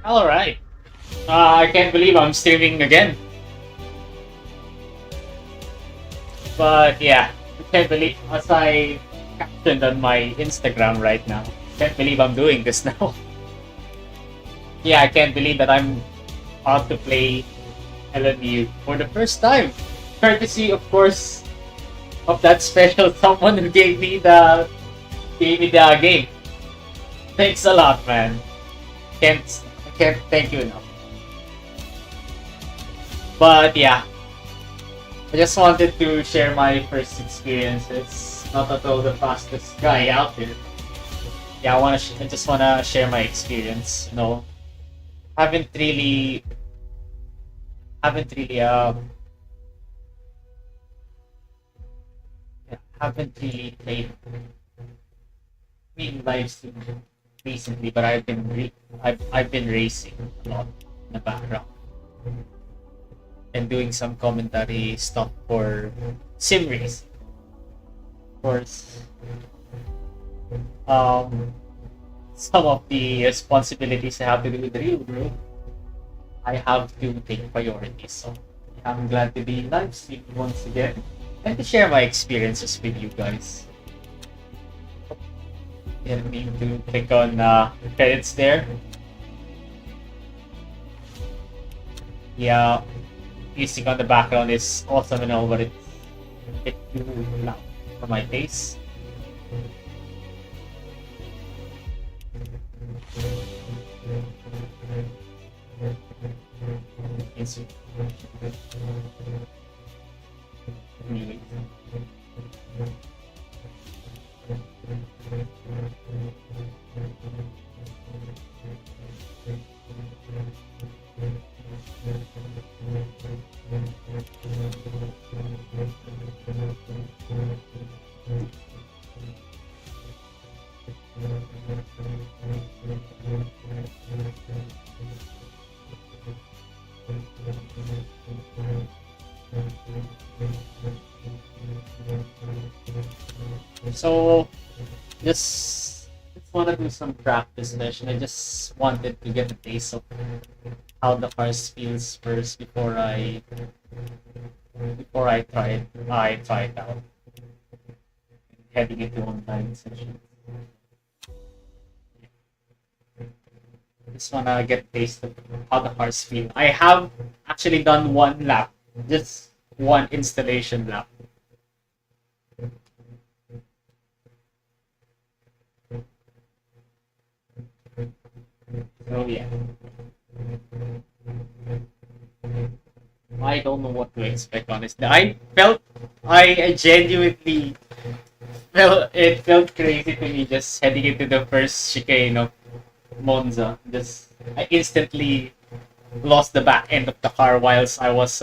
Alright. I can't believe I'm streaming again. But yeah, I can't believe, as I captioned on my Instagram right now, can't believe I'm doing this now. Yeah, I can't believe that I'm about to play LMU for the first time. Courtesy, of course, of that special someone who gave me the game. Thanks a lot, man. Can't I can't thank you enough. But yeah, I just wanted to share my first experiences. Not at all the fastest guy out there. Yeah, I just wanna share my experience. Haven't really, haven't really, yeah, haven't really played real live stream recently, but I've been racing a lot in the background and doing some commentary stuff for sim race. Of course, um, some of the responsibilities I have to do with the real world, I have to take priorities. So I'm glad to be live streaming once again and to share my experiences with you guys. Didn't mean to click on credits there. Yeah, music on the background is awesome and all, but it's a bit too loud for my taste. It's really. So just wanna do some practice session. I just wanted to get a taste of how the cars feels first before I try it out. Heading into online session. Just wanna get a taste of how the cars feel. I have actually done one lap, just one installation lap. So yeah, I don't know what to expect honestly. I genuinely felt crazy to me just heading into the first chicane of Monza. Just I instantly lost the back end of the car whilst I was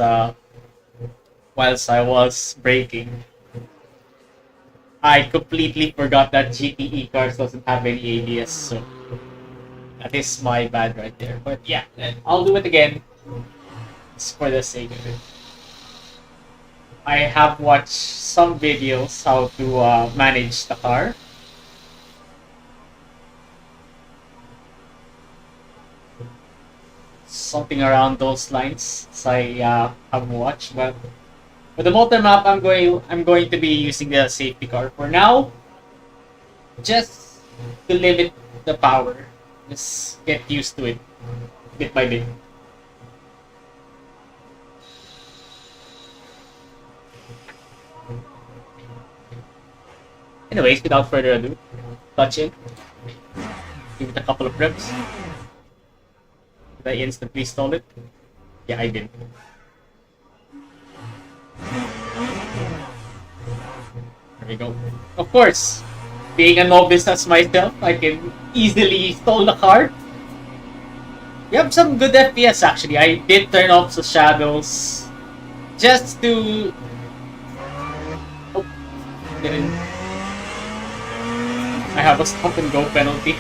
braking. I completely forgot that GTE cars doesn't have any ABS, so that is my bad right there. But yeah, I'll do it again just for the sake of it. I have watched some videos how to manage the car. Something around those lines, as I have watched. But for the motor map, I'm going to be using the safety car for now, just to limit the power. Just get used to it, bit by bit. Anyways, without further ado, touch in, give it a couple of reps. Did I instantly stall it? Yeah, I did. There we go. Of course, being a novice as myself, I can easily stall the car. You have some good FPS actually. I did turn off the shadows just to. Oh, didn't. I have a stop and go penalty.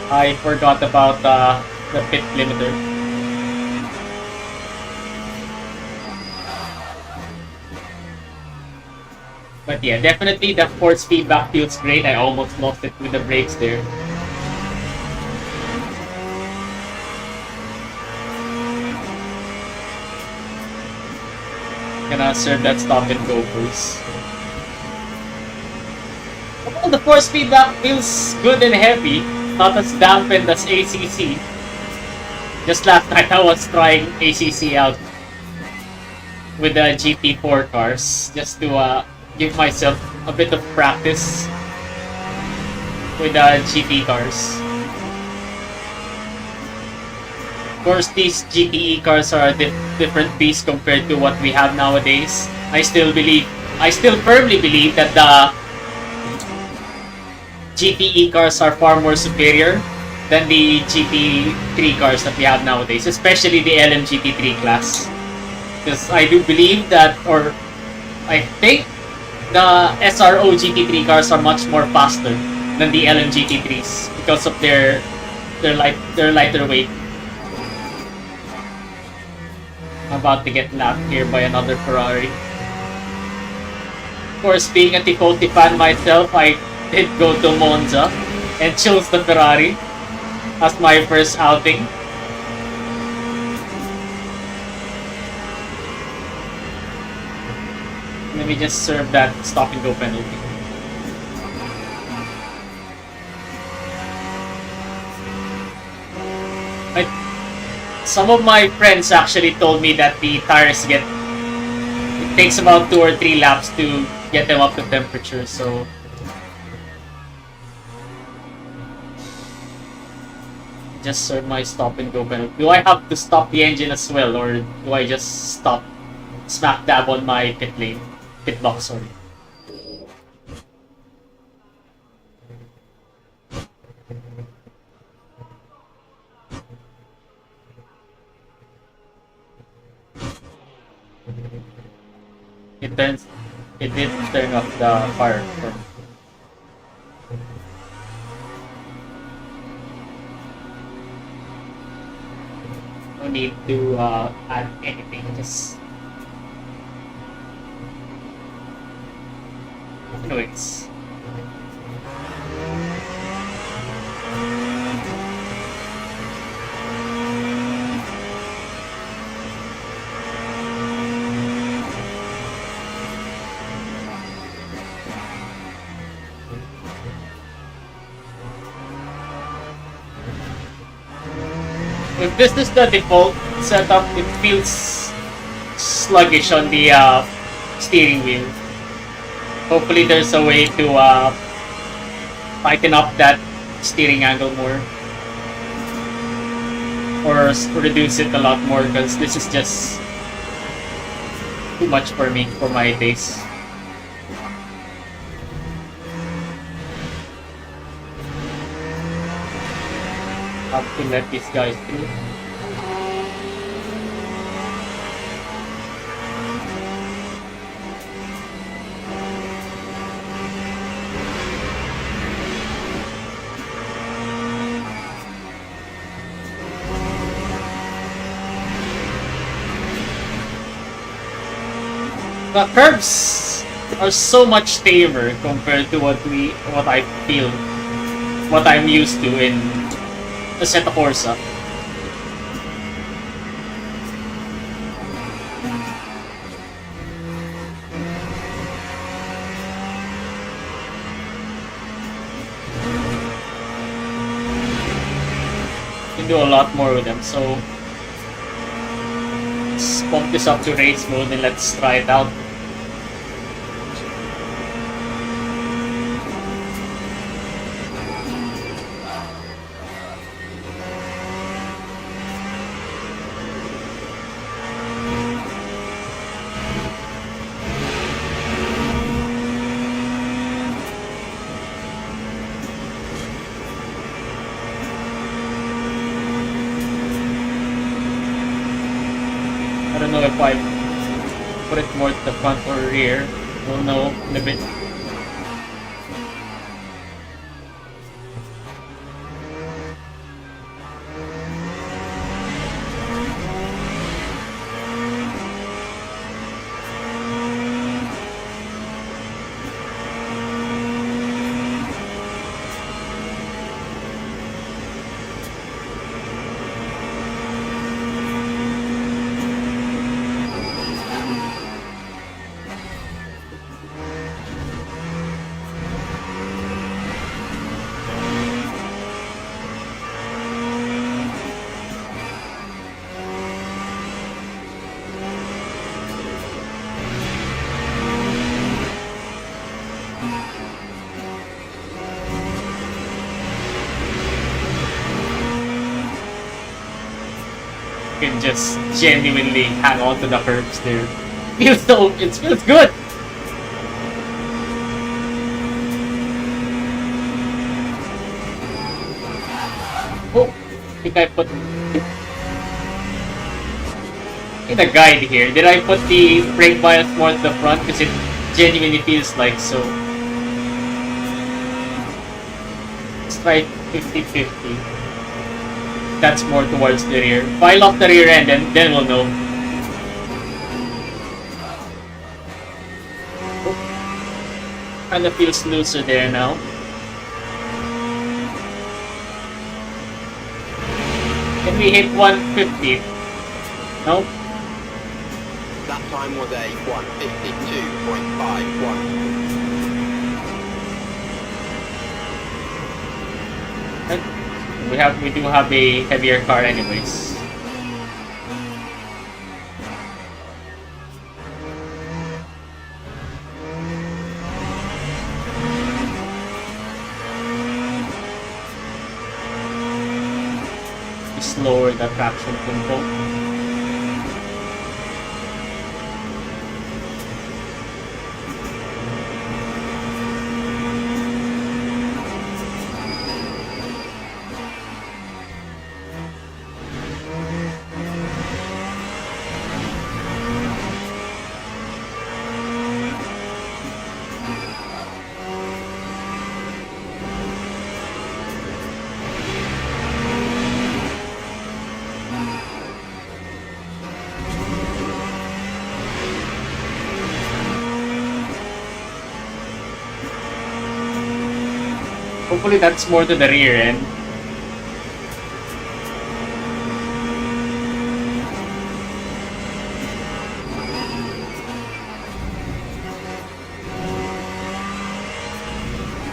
I forgot about the pit limiter. But yeah, definitely the force feedback feels great. I almost lost it with the brakes there. Gonna serve that stop and go first. Well, the force feedback feels good and heavy, not as dampened as ACC. Just last night I was trying ACC out with the GT4 cars just to give myself a bit of practice with the GT cars. Of course, these GTE cars are a different beast compared to what we have nowadays. I still firmly believe that the GTE cars are far more superior than the GT3 cars that we have nowadays, especially the LMGT3 class. Because I do believe that, or I think the SRO GT3 cars are much more faster than the LMGT3s because of their lighter weight. I'm about to get lapped here by another Ferrari. Of course, being a Tifosi fan myself, I did go to Monza and chose the Ferrari as my first outing. Let me just serve that stop and go penalty. Some of my friends actually told me that the tires it takes about 2 or 3 laps to get them up to temperature, so just serve my stop and go penalty. Do I have to stop the engine as well, or do I just stop smack dab on my pit box, sorry. It did turn off the fire for me. No need to add anything, just fluids. If this is the default setup, it feels sluggish on the steering wheel. Hopefully there's a way to tighten up that steering angle more. Or reduce it a lot more, because this is just too much for me, for my taste. Have to let these guys through. The curves are so much tamer compared to what I'm used to in Assetto Corsa. You can do a lot more with them, so let's pump this up to race mode and let's try it out. I don't know if I put it more to the front or rear. We'll know in a bit. You can just genuinely hang on to the curves there. It feels good. Oh, I think I put in a guide here. Did I put the brake bias more to the front? Because it genuinely feels like so. Let's try 50-50. That's more towards the rear. File off the rear end and then we'll know. Oh, kind of feels looser there now. Can we hit 150? No? That time was a 152.51. We do have a heavier car anyways. Just lower the traction control. Hopefully that's more to the rear end.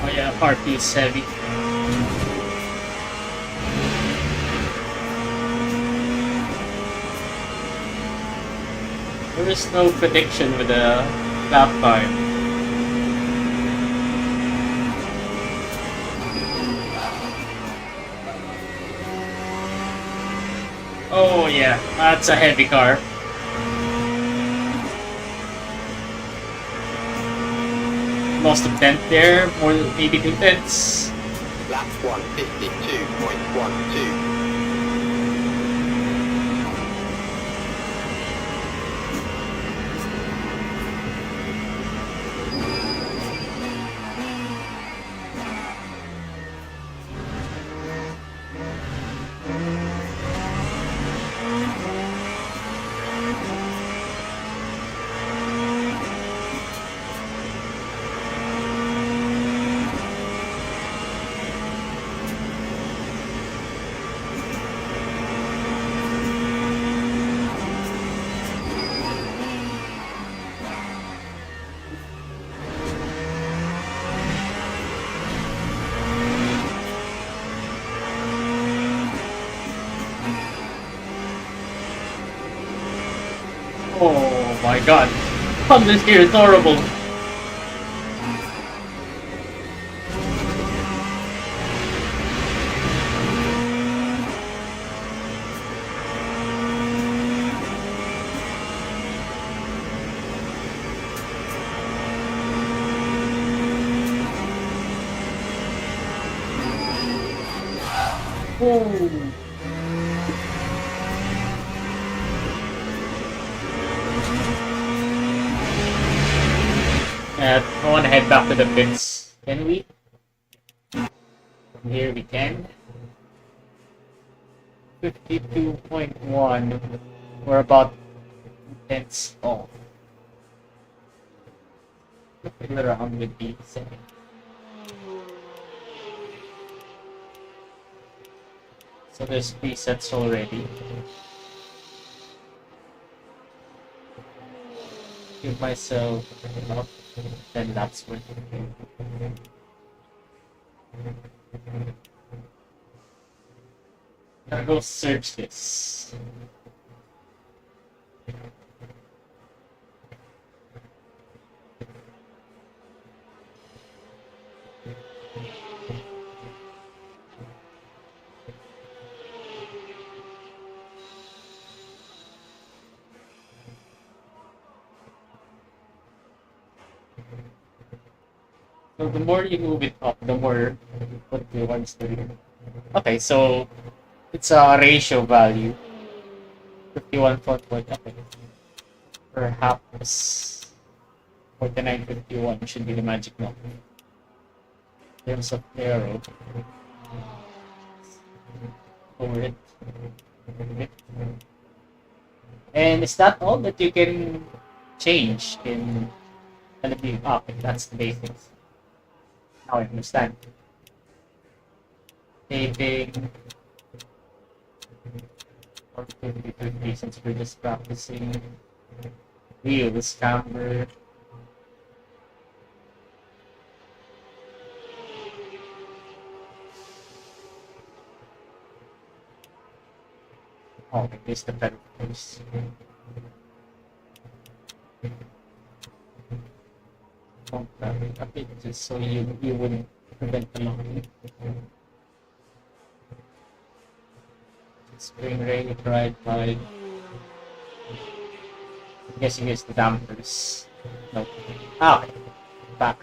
Oh yeah, car feels heavy. There is no prediction with the lap time. Oh yeah, that's a heavy car. Lost a tenth there, more maybe 2 tenths. Lap 152.12. Oh my god. This here is horrible. Oh. I want to head back to the pits. Can we? From here we can. 52.1. We're about 10 off. Fiddle around with the setting. So there's presets already. Give myself about 10 laps worth. Gotta go search this. So the more you move it up, the more what you want to do. Okay, so it's a ratio value. 51 foot, okay. Perhaps 4951 should be the magic number. In terms of arrow, over it. And is that all that you can change in LMU? Ah, okay, that's the basics. Now I understand. Taping or 50 since we're just practicing. Wheels, camber. Oh, okay, this is the pedal piece. Okay, just so you wouldn't prevent the locking. Spring rate, right, right. I'm guessing it's the dampers. No. Ah, okay. Back.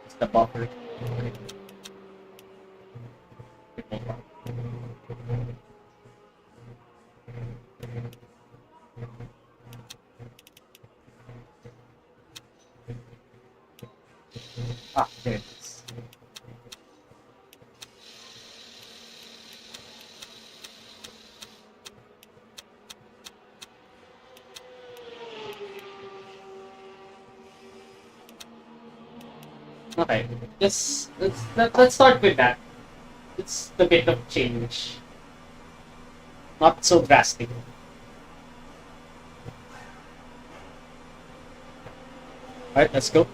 It's the buffer. Okay. Ah, there it is. Okay, let's start with that. It's the bit of change, not so drastic. All right, let's go.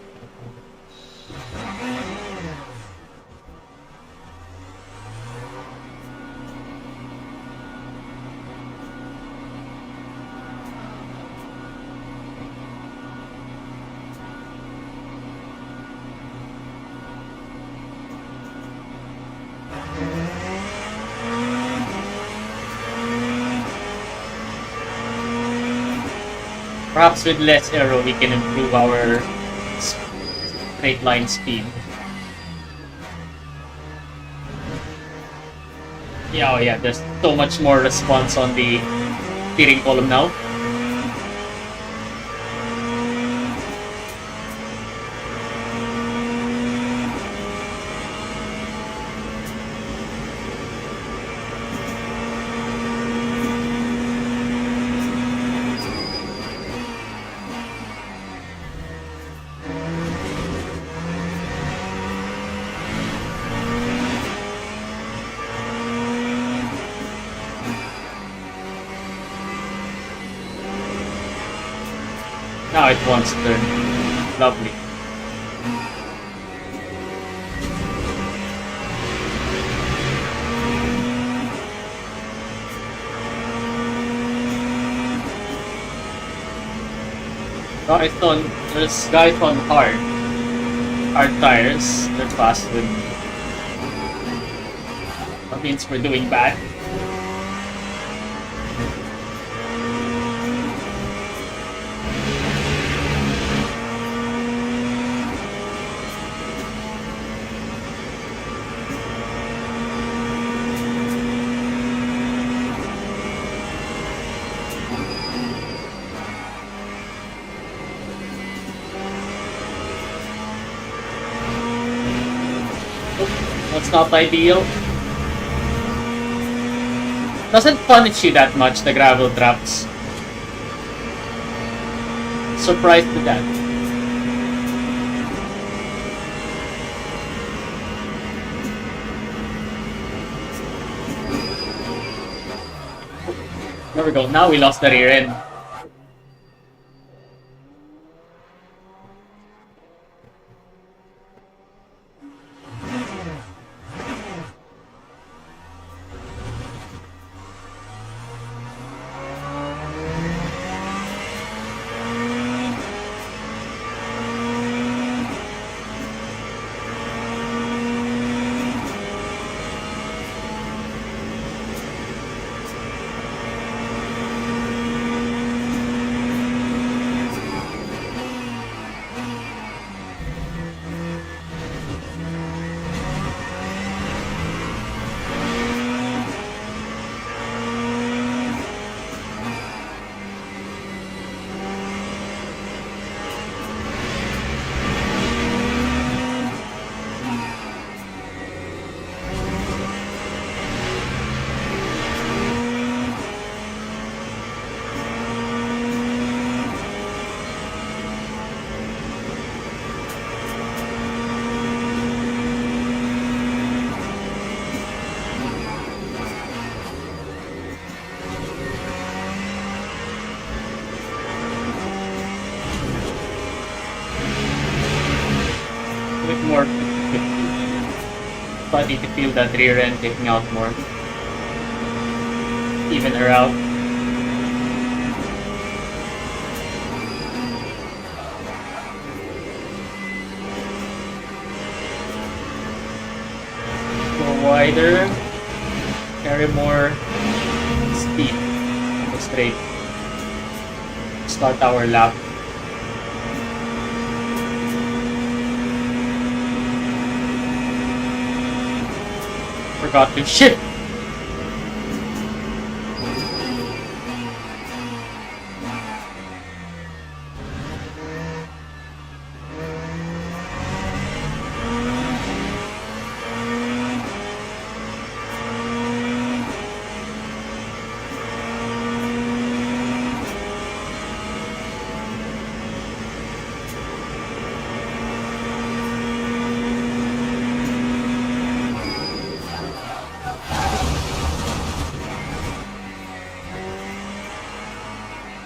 Perhaps with less arrow, we can improve our straight line speed. Yeah, oh yeah, there's so much more response on the steering column now. Now it wants to turn. Lovely. There's guys on hard tires. They're fast with me. That means we're doing bad. That's not ideal. Doesn't punish you that much, the gravel traps. Surprised with that. There we go, now we lost the rear end. A bit more 50. Starting to feel that rear end taking out more. Even her out. Go wider. Carry more speed on the straight. Start our lap. Forgot to shift.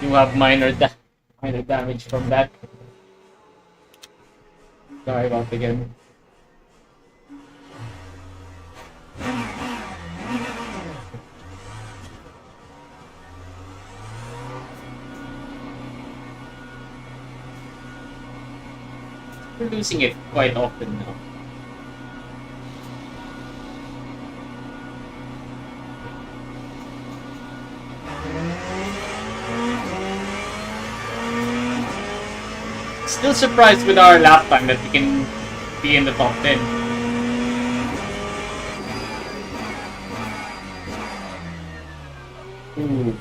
You have minor damage from that. Sorry about again. We're losing it quite often now. Still surprised with our lap time that we can be in the top 10. Ooh.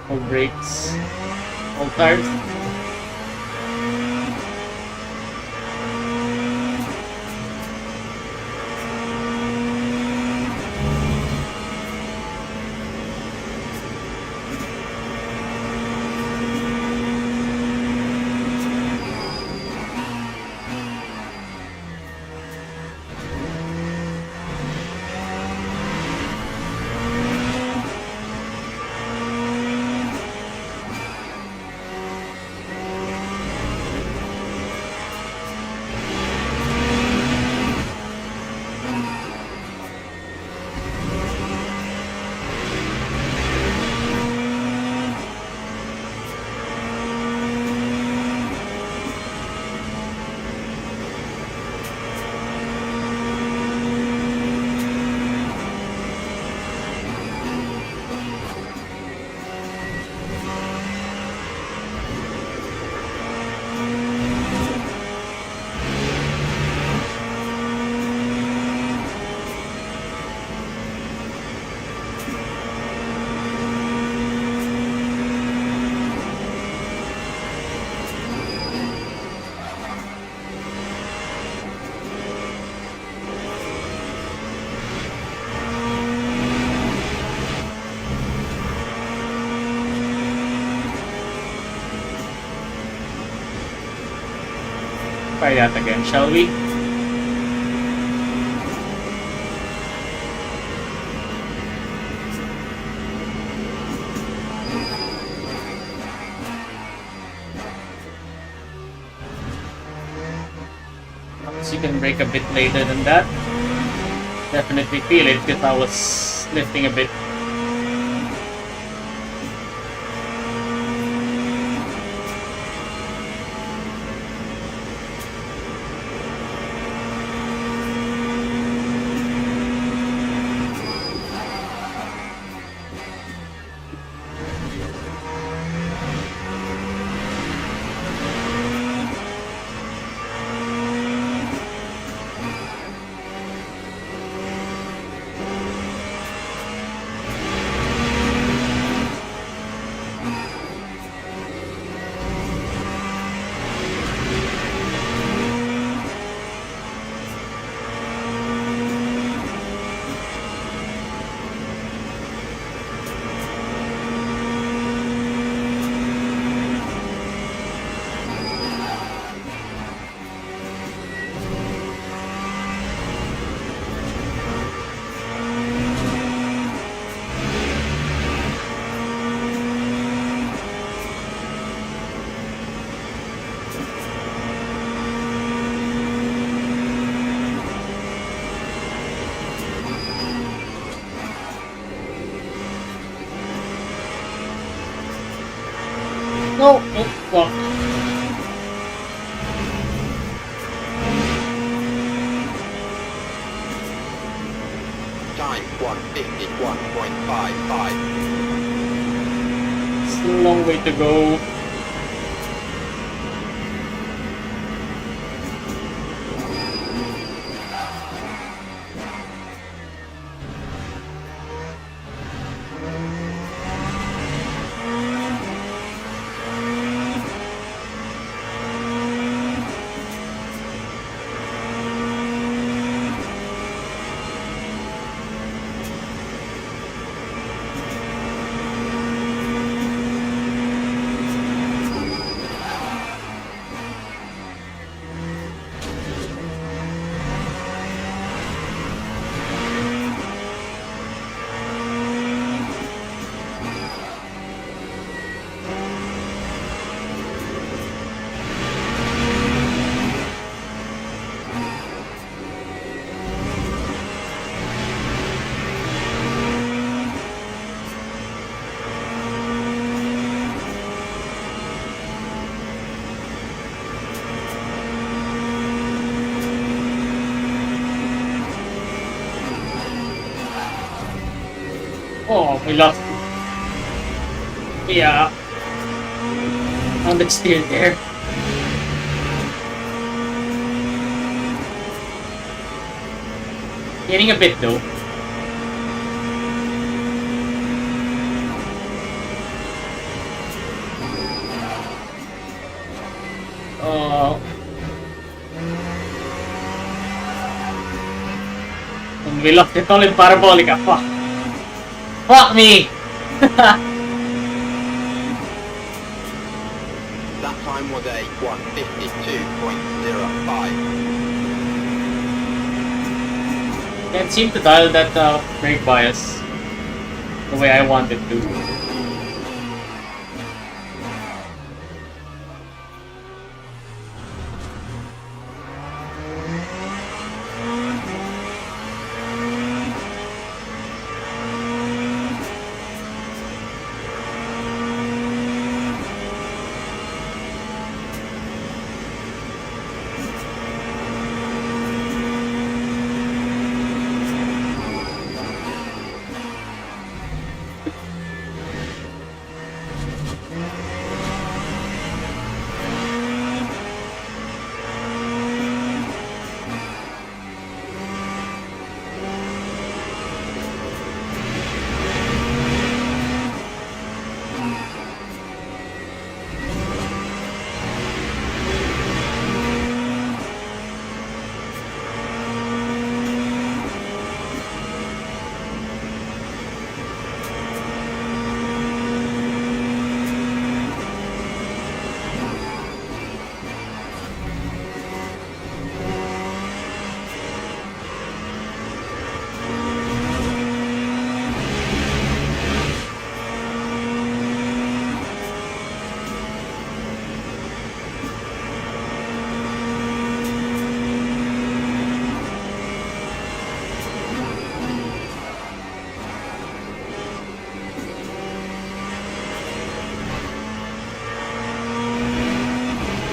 All brakes. All tires. Try that again, shall we? Perhaps you can brake a bit later than that. Definitely feel it because I was lifting a bit. no! Oh, fuck. Time 151.55. Still a long way to go. Oh, we lost. Yeah. And it's still there. Getting a bit though. Oh. And we lost it all in Parabolica. Fuck. Fuck me! That time was a 152.05. Can't seem to dial that brake bias the way I wanted to.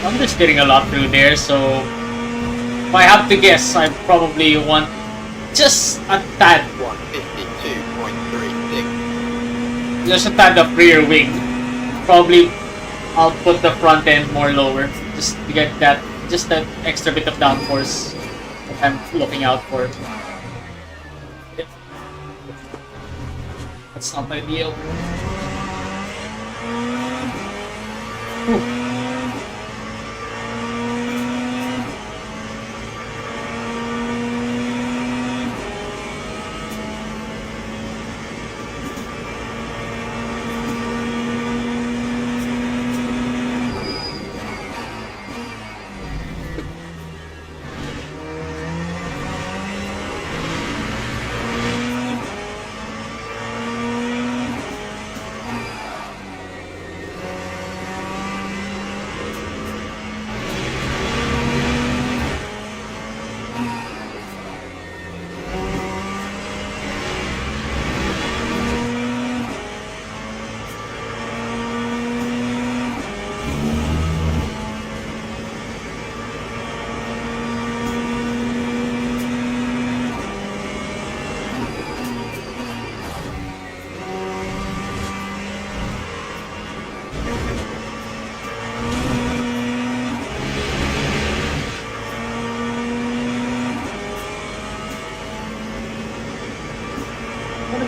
I'm just getting a lot through there, so if I have to guess, I probably want just a tad, 152.36. just a tad of rear wing. Probably I'll put the front end more lower, just to get that, just that extra bit of downforce that I'm looking out for. That's not ideal. Whew.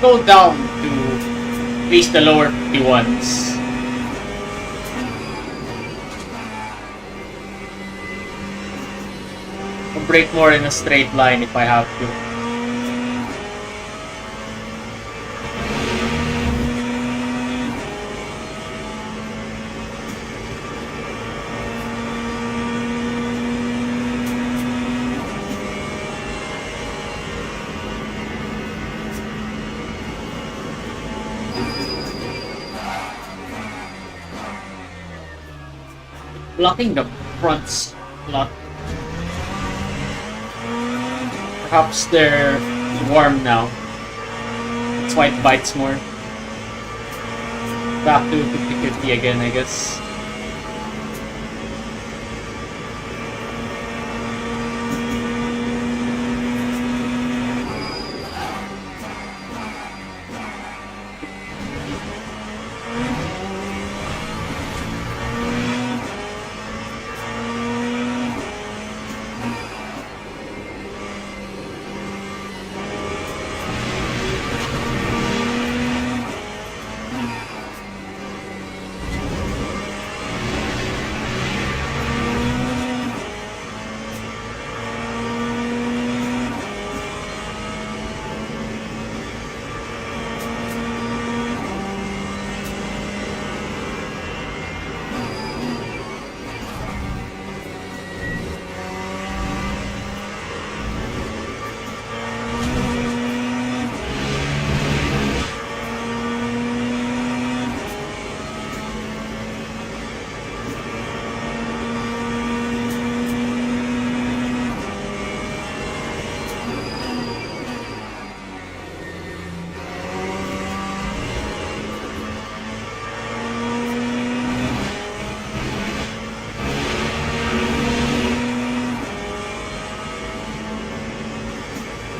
go down to reach the lower 51s. I'll brake more in a straight line if I have to. Blocking the front slot. Perhaps they're warm now. That's why it bites more. Back to 50-50 again, I guess.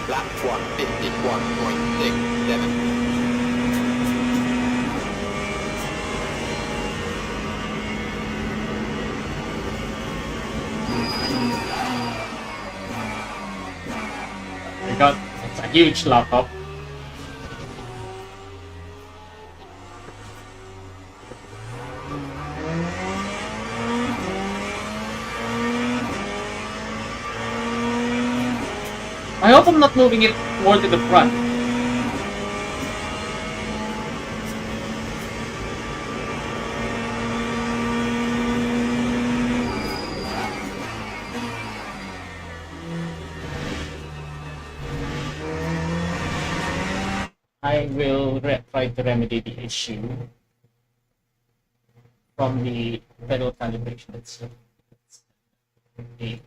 Lap 151.67. I got it's a huge lap up. I hope I'm not moving it more to the front. I will try to remedy the issue from the pedal calibration itself. Okay.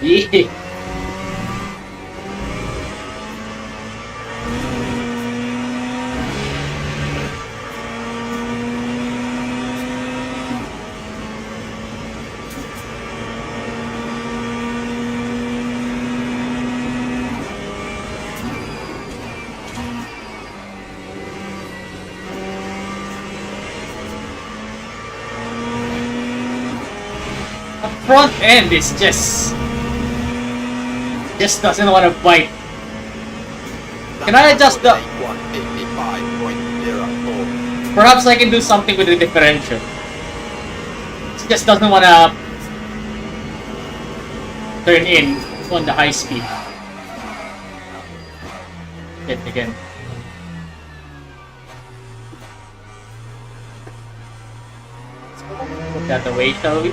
Yeah. The front end is just doesn't want to bite. Can I adjust the... 155.04. Perhaps I can do something with the differential. It just doesn't want to turn in on the high speed. Hit again. Put that away, shall we?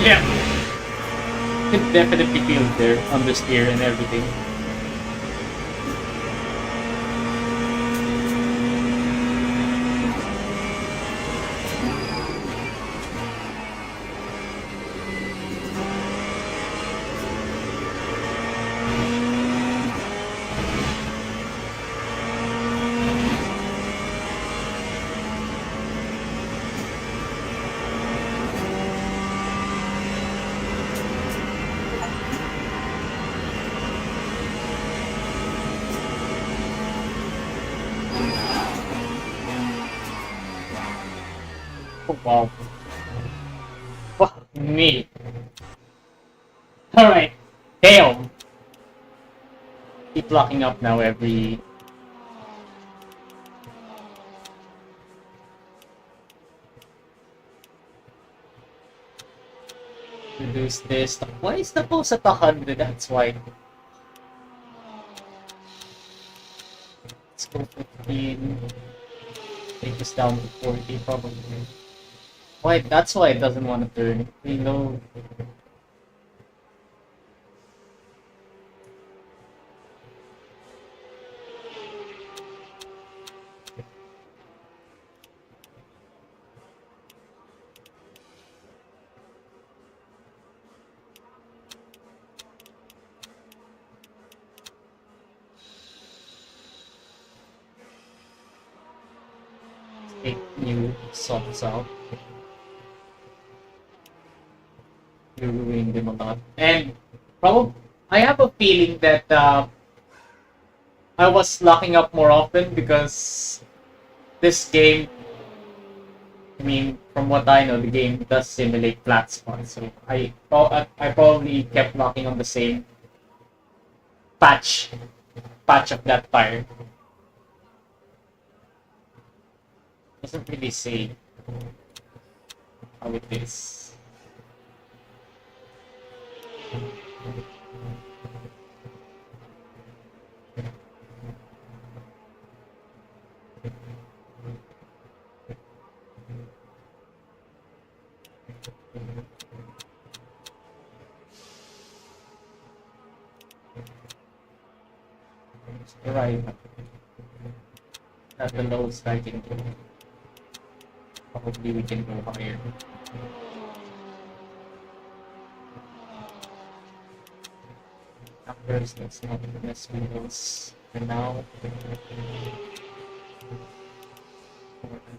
Yeah. Could definitely feel their understeer and everything. Oh, wow. Fuck me. Alright. Damn. Keep locking up now every... Reduce this. Why is the post at 100? That's why. Let's go 15. Take this down to 40 probably. Why? That's why it doesn't want to turn. Reload. Take new songs out. You're ruining them a lot. And probably, I have a feeling that I was locking up more often because this game, I mean, from what I know, the game does simulate flat spots. So I probably kept locking on the same patch of that tire. Doesn't really say how it is. Right at the lowest I can go. Probably we can go higher. First, let's not mess with those for now.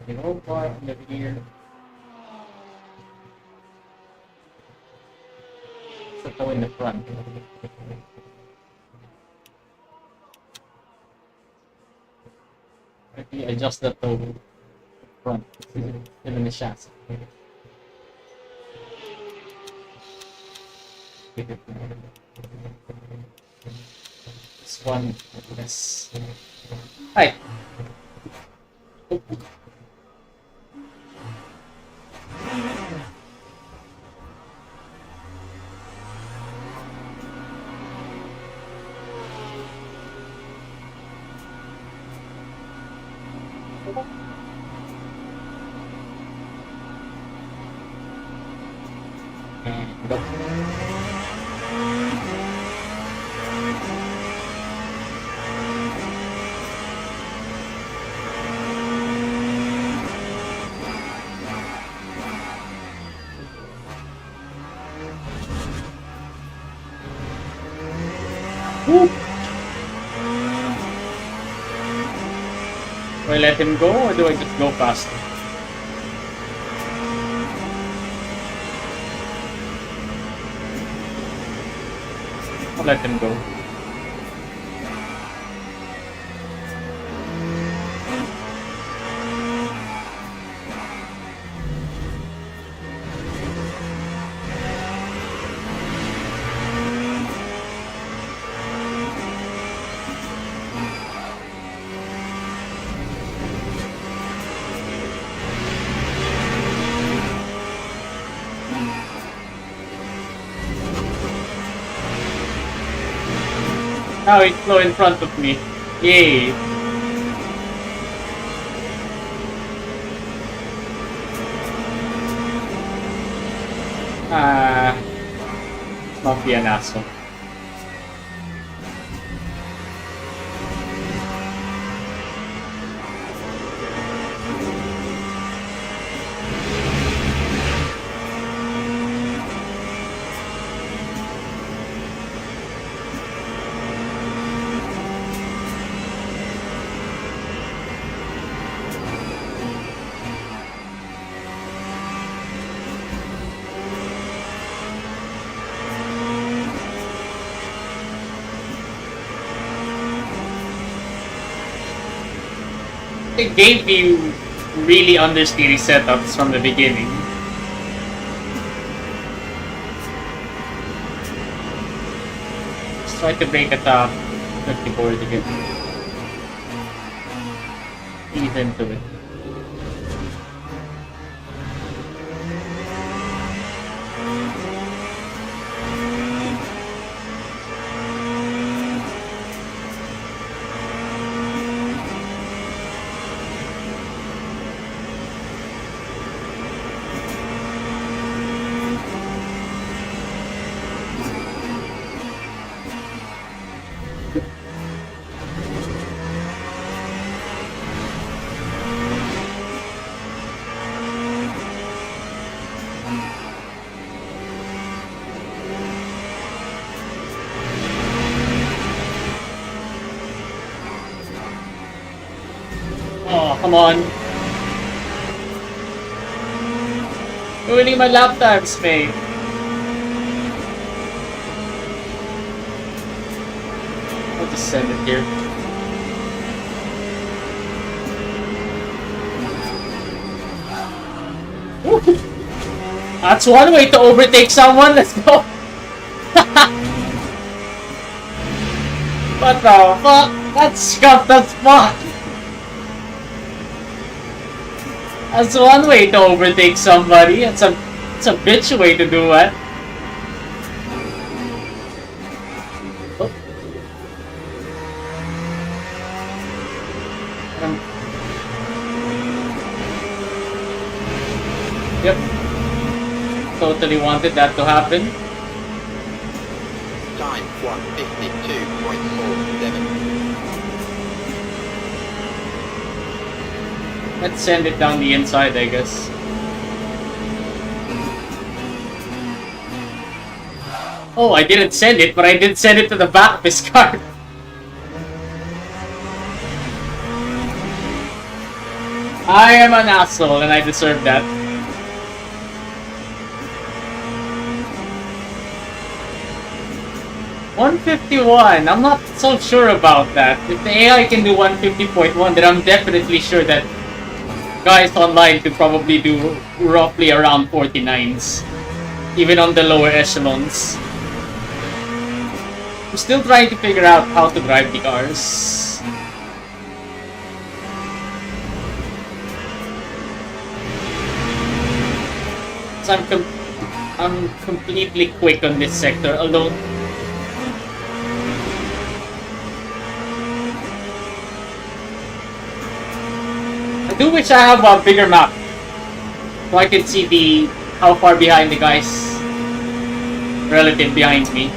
The old bar under here. Let's go in the front. Maybe adjust the toe front. Still in the chassis. This one, yes. Hi. Oh. And go. Woo. Do I let him go or do I just go faster? I'll let him go. Now he's slow in front of me. Yay! be an asshole. It gave you really understeery setups from the beginning. Let's try to break at 54 to get even to it. Oh, come on. Ruining my lap times, mate. I'll just send it here. Woo. That's one way to overtake someone. Let's go. What the fuck? That's scuffed as fuck. That's one way to overtake somebody. It's a bitch way to do it. Oh. Yep. Totally wanted that to happen. Time 1:52.47. Let's send it down the inside, I guess. Oh, I didn't send it, but I did send it to the back of his car. I am an asshole and I deserve that. $151. I'm not so sure about that. If the AI can do 150.1, then I'm definitely sure that guys online could probably do roughly around 49s, even on the lower echelons. I'm still trying to figure out how to drive the cars. So I'm completely quick on this sector alone. I do wish I have a bigger map so I can see how far behind the guys relative behind me.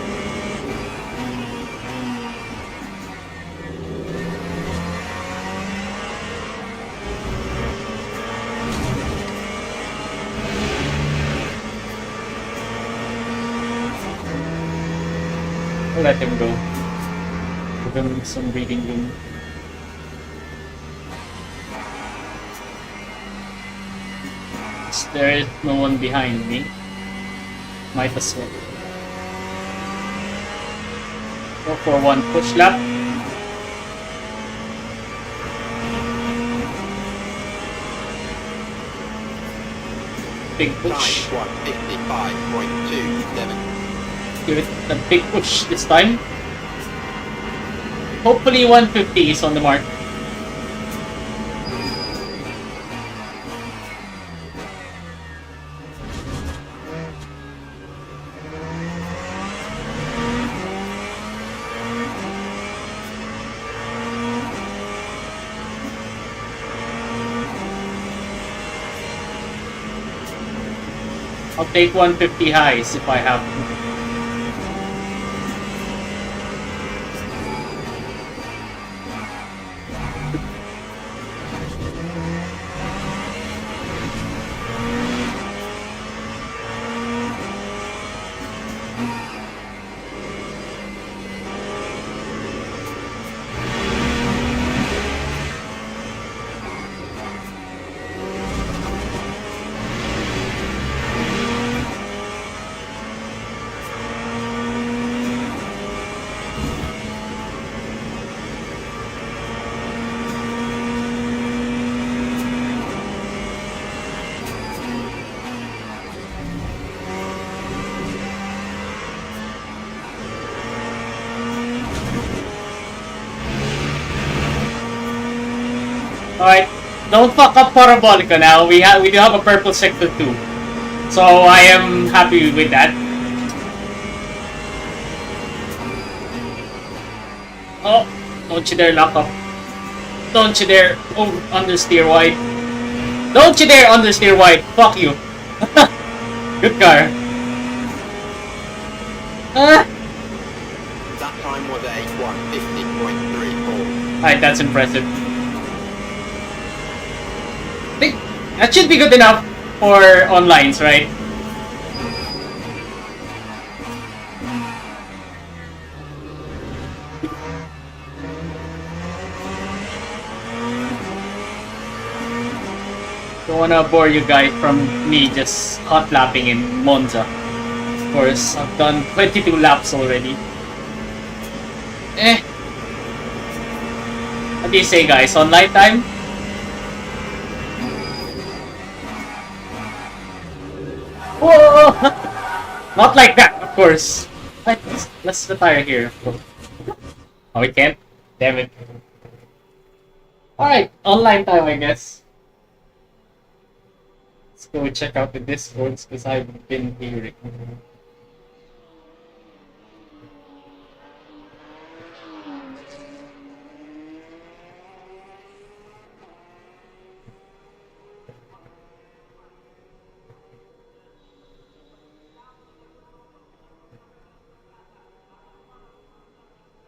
I'll let him go. Give him some breathing room. There is no one behind me. Might as well. Go for one push lap. Big push. Time 1:55.27. Give it a big push this time. Hopefully 150 is on the mark. I'll take 150 highs if I have to. Alright, don't fuck up Parabolica now. We do have a purple sector too. So I am happy with that. Oh, don't you dare lock up. Don't you dare understeer wide. Don't you dare understeer wide. Fuck you. Good car. That time was a 150.34. Alright, that's impressive. I think that should be good enough for onlines, right? Don't wanna bore you guys from me just hot lapping in Monza. Of course, I've done 22 laps already. What do you say, guys? Online time? Whoa! Not like that, of course. Right, let's retire here. Oh, we can't? Damn it. Alright, online time, I guess. Let's go check out the Discords because I've been hearing.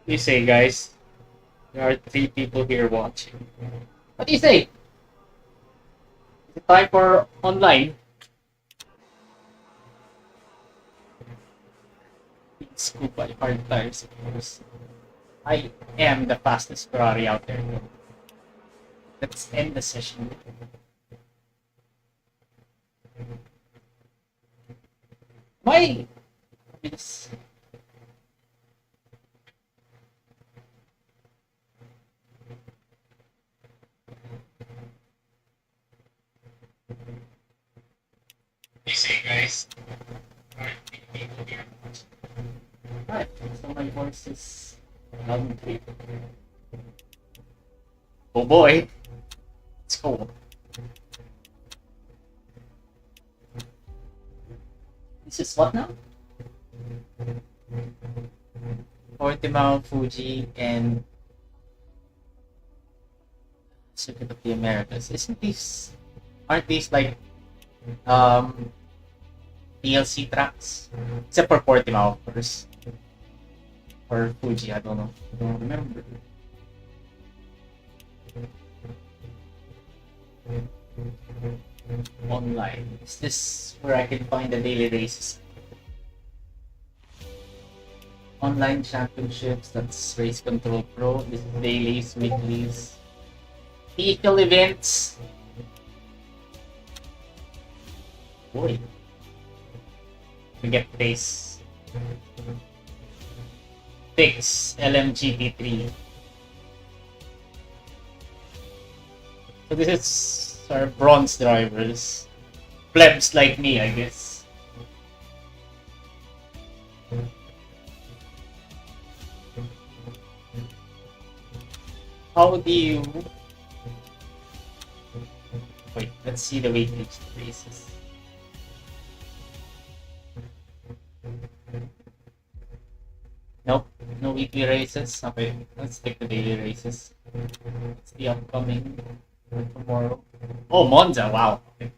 What do you say, guys? There are 3 people here watching. What do you say? Is it time for online? Scoop by hard tires, of course. I am the fastest Ferrari out there. Let's end the session. Why? Yes. You say, guys. Alright, so my voice is loud and clear. Oh boy. Let's go. This is what now? Portimao, Fuji, and Circuit of the Americas. Aren't these like DLC tracks? Except for Portimao, of course. Or Fuji, I don't know. I don't remember. Online. Is this where I can find the daily races? Online championships, that's Race Control Pro. This is dailies, weeklies. Vehicle events. Boy. We get race. Fix LMGT3. So this is our bronze drivers. Plebs like me, I guess. How do you... Wait, let's see the weightage races. Nope, no weekly races. Okay, let's take the daily races. It's the upcoming tomorrow. Oh, Monza, wow. Okay.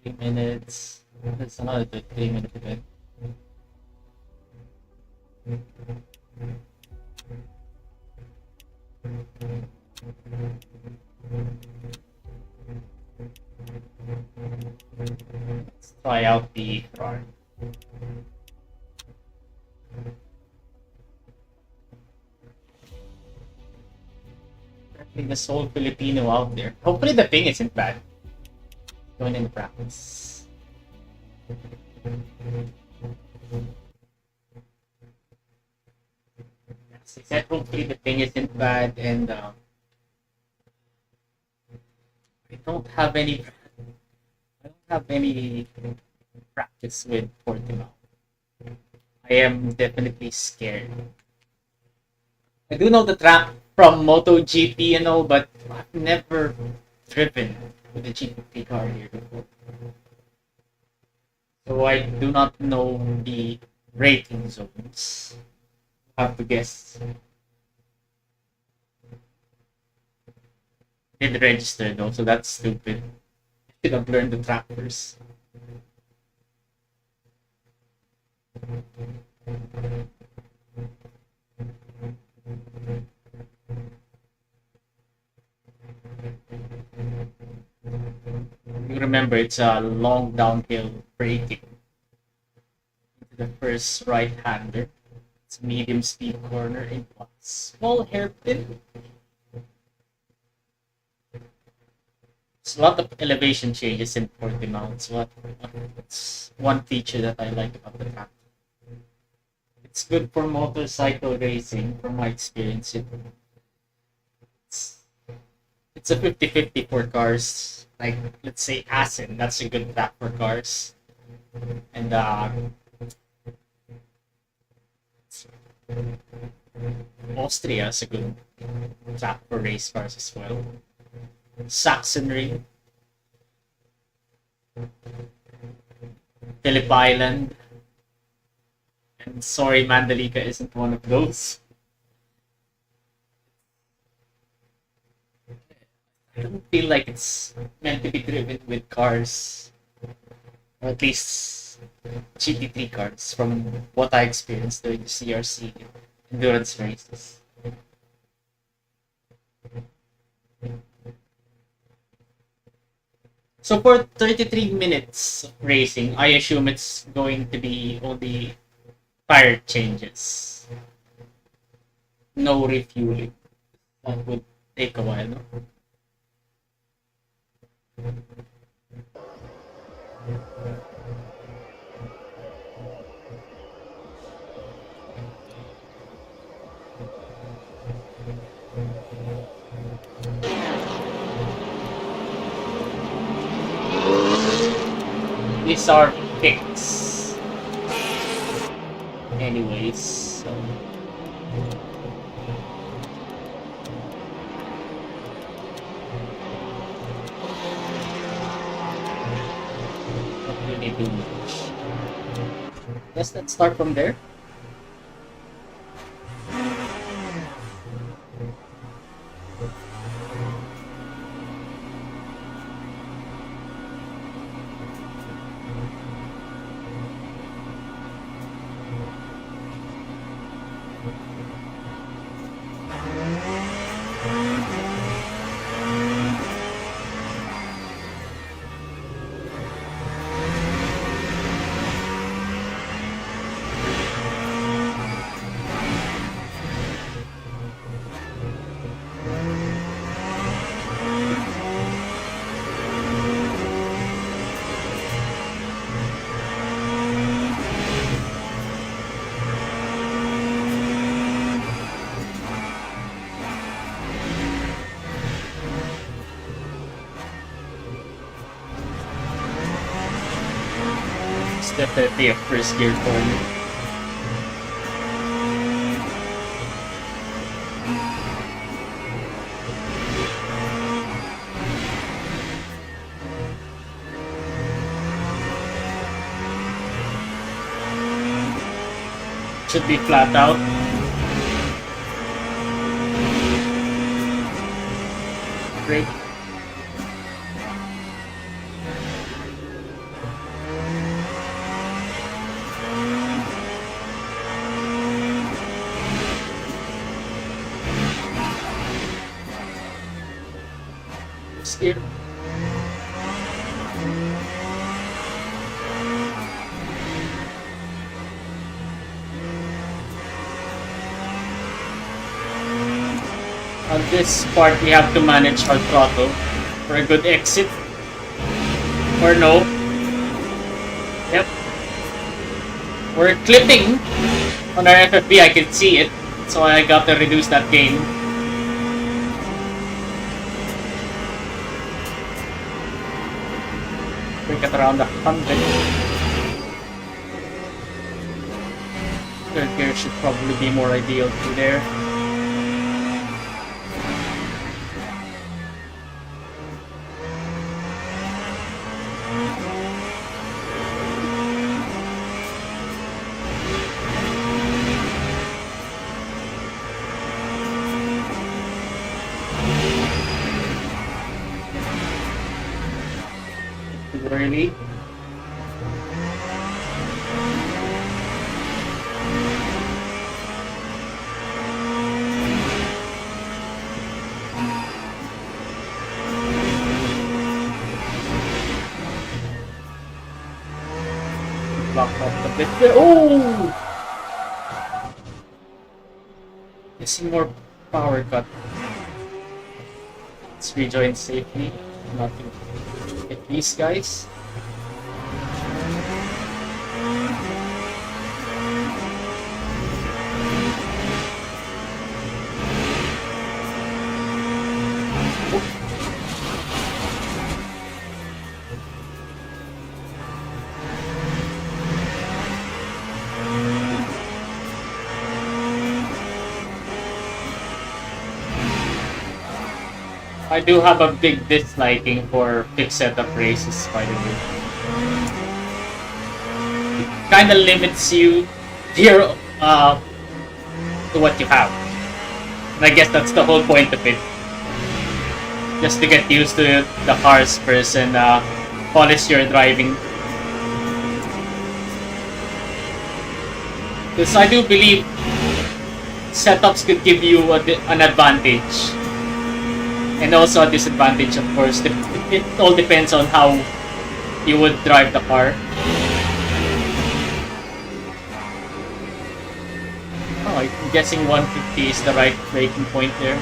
3 minutes. That's another 3-minute event. Let's try out the Ferrari. The sole Filipino out there. Hopefully the ping isn't bad. Going in practice. Yes, except hopefully the ping isn't bad and I don't have any practice with Portimao. I am definitely scared. I do know the track from MotoGP and all, but I've never driven with a GP car here before. So I do not know the rating zones. Have to guess. Did register though, so that's stupid. Should have learned the track first. You remember it's a long downhill braking into the first right-hander. It's medium speed corner in a small hairpin. It's a lot of elevation changes in Portimao. It's one feature that I like about the track. It's good for motorcycle racing, from my experience. It's a 50-50 for cars. Like, let's say Assen, that's a good track for cars. And Austria is a good track for race cars as well. Saxonry, Phillip Island, and sorry, Mandalika isn't one of those. I don't feel like it's meant to be driven with cars, or at least GT3 cars, from what I experienced during the CRC endurance races. So for 33 minutes of racing, I assume it's going to be only tire changes. No refueling. That would take a while, no? These are picks. Anyways, so. Not really do much. Guess let's start from there. It's definitely a first gear for me. Should be flat out. Great. Steer. On this part, we have to manage our throttle for a good exit. Or no. Yep. We're clipping on our FFB, I can see it. So I got to reduce that gain. Break at around 100. Third gear should probably be more ideal through there. Too early. Block off the bit there. Oh! Missing more power cut. Let's rejoin safely. Nothing. Hit these guys. I do have a big disliking for fixed setup races, by the way. It kind of limits you here to what you have. And I guess that's the whole point of it. Just to get used to the cars first and polish your driving. Because I do believe setups could give you an advantage. And also a disadvantage, of course. It all depends on how you would drive the car. Oh, I'm guessing 150 is the right braking point there.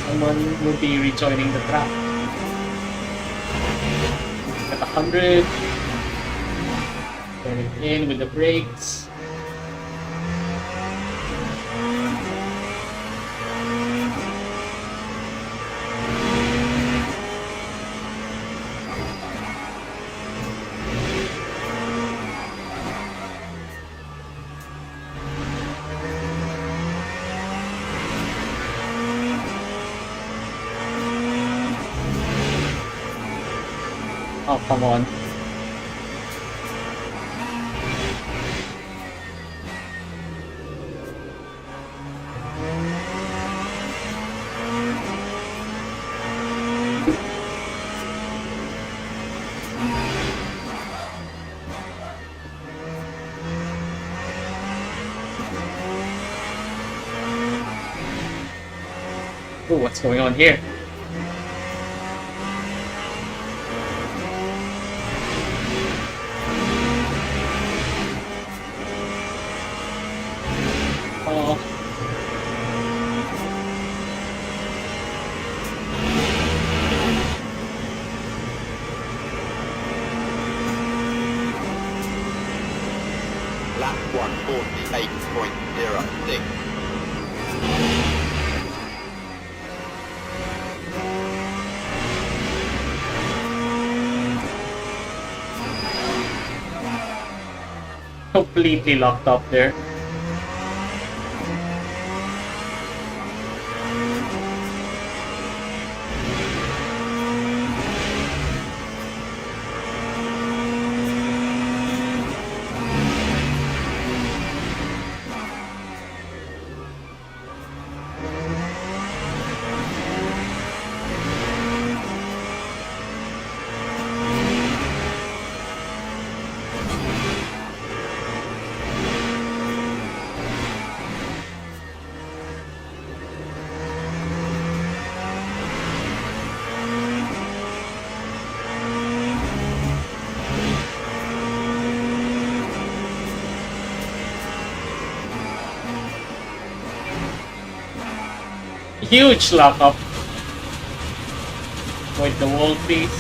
Someone will be rejoining the track. At 100. Turn it in with the brakes. Oh, come on. Oh, what's going on here? Oh. Lap 148.06. Completely locked up there. Huge lockup. Avoid the wall, please.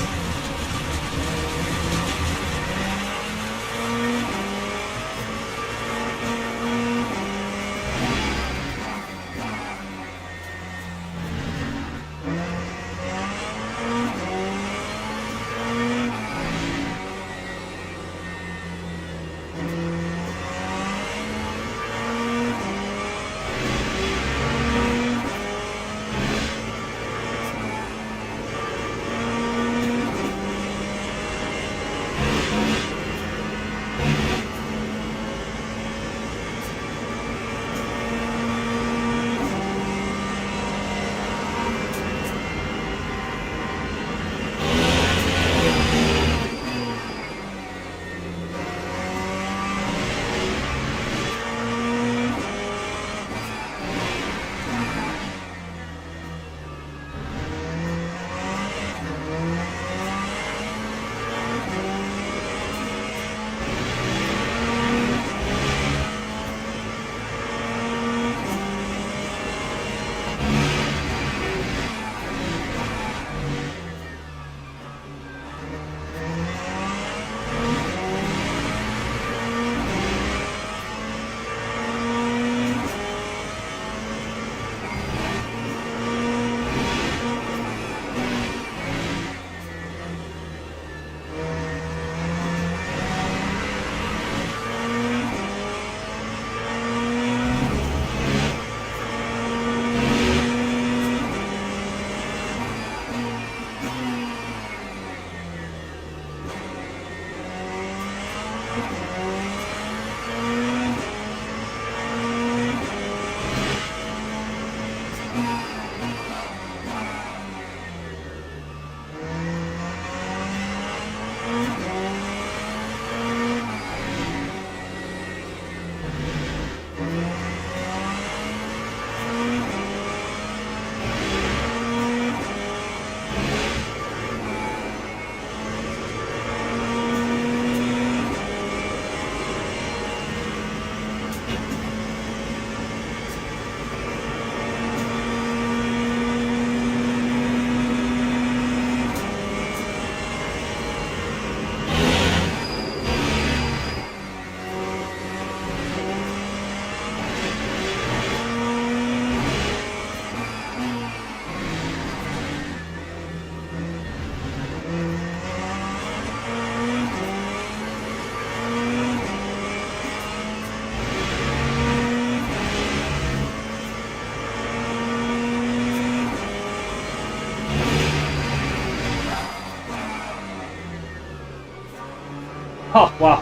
Oh, wow.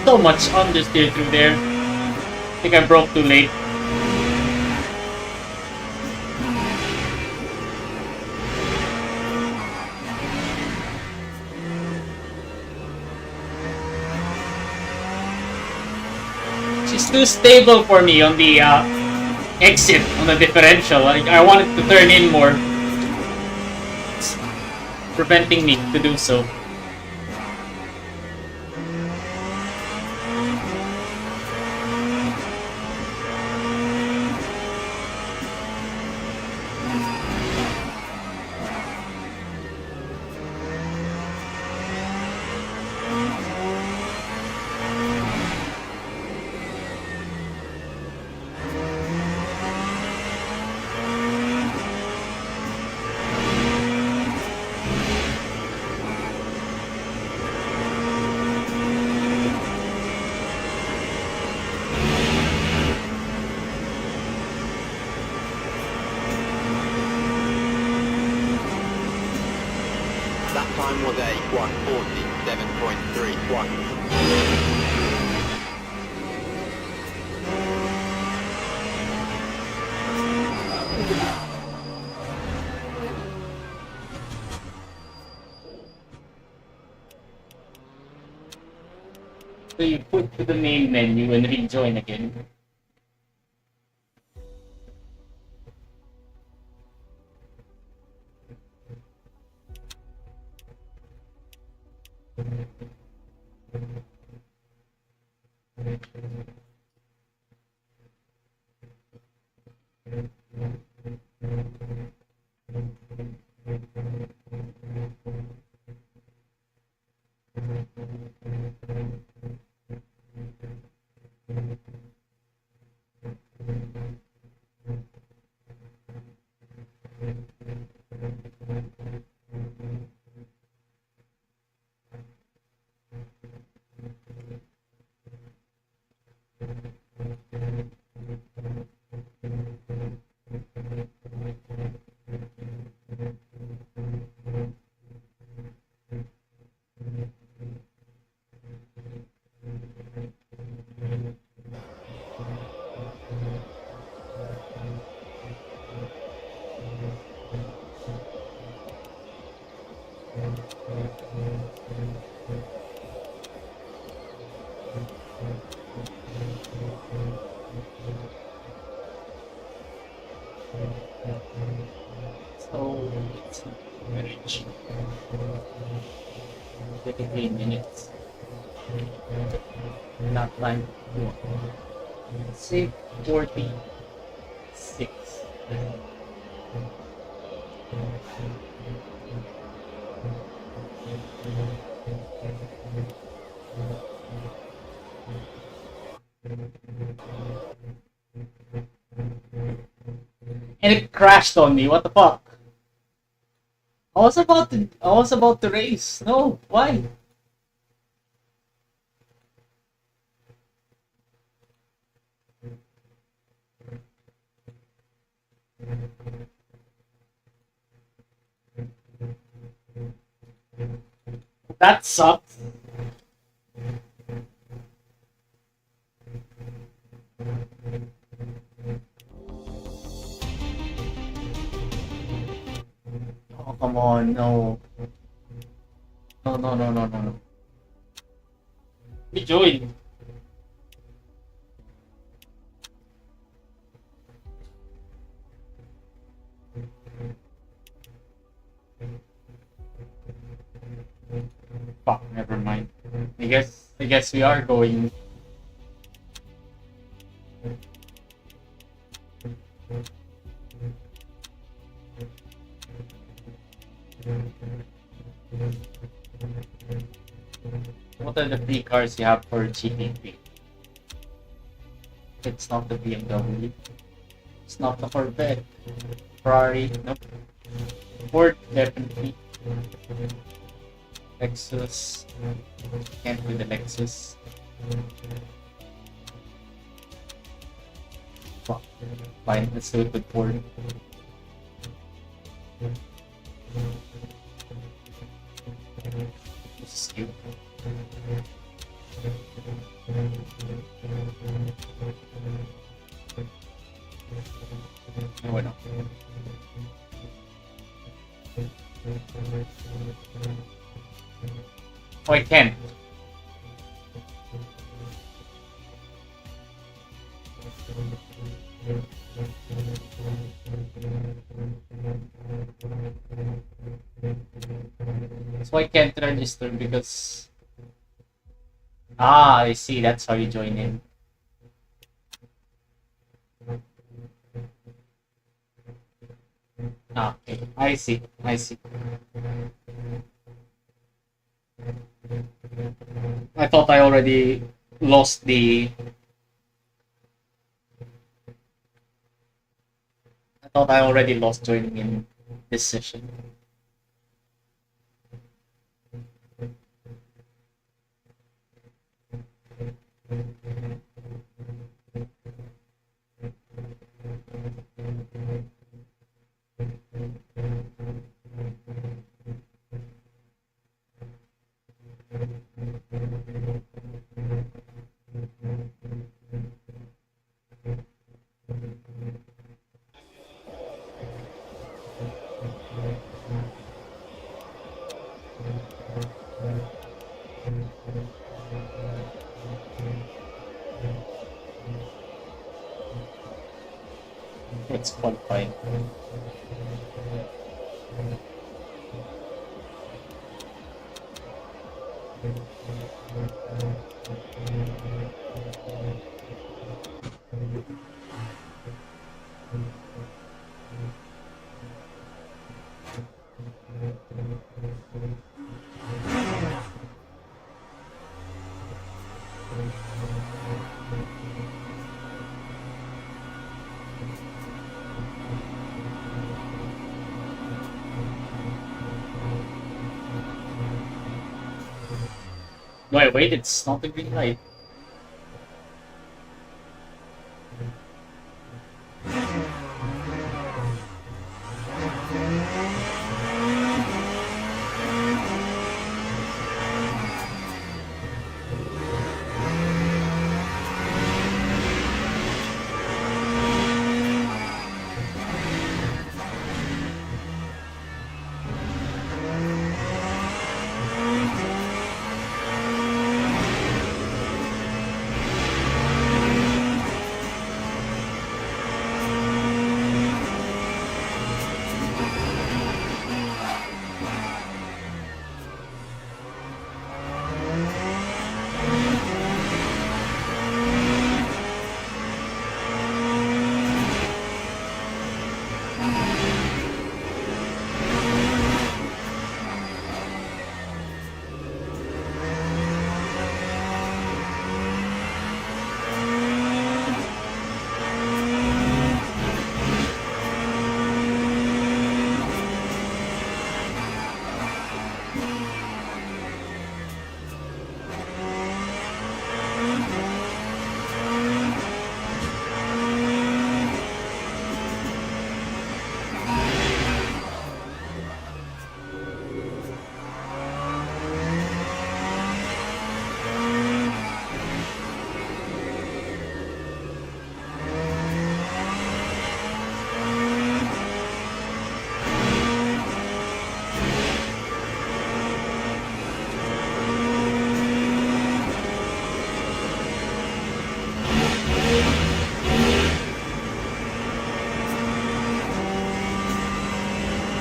So much understeer through there. I think I broke too late. She's too stable for me on the exit on the differential. I wanted to turn in more. It's preventing me to do so. That time was a 1:47.31. So you put to the main menu and rejoin again. So it's marriage. 33 minutes. Not time to say 46. And it crashed on me. What the fuck? I was about to race. No, why? That sucked. Oh, come on, no. No, no, no, no, no, no. We joined. Fuck, never mind. I guess we are going. What are the free cars you have for GTP? It's not the BMW. It's not the Corvette. Ferrari, nope. Ford, definitely. Lexus. Can't do the Lexus. Fuck. Fine, let's do it with Ford. skew. No, bueno. Oh, I can't. So I can't register because... Ah, I see. That's how you join in. Ah, okay. I see. I see. I thought I already lost the... I thought I already lost joining in this session. It's qualifying. No, wait, it's not a green light.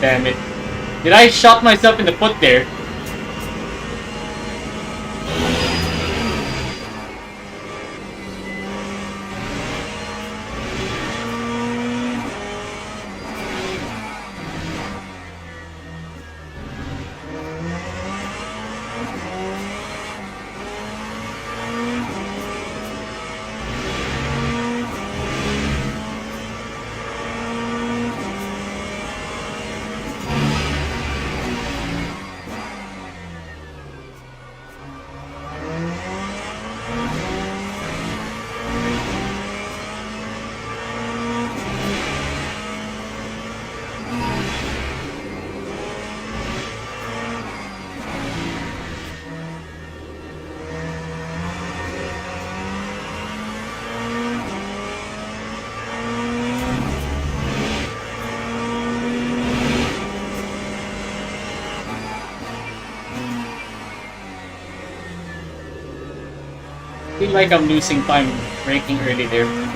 Damn it. Did I shot myself in the foot there? Feel like I'm losing time braking early there.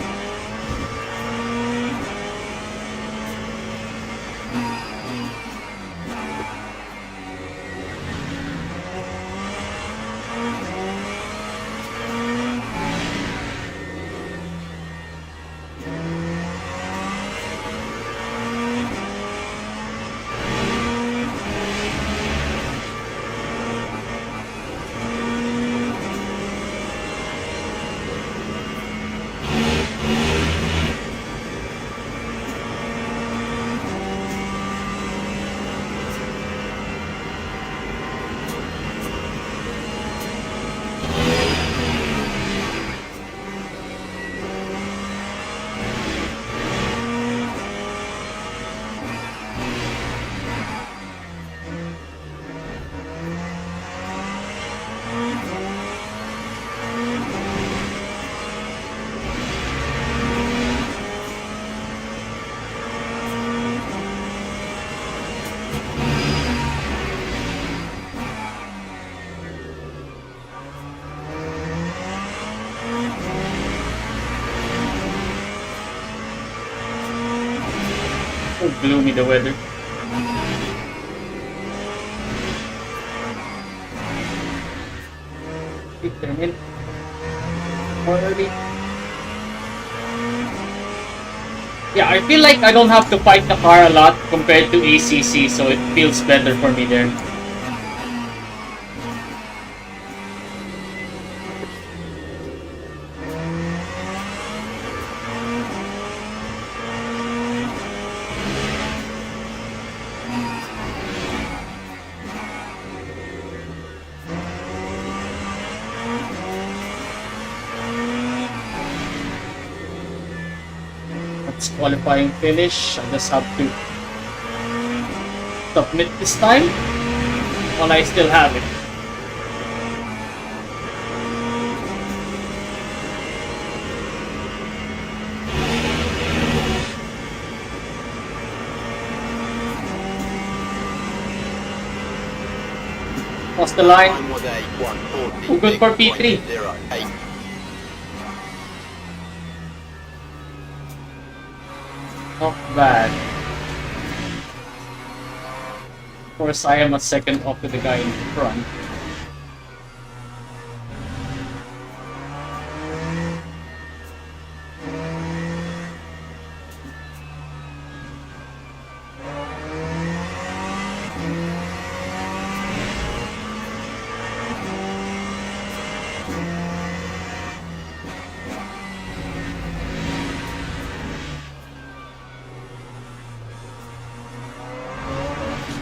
So gloomy the weather. Determined. More early. Yeah, I feel like I don't have to fight the car a lot compared to ACC, so it feels better for me there. That's qualifying finish. I just have to submit this time while I still have it. Cross the line. Time was a 140. Oh, good for P3. 6.08. Not bad. Of course, I am a second off to the guy in front.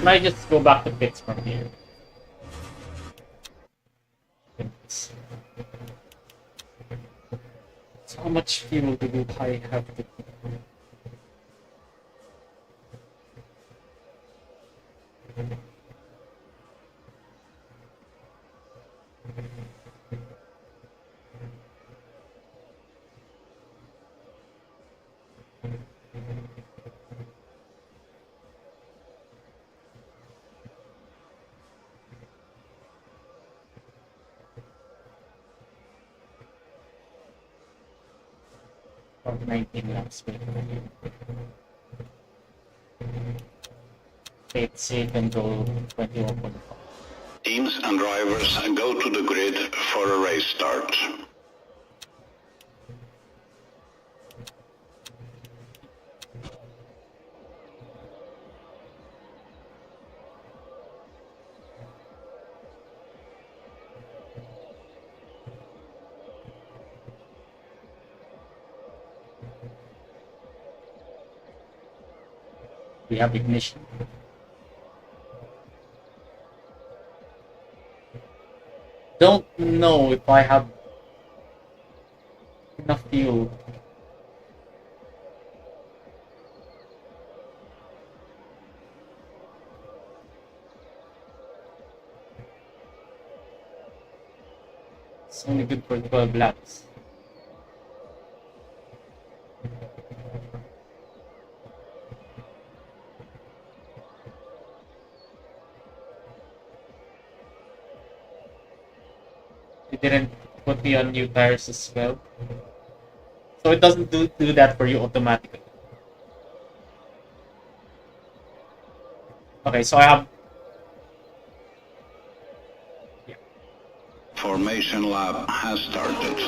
Can I just go back to pits from here? So how much fuel do I have to? About 19 laps. Play it safe and go 21.5. Teams and drivers go to the grid for a race start. We have ignition. Don't know if I have enough fuel. It's only good for 12 laps. We didn't put me on new tires as well. So it doesn't do that for you automatically. Okay, so I have... Yeah. Formation lab has started.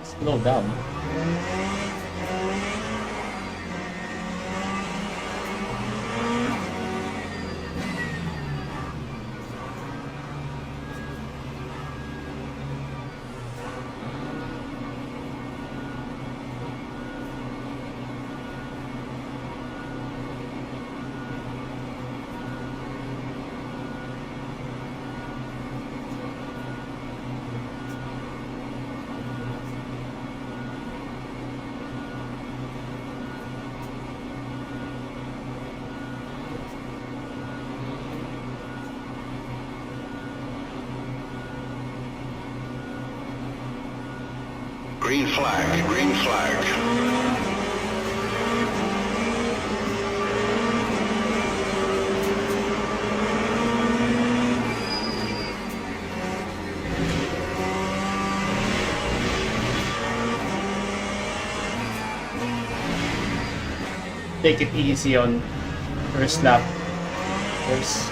Slow down. Green flag, green flag. Take it easy on first lap. First.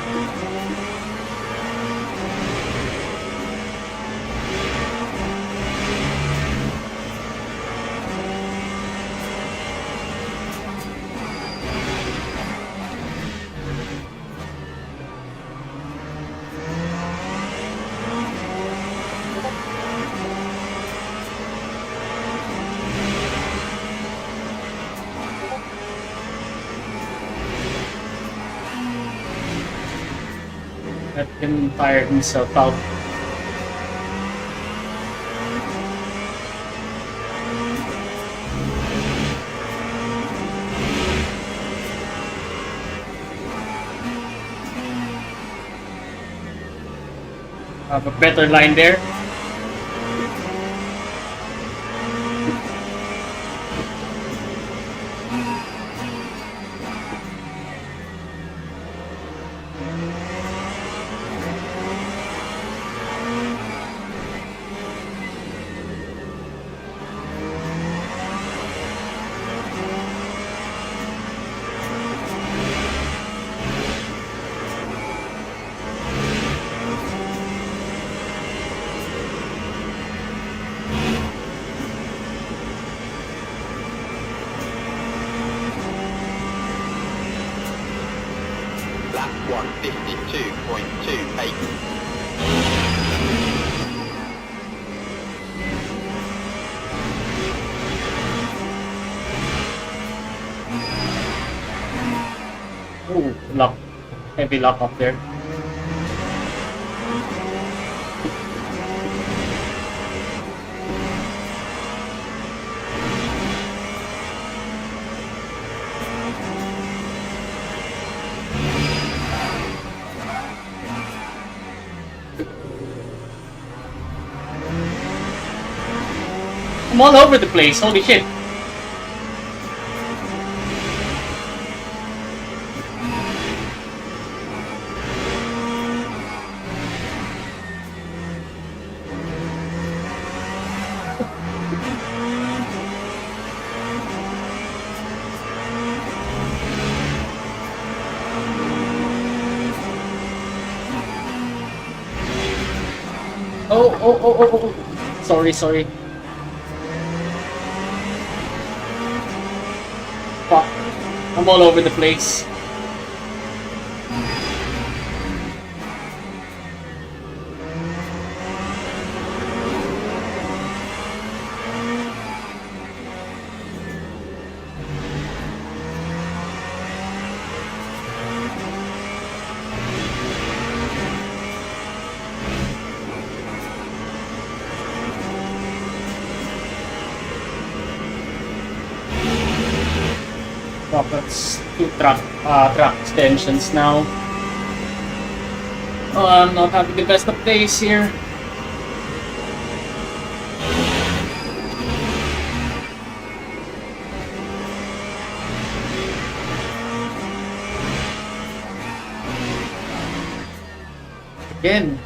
Let him tire himself out. Have a better line there. Lap 152.28. Ooh, lock. Heavy lock up there. I'm all over the place, holy shit. Oh. Sorry. Fuck. I'm all over the place. Fuck, that's two track extensions now. Oh, I'm not having the best of days here. Again.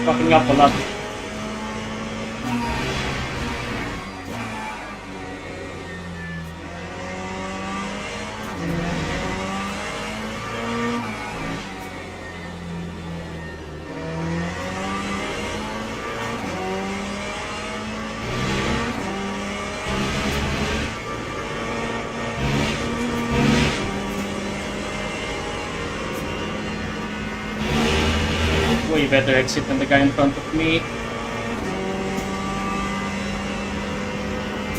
Fucking up a lot. Way better exit than the guy in front of me.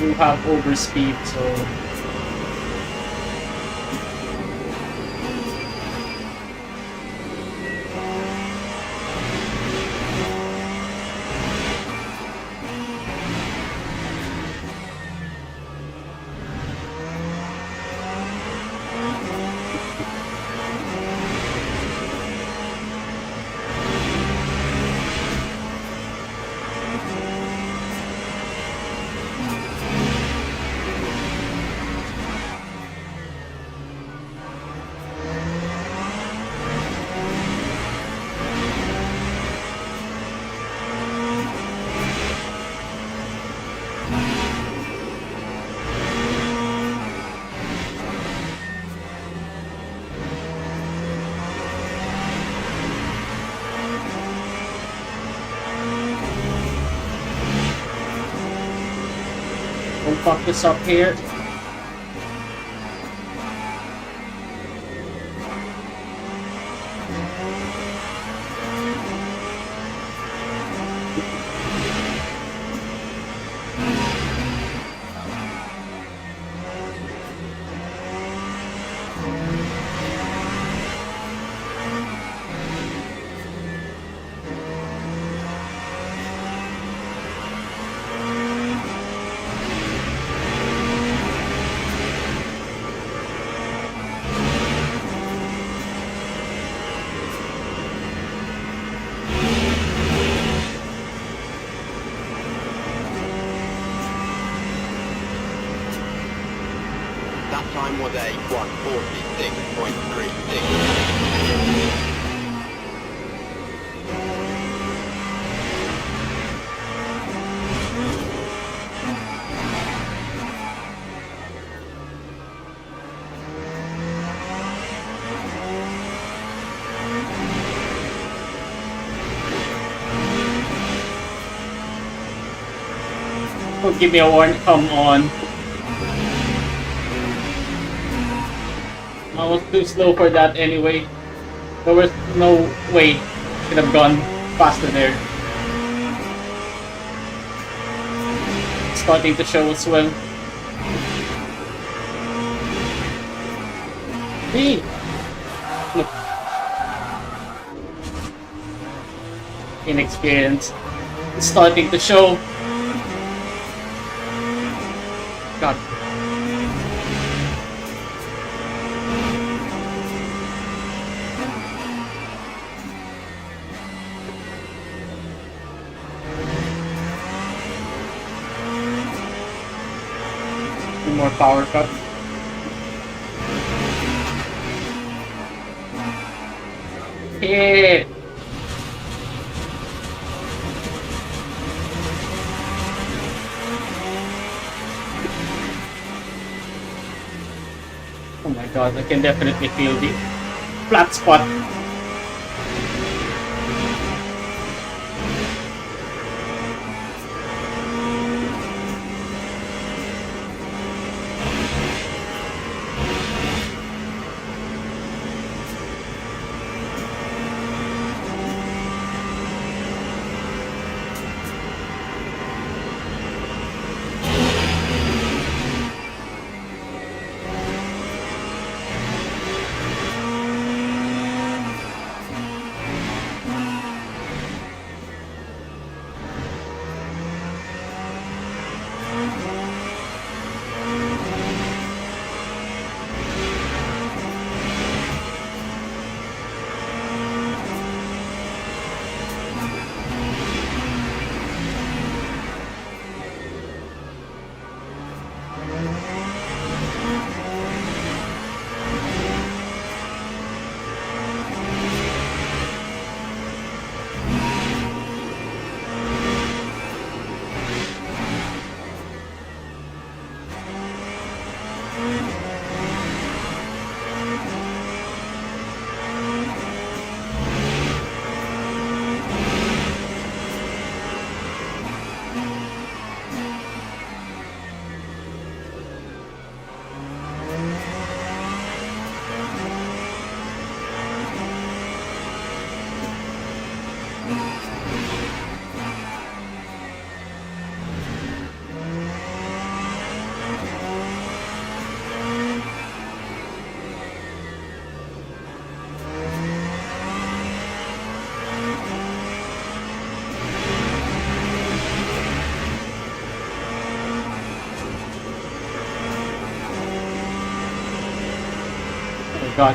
You have overspeed, so don't fuck this up here. That time was a 1:46.36. Don't give me a warning. Come on. I was too slow for that anyway. There was no way I could have gone faster there. It's starting to show as well. Hey! Look. Inexperience. It's starting to show. God. More power cut. Hit! Oh my god, I can definitely feel the flat spot. Oh god.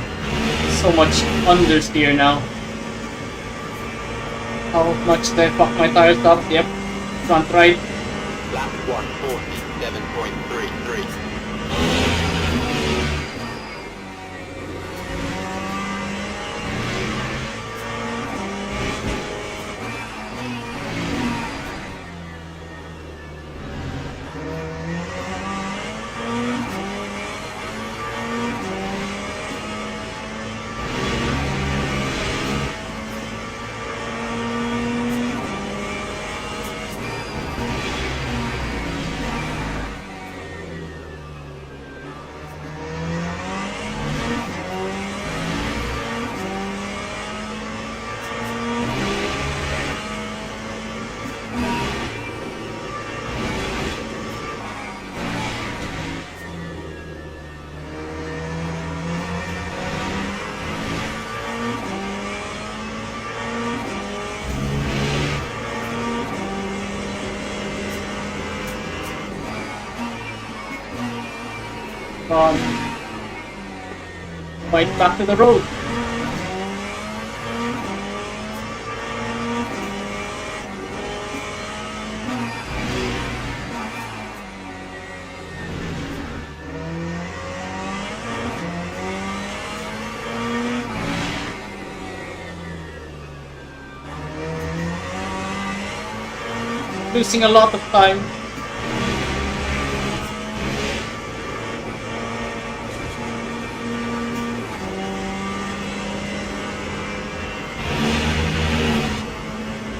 So much understeer now. How much did I fuck my tires up? Yep. Front right. Lap 147.33. God. Fight back to the road. Losing a lot of time.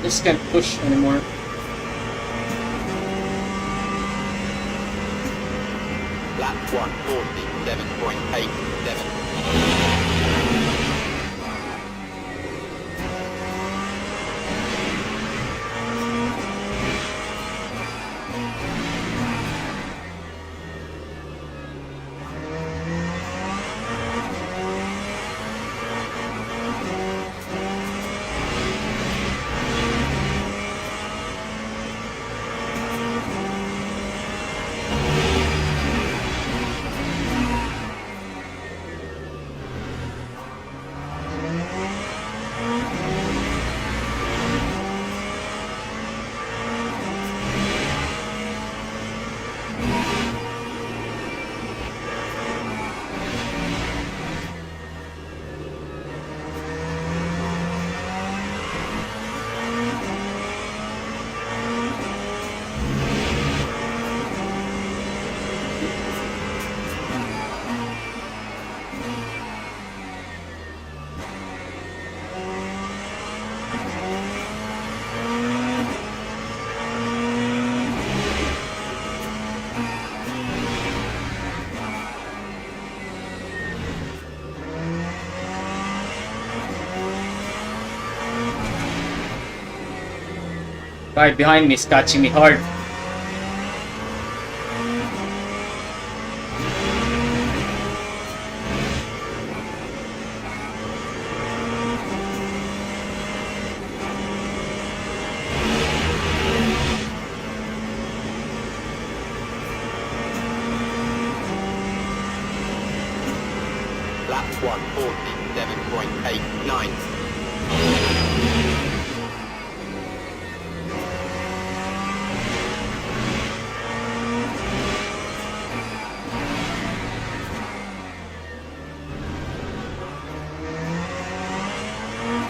Just can't push anymore. Lap 147.87. Guy behind me is catching me hard. Lap 147.89.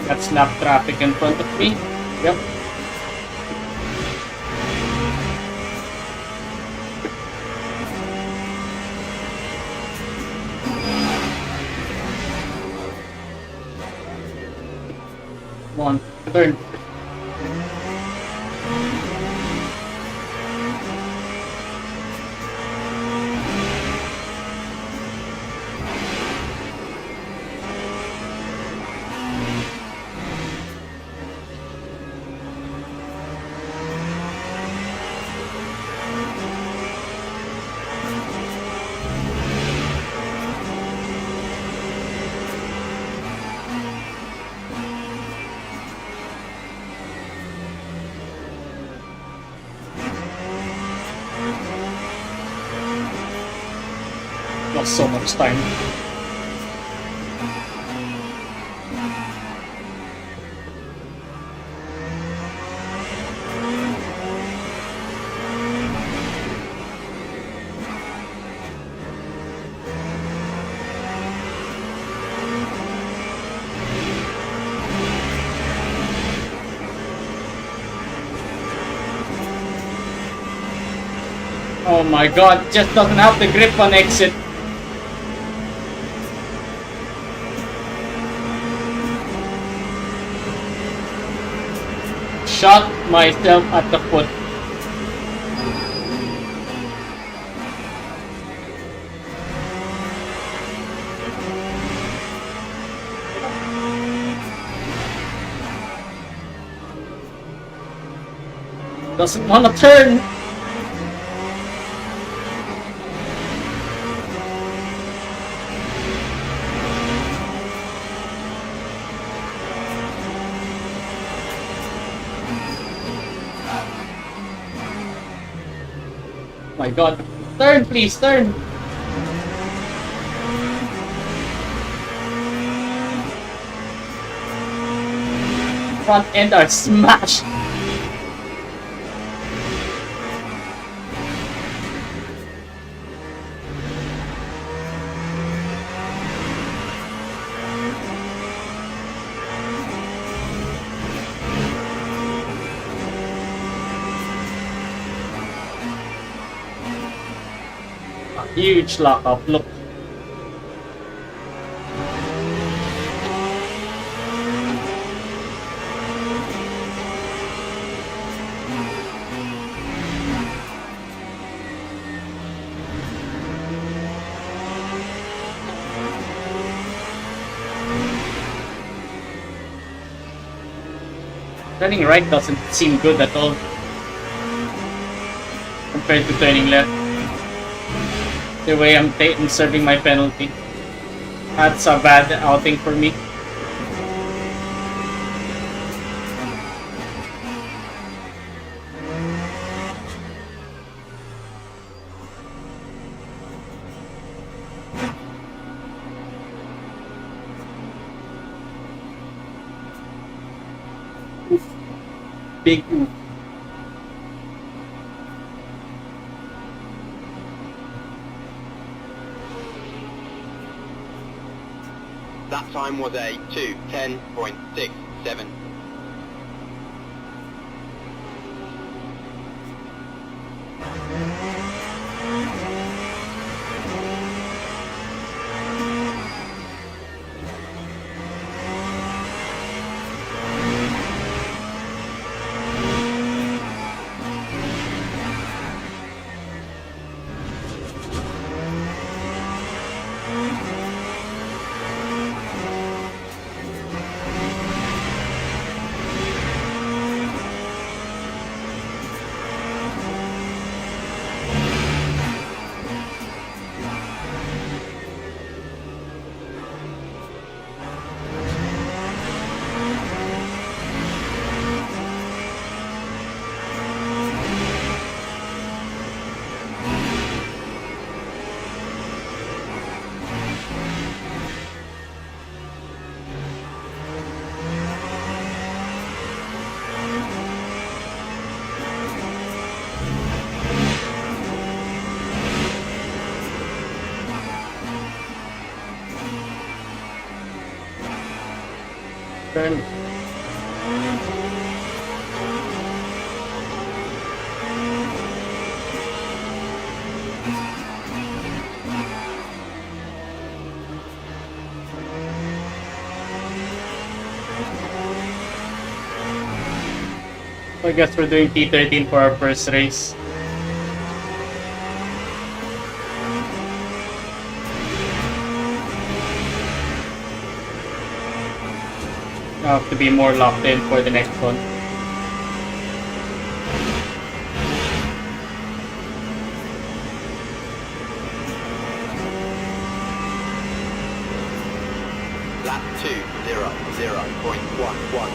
Got snap traffic in front of me. Yep. Come on, turn. Lost so much time. Oh my god, just doesn't have the grip on exit. Shot myself at the foot. Doesn't want to turn. My god. Turn, please, turn. Front end are smashed. Huge lockup, look. Turning right doesn't seem good at all compared to turning left. The way I'm serving my penalty. That's a bad outing for me. Big oof. That time was a 2:10.67. Turn. I guess we're doing T13 for our first race. I have to be more locked in for the next one. Lap 2:00.11.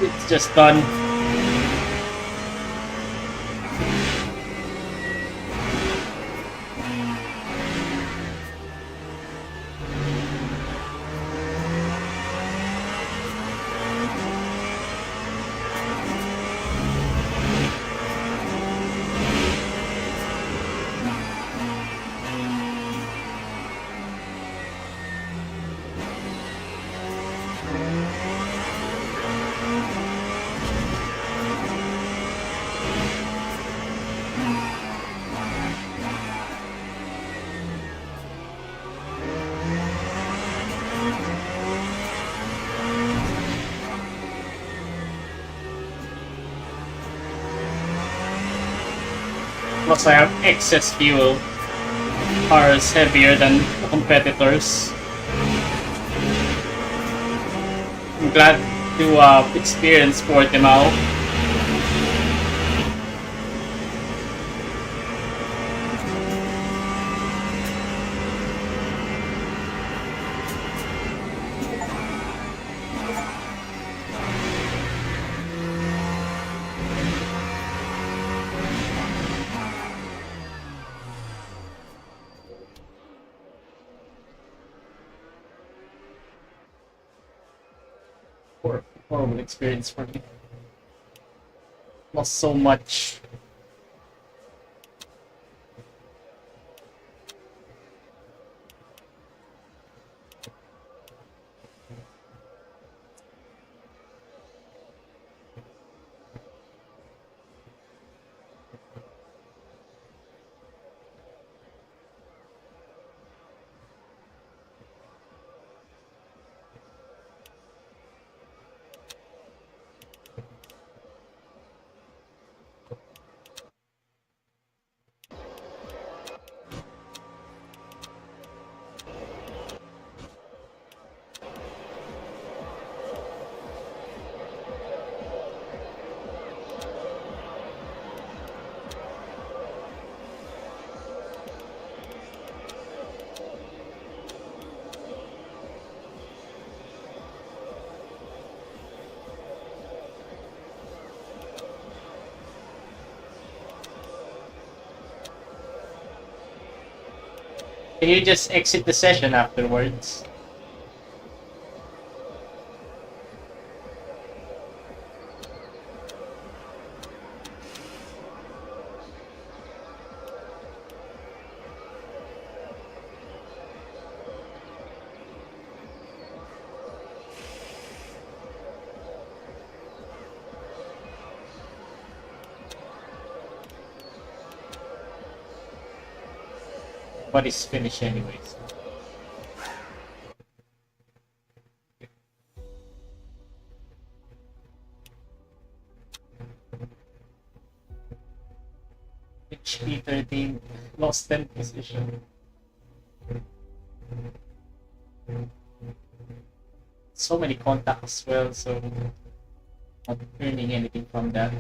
It's just done. Plus I have excess fuel. Car is heavier than the competitors. I'm glad to experience Portimao. Horrible experience for me. Lost so much. Can you just exit the session afterwards? But it's finished anyways. HP 13 lost 10 position. So many contacts as well, so not earning anything from that.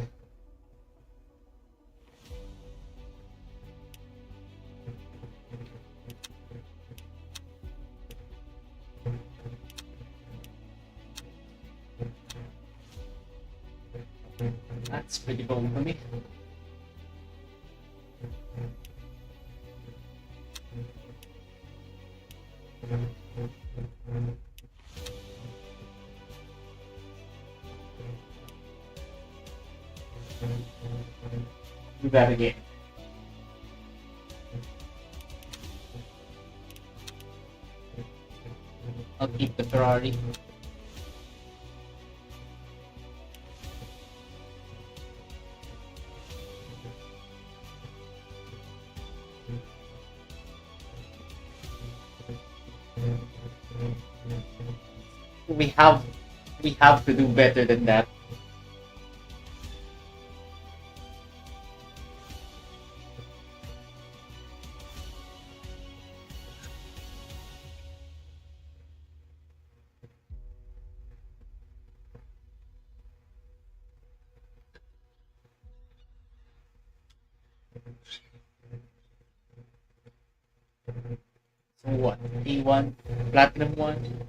That's pretty cool for me. Do that again. I'll keep the Ferrari. We have to do better than that. So what? P1, Platinum 1.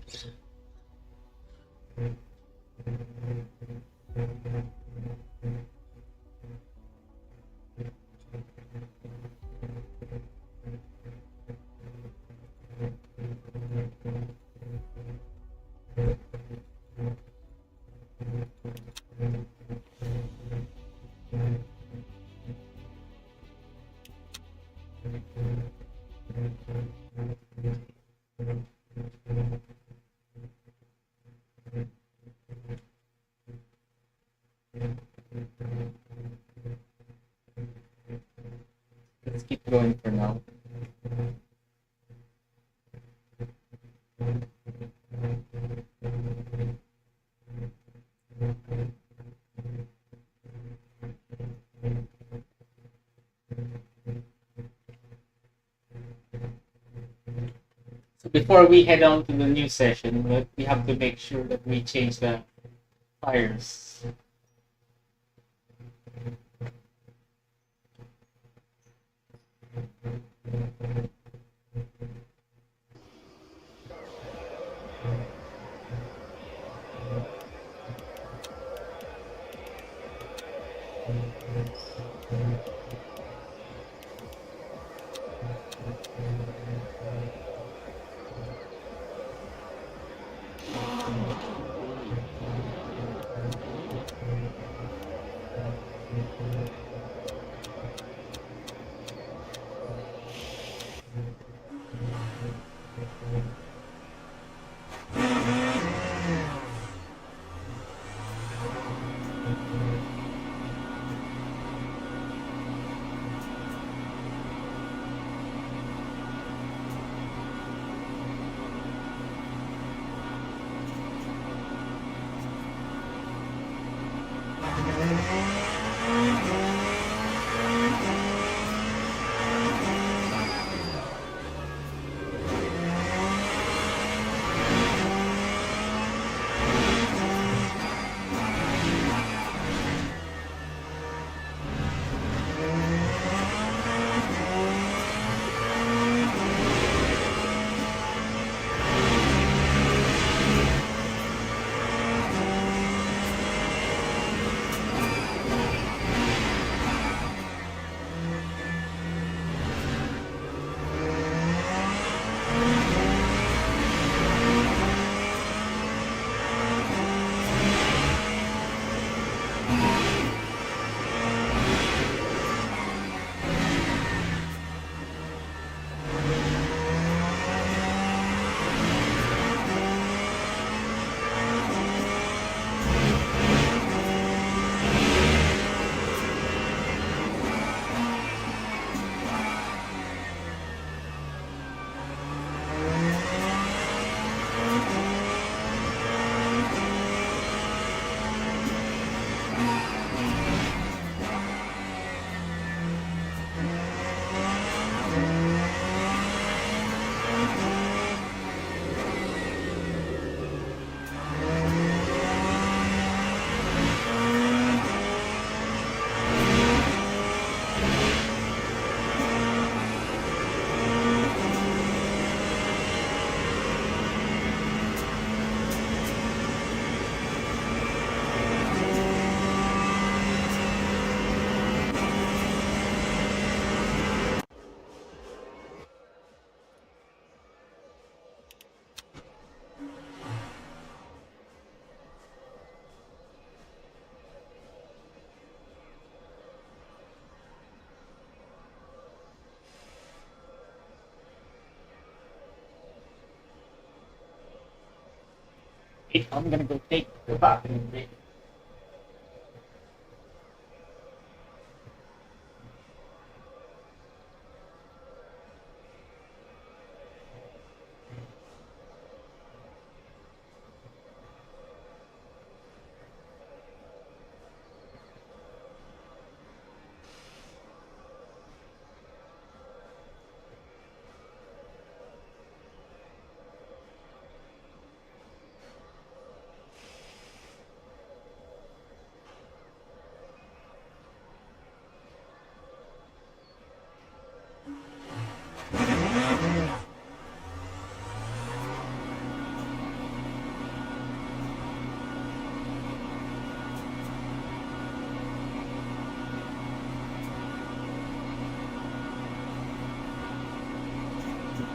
Let's keep going for now. So before we head on to the new session, we have to make sure that we change the fires. I'm gonna go take the bathroom break.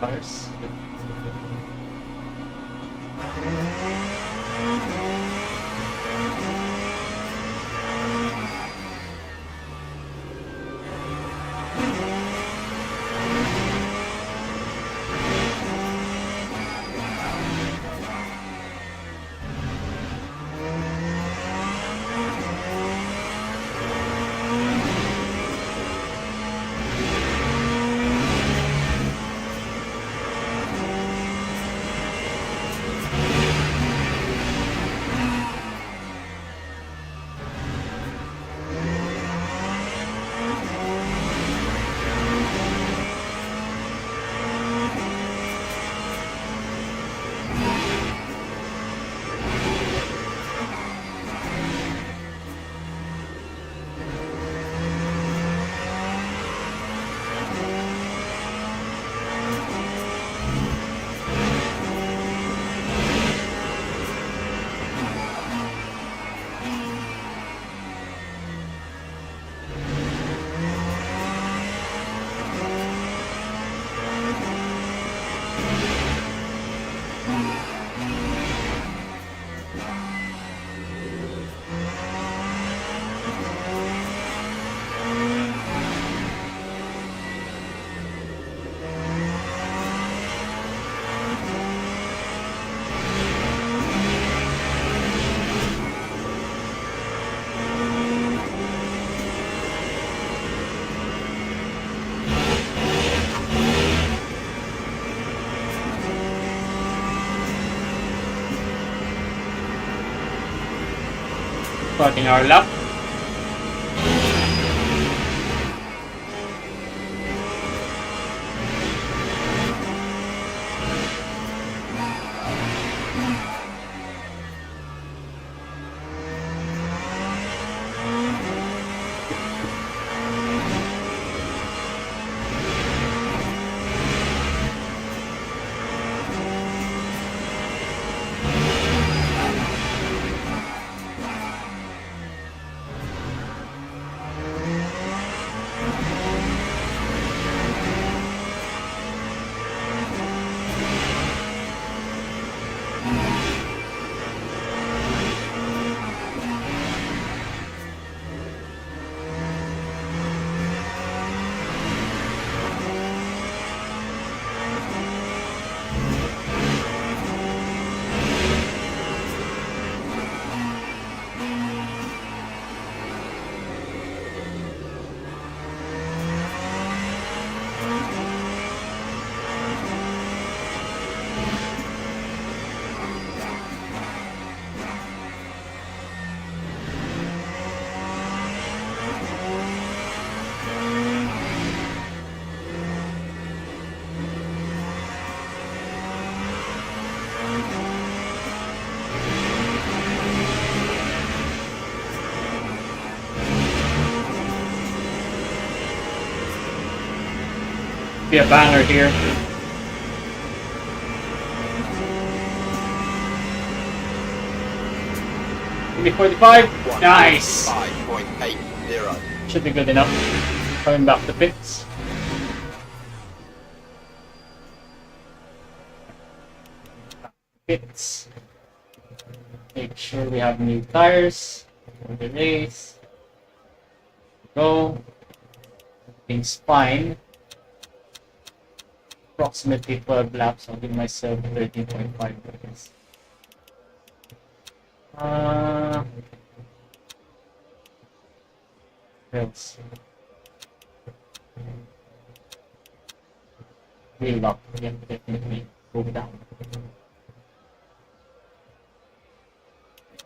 Cars. Starting our lap. Be a banger here. Maybe 45. Nice. 5.80. Should be good enough. Coming back to pits. Pits. Make sure we have new tires for the race. Go. Everything's fine. Approximately 12 laps. I'll give myself 13.5 seconds. Else. Wheel lock. Yeah, definitely go down.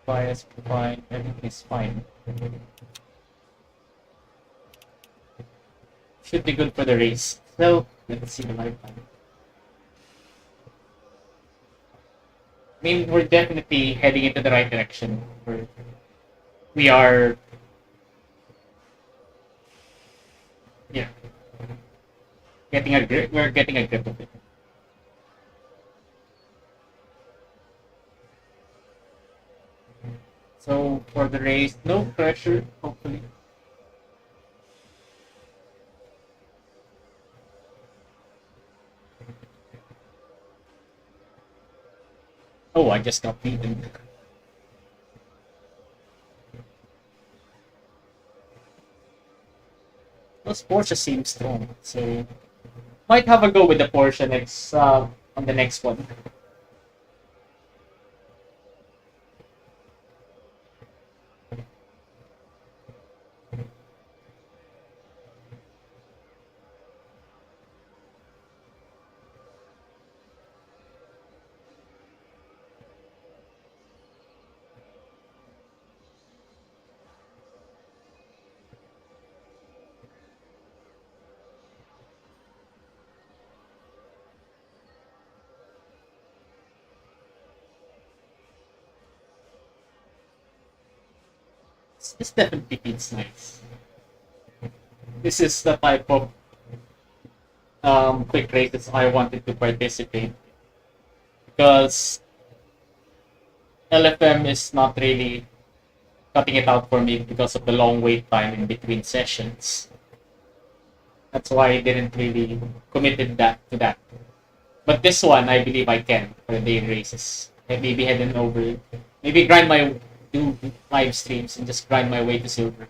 Bias fine. Everything is fine. Should be good for the race. So let's see the live time. I mean, we're definitely heading into the right direction. We are, yeah, getting a grip. We're getting a grip of it. So for the race, no pressure, hopefully. Oh, I just got beaten. Those Porsche seem strong, so might have a go with the Porsche next on the next one. This definitely feels nice. This is the type of quick races I wanted to participate because LFM is not really cutting it out for me because of the long wait time in between sessions. That's why I didn't really committed that to that. But this one, I believe I can for the day races. Maybe heading over, maybe do live streams and just grind my way to silver.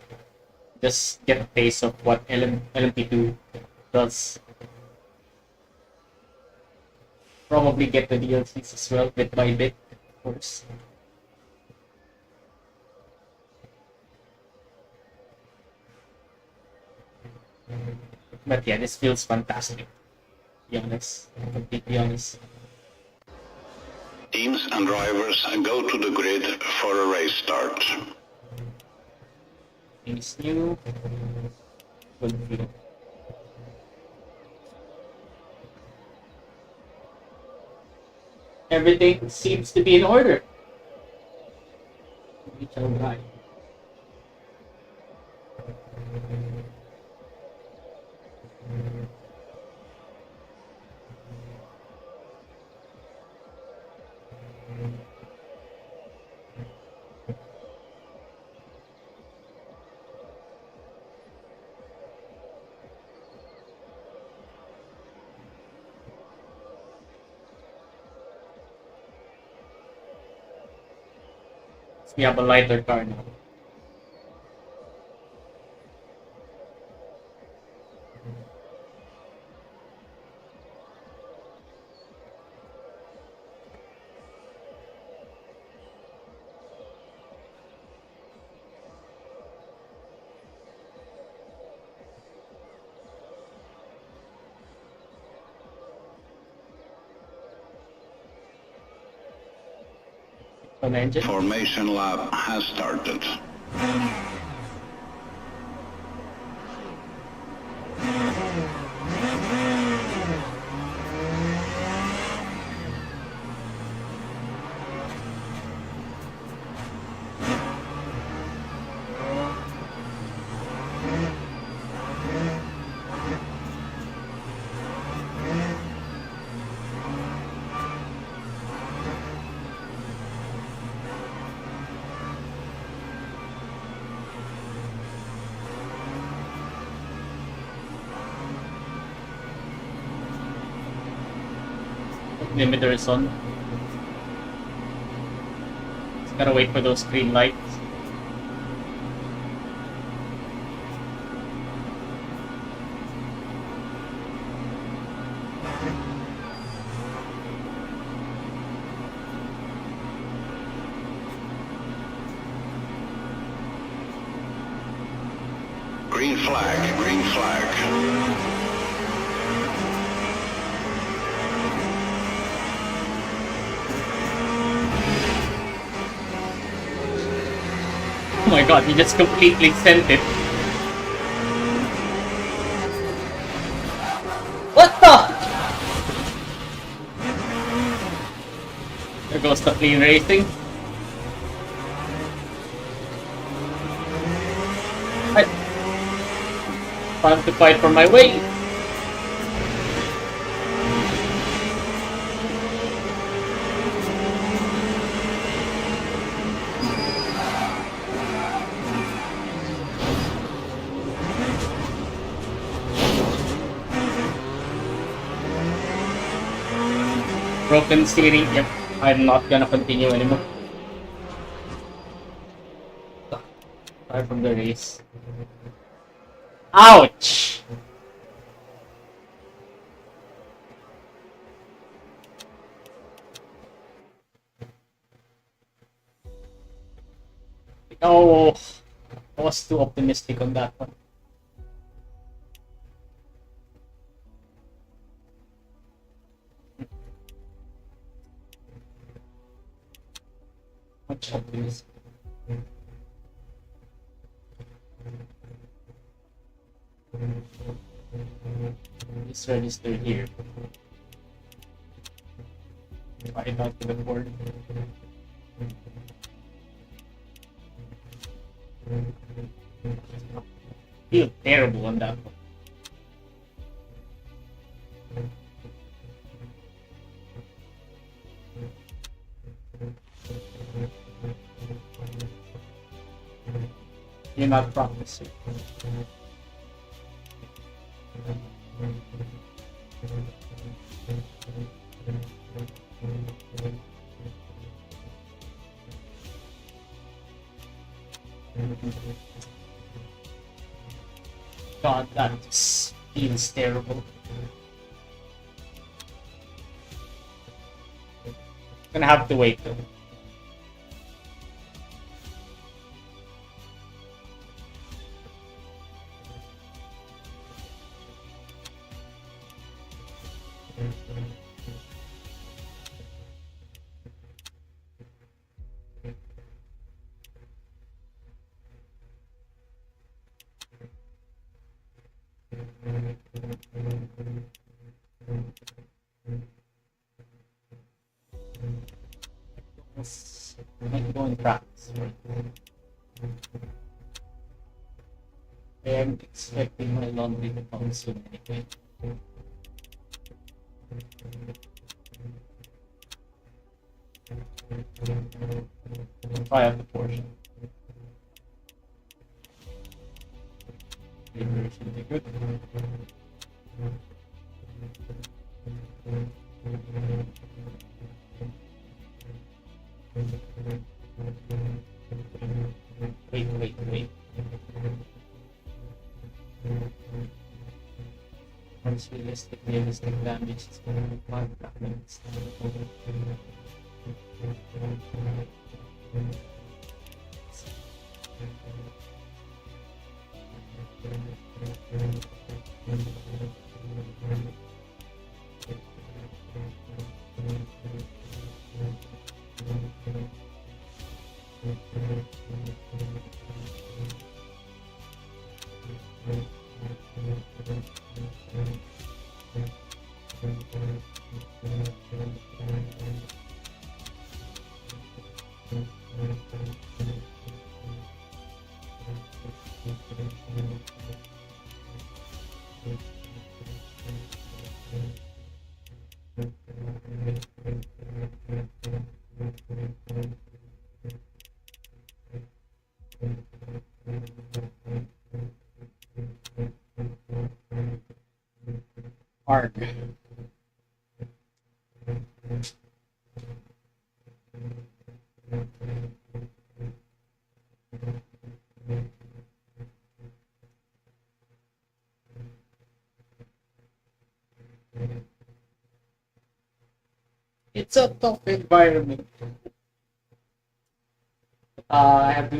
Just get a taste of what LMP2 does. Probably get the DLCs as well, bit by bit, of course. But yeah, this feels fantastic. To be honest, completely honest. Teams and drivers go to the grid for a race start. Things new. Good feel. Everything seems to be in order. We shall ride. We have a lighter car now. An engine. Formation lap has started. Limiter is on. Just gotta wait for those green lights. Green flag, green flag. Oh my god, he just completely sent it. What the? There goes the clean racing. Time to fight for my way. Broken steering, yep. I'm not gonna continue anymore. Far from the race. Ouch! Oh, I was too optimistic on that one. Much optimism. It's registered here. Try it out to the board. Feel terrible on that one. You're not practicing. God, that just feels terrible. Gonna have to wait though. Might go and practice. I am expecting my laundry to come soon anyway. Try out the portion. Maybe should be good. Wait. Once realistic damage is going to be 5 fragments. Arg. It's a tough environment. I have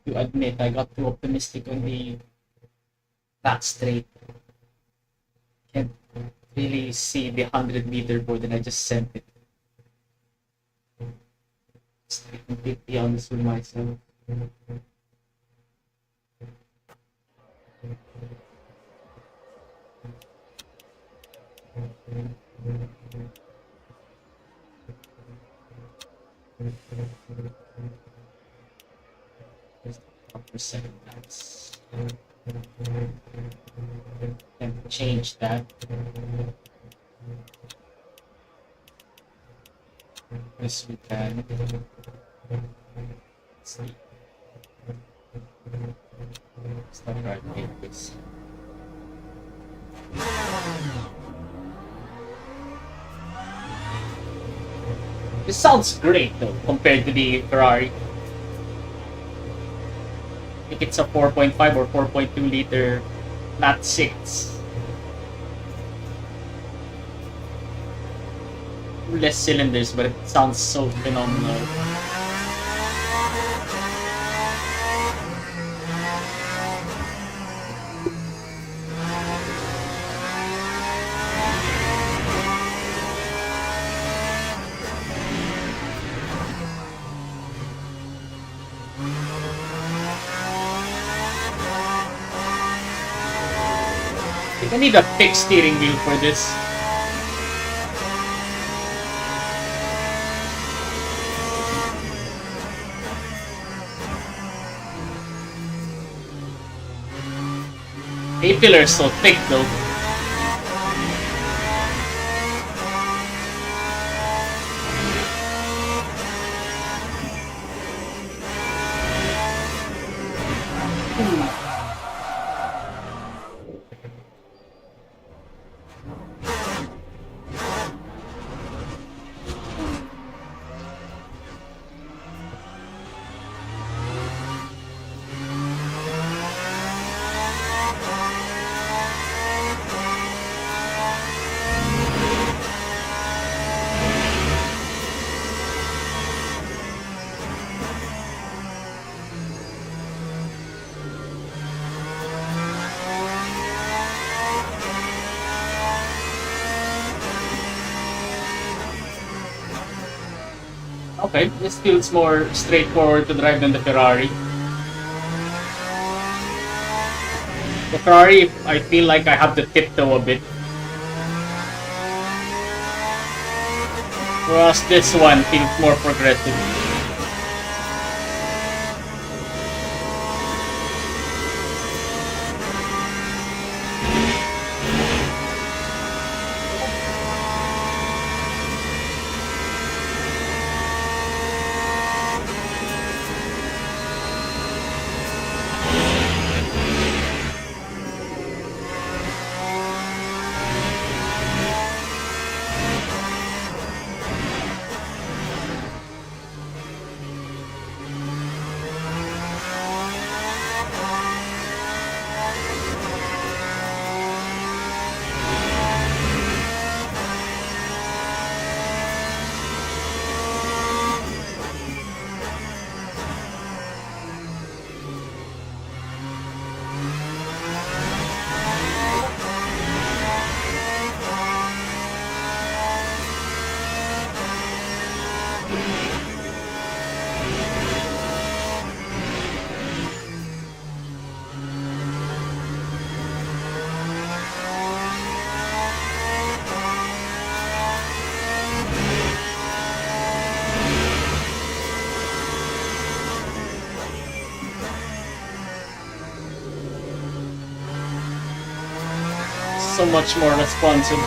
to admit I got too optimistic on the back straight. Can't really see the 100-meter board and I just sent it. Just to be completely honest with myself. For second dance. And change that. This we can. Let's see. Start right here, please. This sounds great though, compared to the Ferrari. I think it's a 4.5 or 4.2 liter flat 6. Less cylinders, but it sounds so phenomenal. I need a fixed steering wheel for this. A-pillar is so thick though. Okay, this feels more straightforward to drive than the Ferrari. The Ferrari, I feel like I have to tiptoe a bit. Whereas this one feels more progressive. So much more responsive.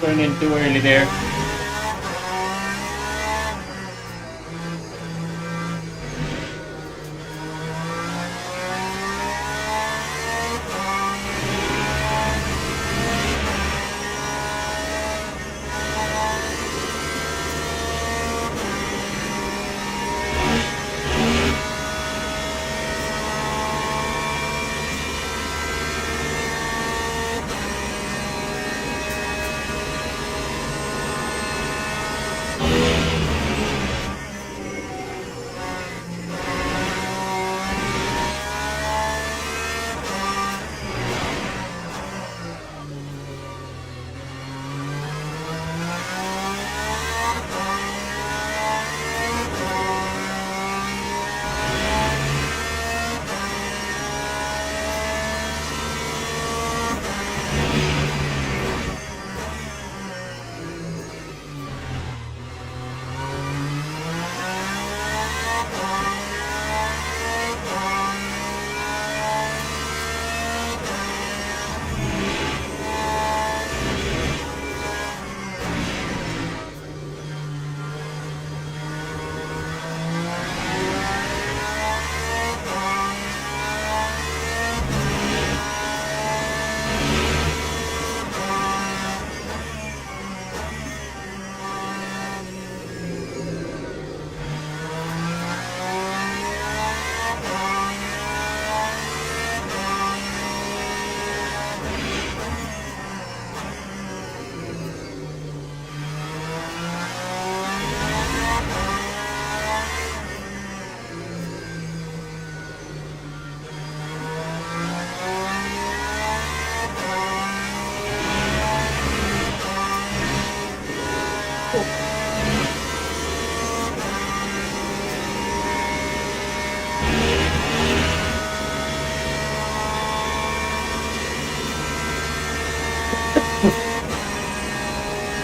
Turn in too early there.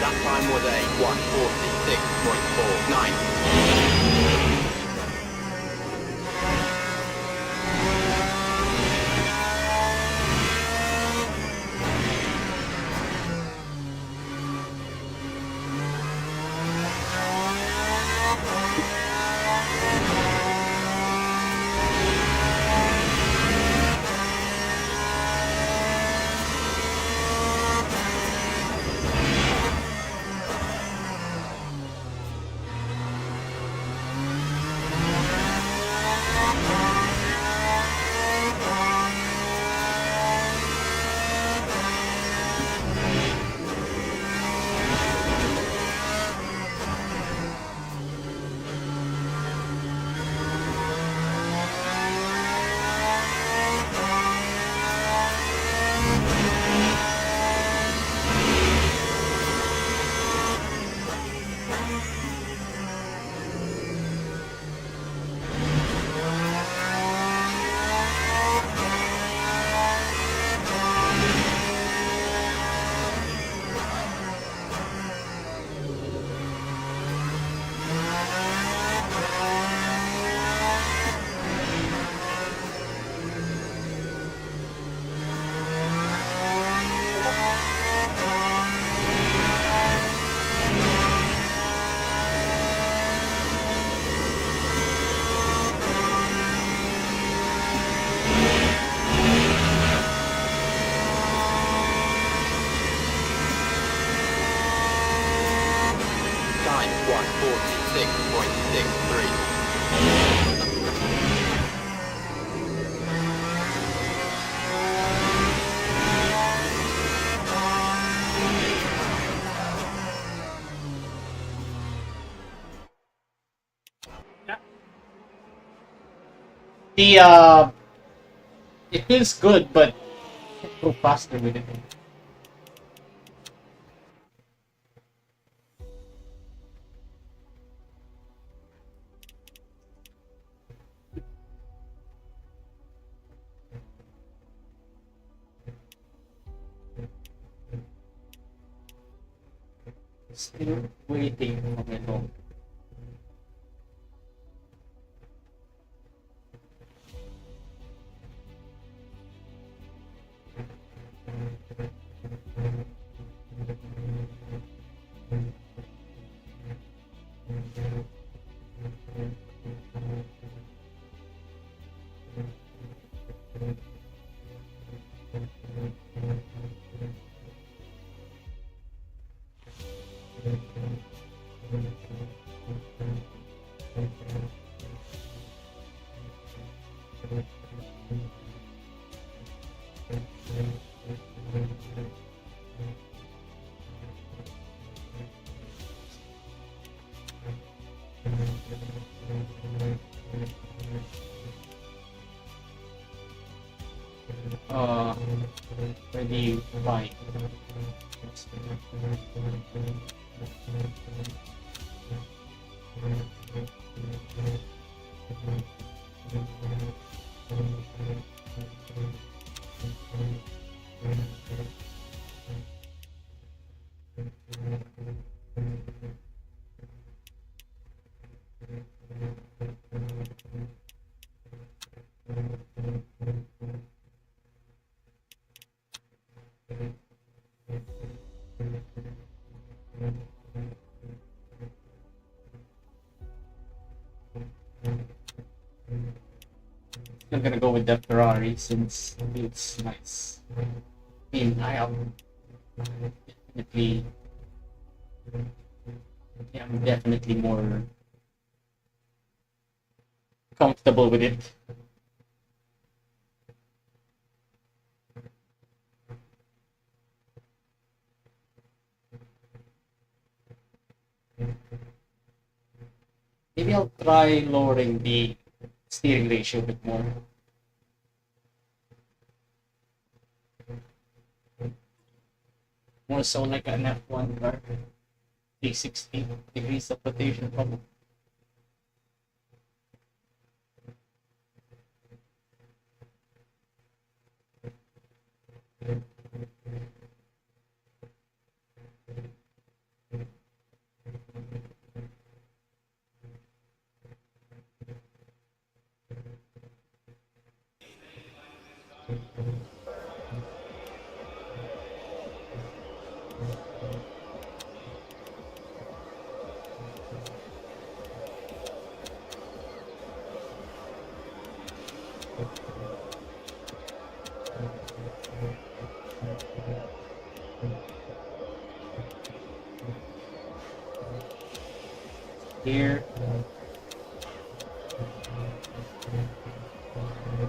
That time was a 1:46.49. Time 1:46.63. The it feels good, but go faster with it. Still waiting for my phone. be fine. I'm gonna go with the Ferrari since it's nice. I mean, I am definitely, yeah, I'm definitely more comfortable with it. Maybe I'll try lowering the steering ratio a bit more. More so like an F1 car. 360 degrees of rotation probably. Here.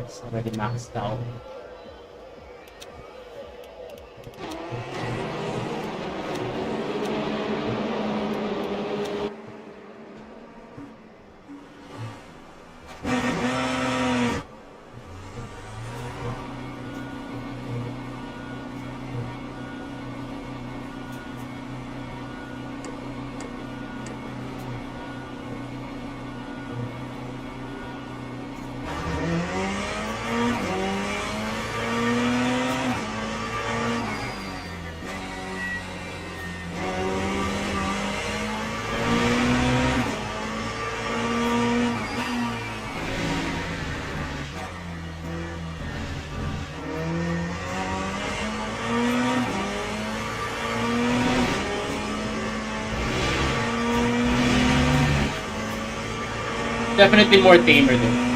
It's already maxed out. Definitely more tamer though.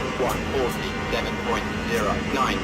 147.09.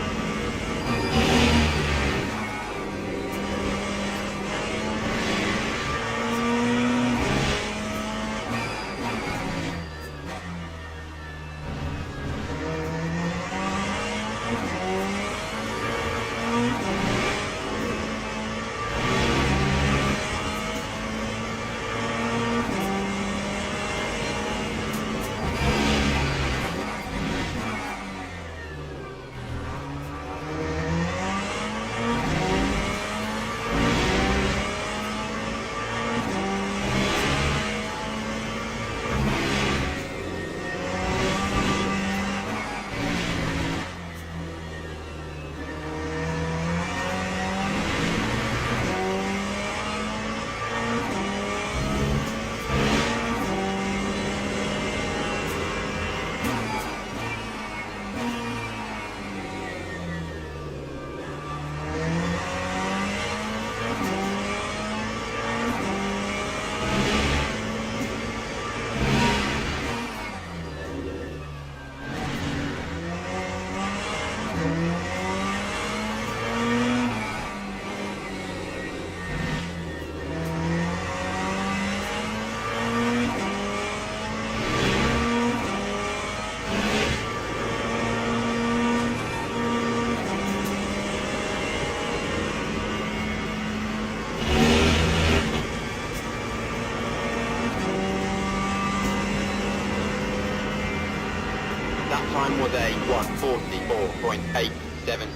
That time was a 144.87.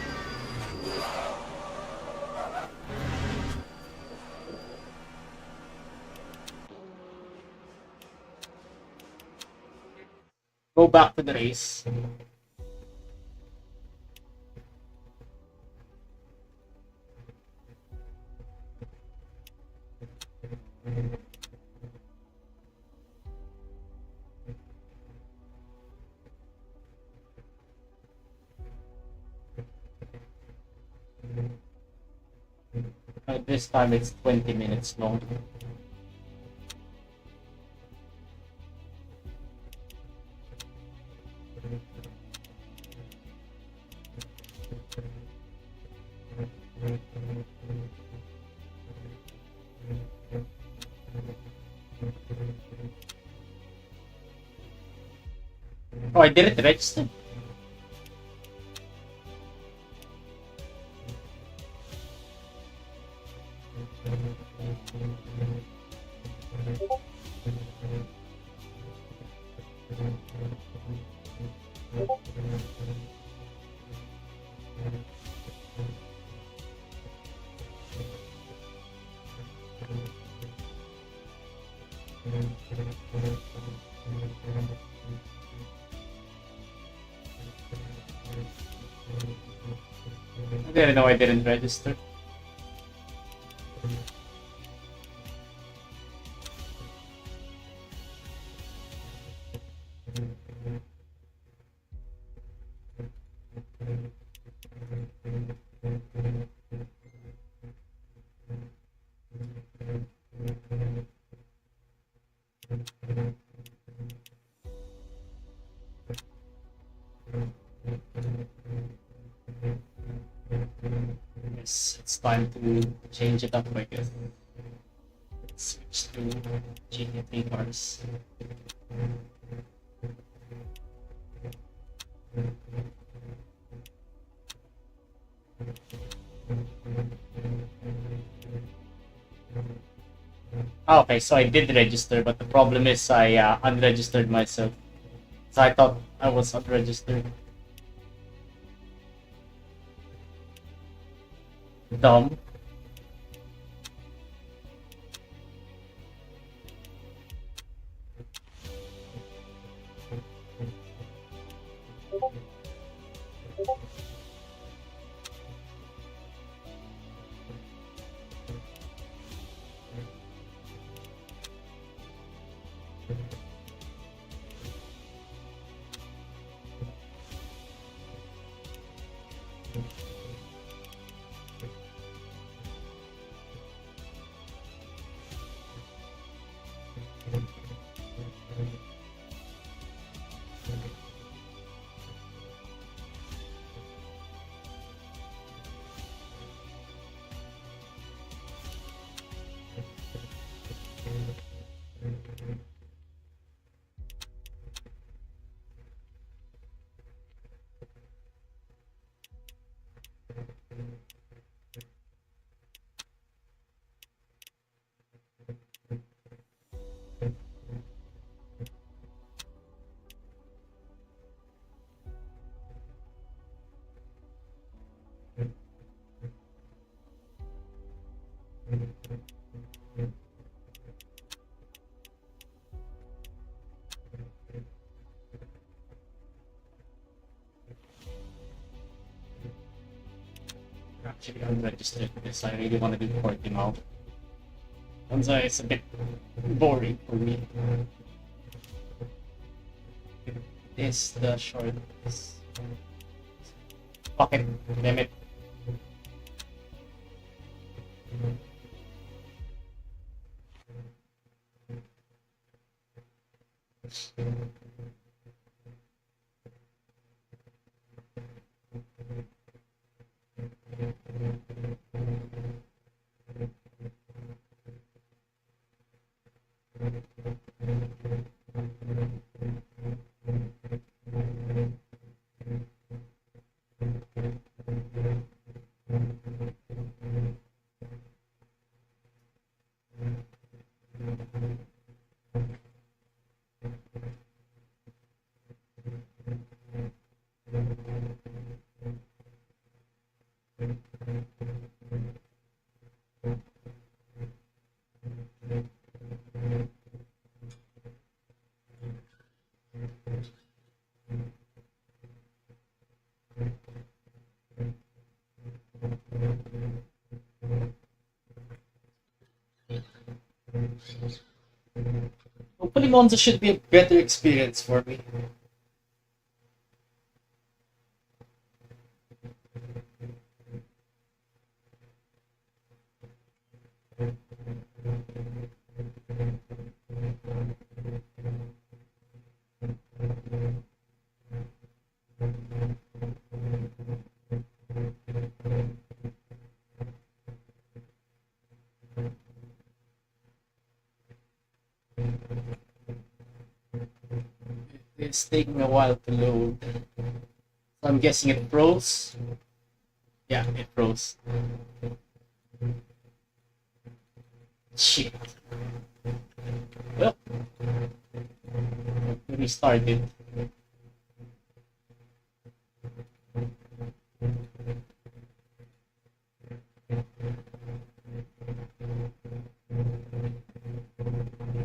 Go back to the race. This time it's 20 minutes long. Oh, I didn't register. I didn't know I didn't register. Yes, it's time to change it up, I guess. Let's switch to GT3 cars. Ah, okay, so I did register, but the problem is I unregistered myself. So I thought I was unregistered. Dumb. Actually, unregistered this. I really want to do Portimao. Hansa is a bit boring for me. It is the shortest. Fuck it, damn it. Hopefully Monza should be a better experience for me. It's taking a while to load. So I'm guessing it froze. Yeah, it froze. Shit. Well, restart it.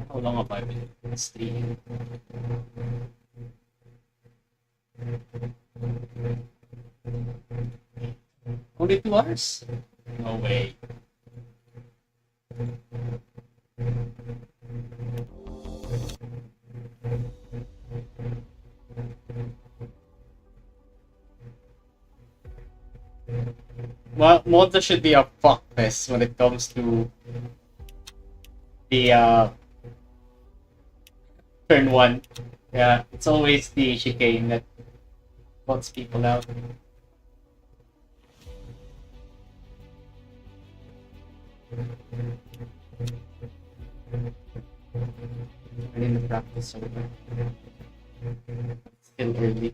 How long have I been streaming? Only 2 hours? No way. Well, Monza should be a fuckfest when it comes to the turn 1. Yeah, it's always the chicane that puts people out. I need to practice over. Still early.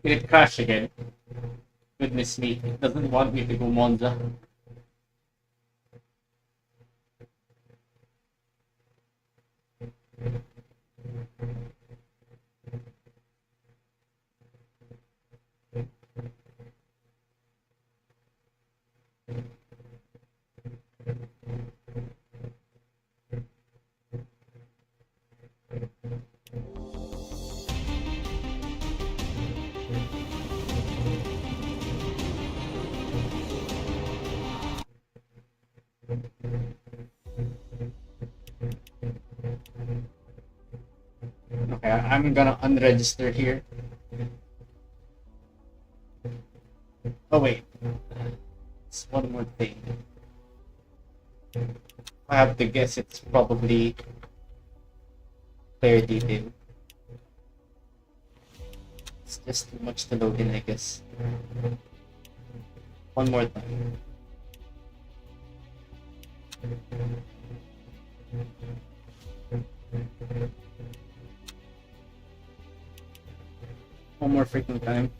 Did it crash again? Goodness me, it doesn't want me to go Monza. Okay, I'm gonna unregister here. Oh wait, it's one more thing. I have to guess it's probably player detail. It's just too much to load in, I guess. One more time. One more freaking time.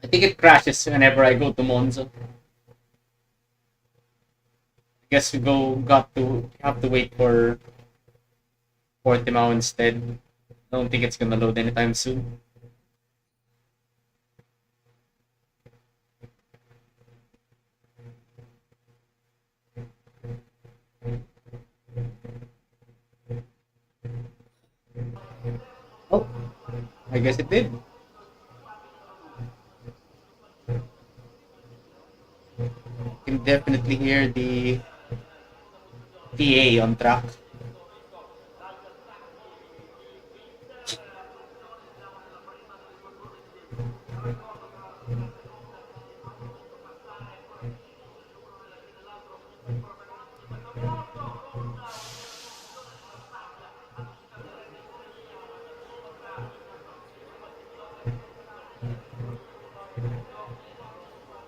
I think it crashes whenever I go to Monza. I guess we got to have to wait for Portimao instead. I don't think it's gonna load anytime soon. Oh, I guess it did. You can definitely hear the PA on track.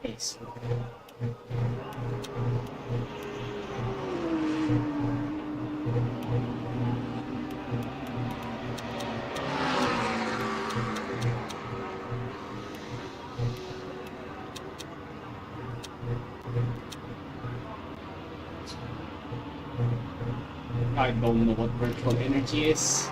Yes. I don't know what virtual energy is.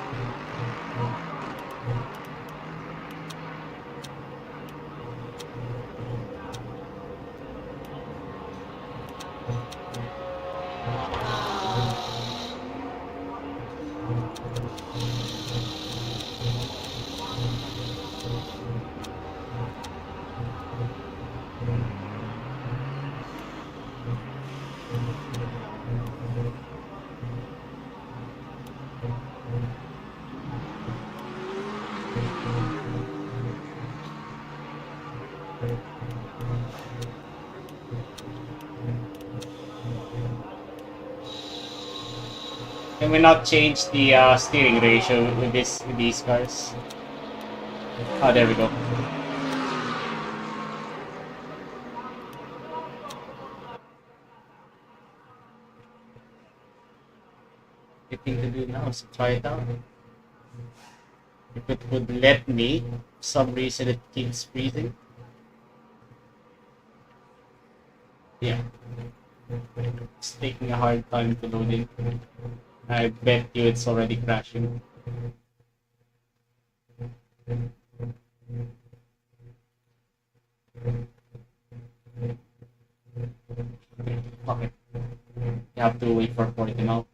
Can we not change the steering ratio with these cars? Oh, there we go. The thing to do now is to try it out. If it would let me, for some reason it keeps freezing. Yeah. It's taking a hard time to load in. I bet you it's already crashing. Okay. You have to wait for 40 now.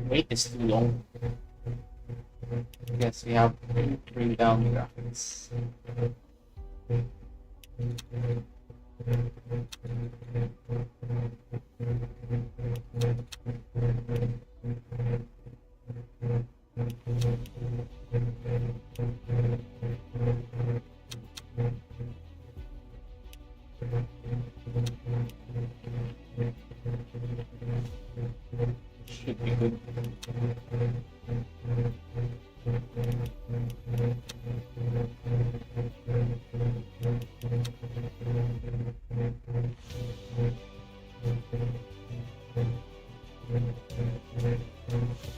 Wait is too long. Yes, we have to bring down the graphics. Should be good.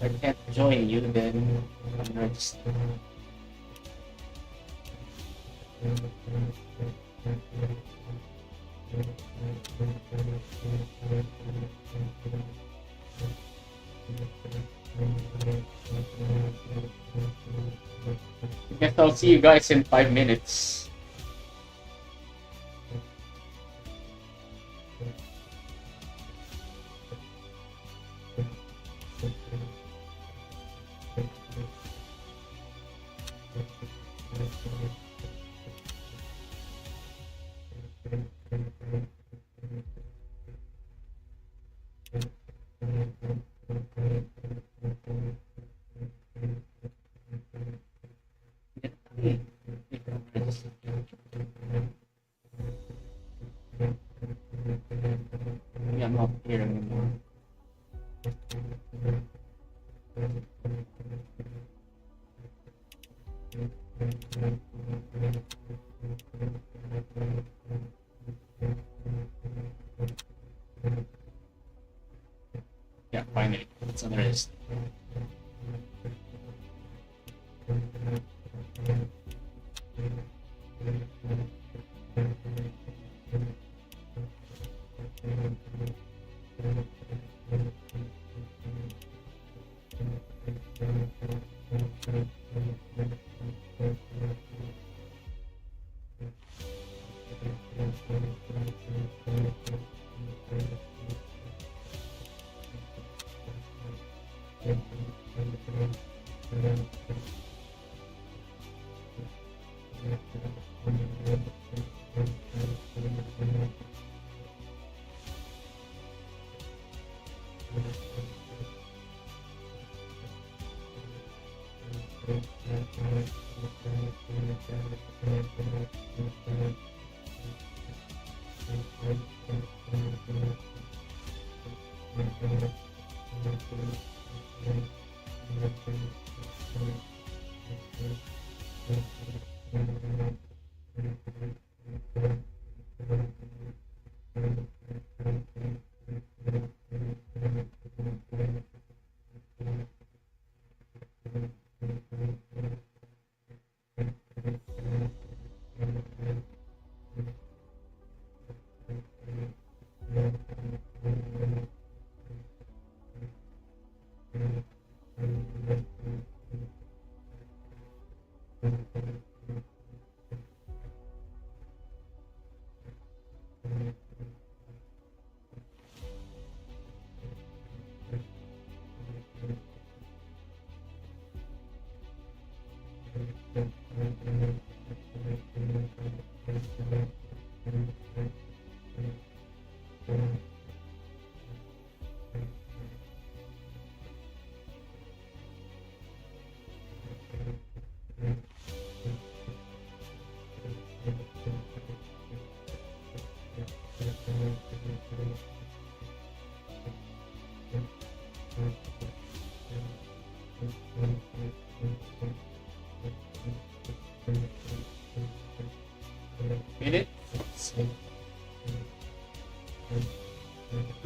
If I can't join you, then unregister. I guess I'll see you guys in 5 minutes. Maybe I'm not here anymore. Yeah, finally, it's unregistered.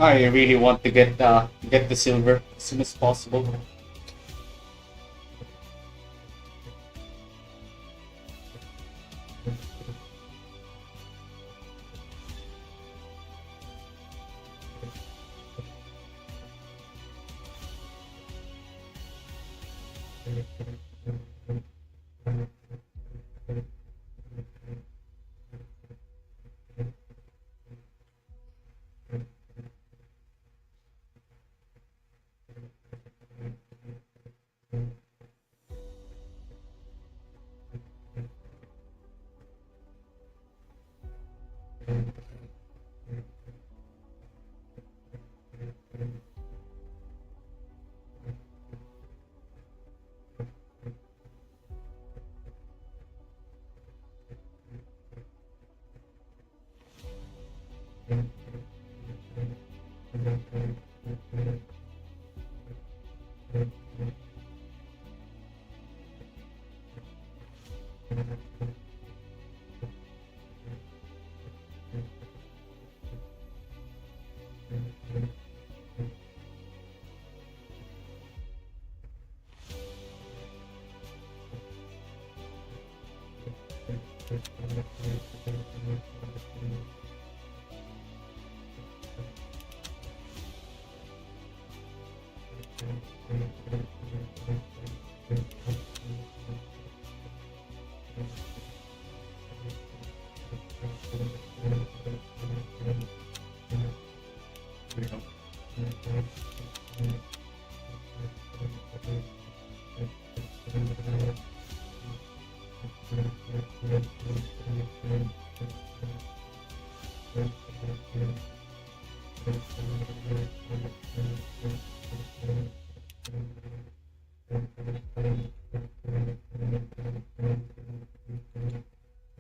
I really want to get the silver as soon as possible.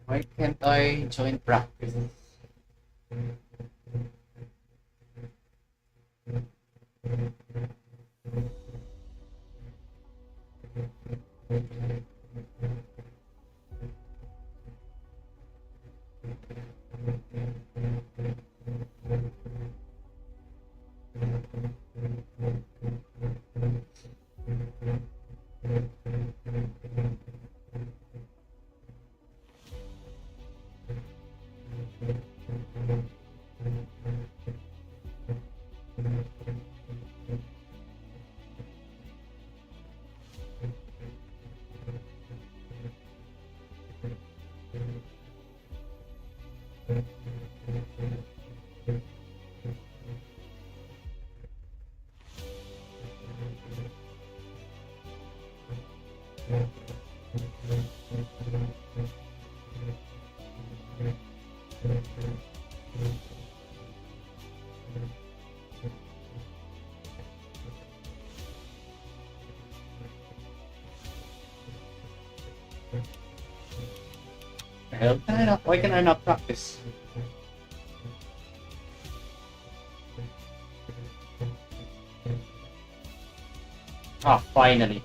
Why can't I join practice? Hell, why can I not practice? Ah, finally.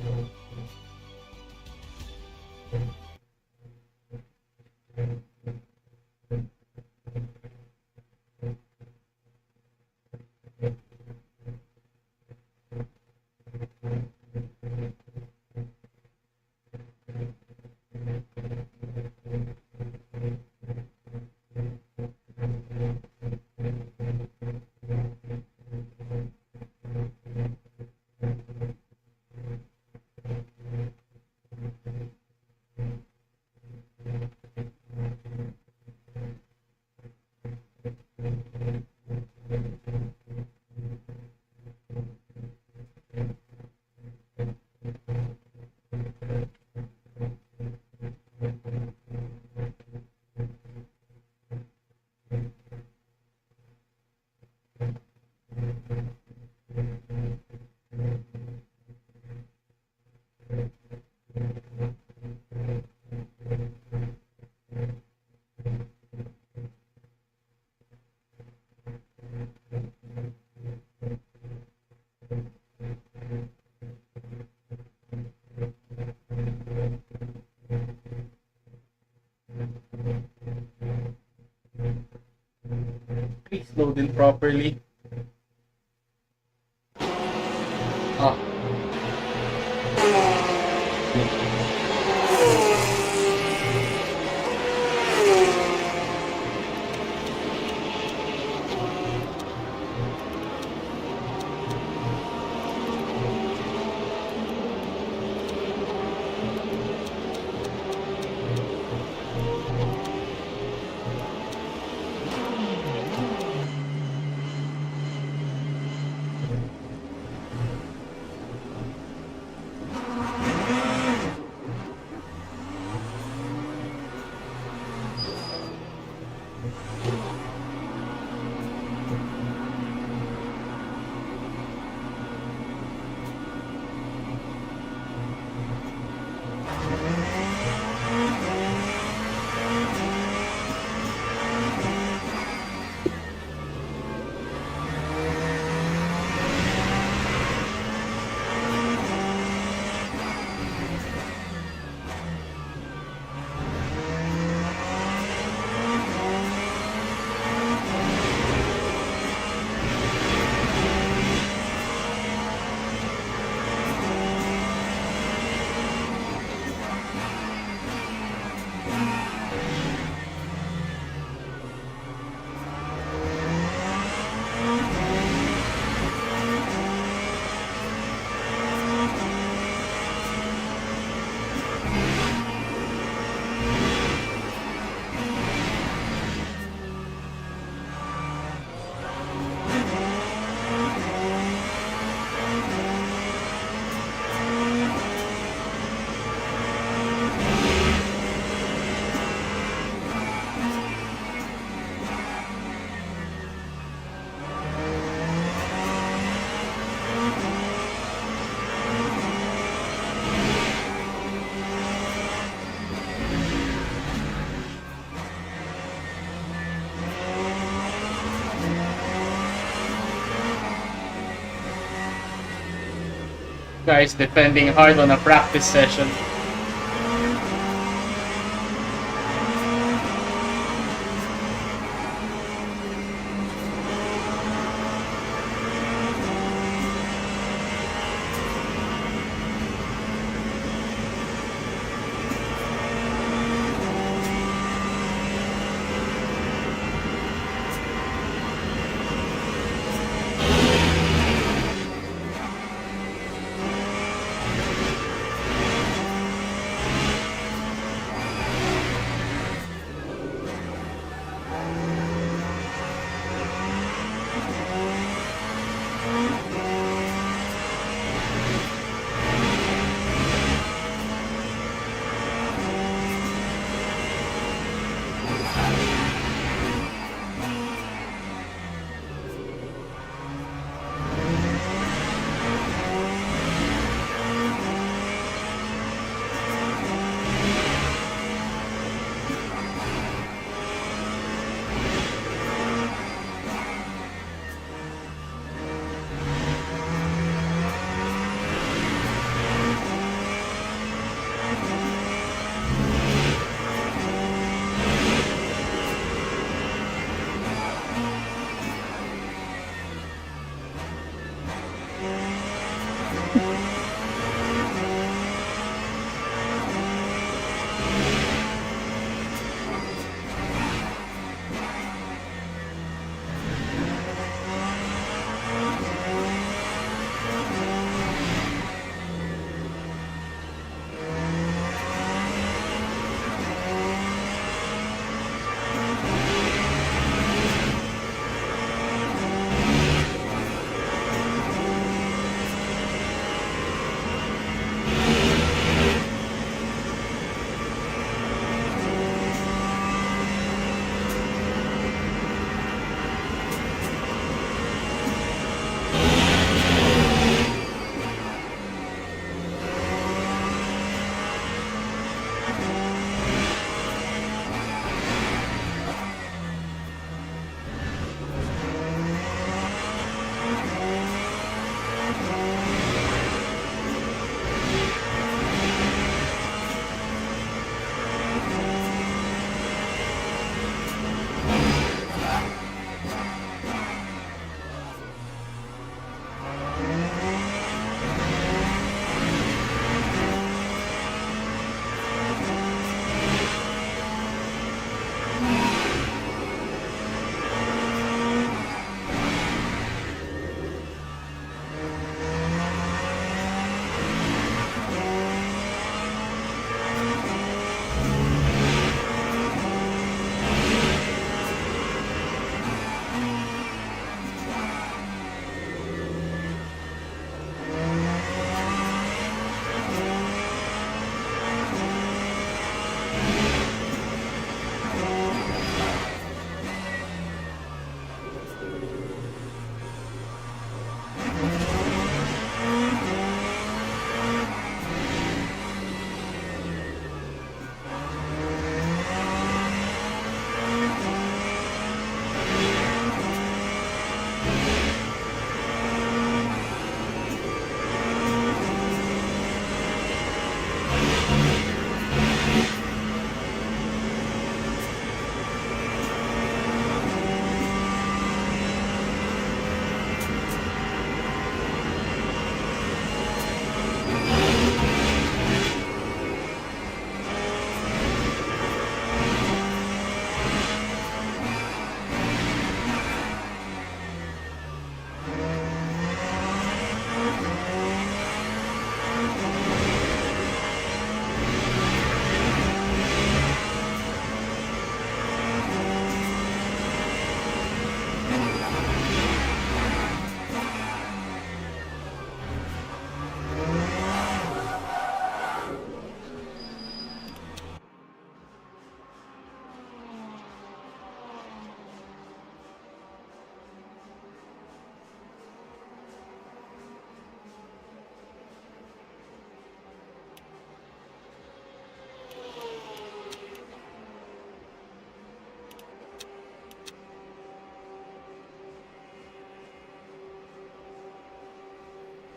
Please load in properly. Guys defending hard on a practice session.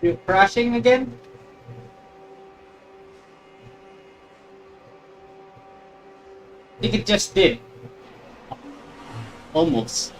You crashing again? think it just did. Almost.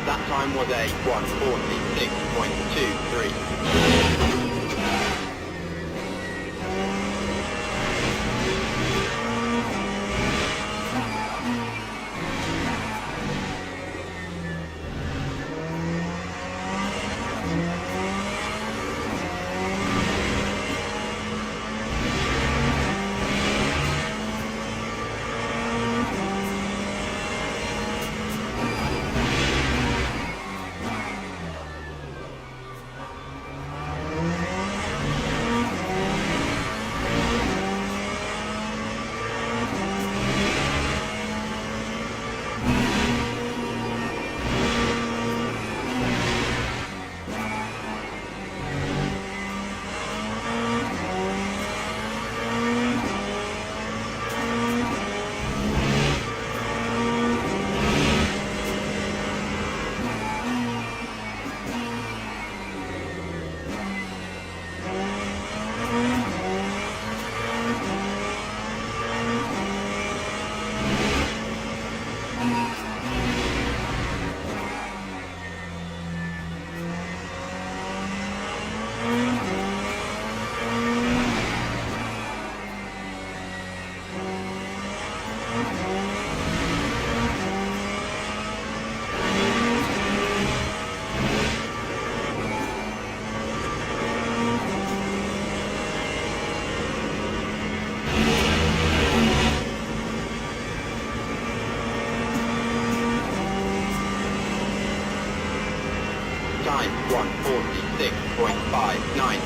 That time was a 1:46.23. Time 1:46.59.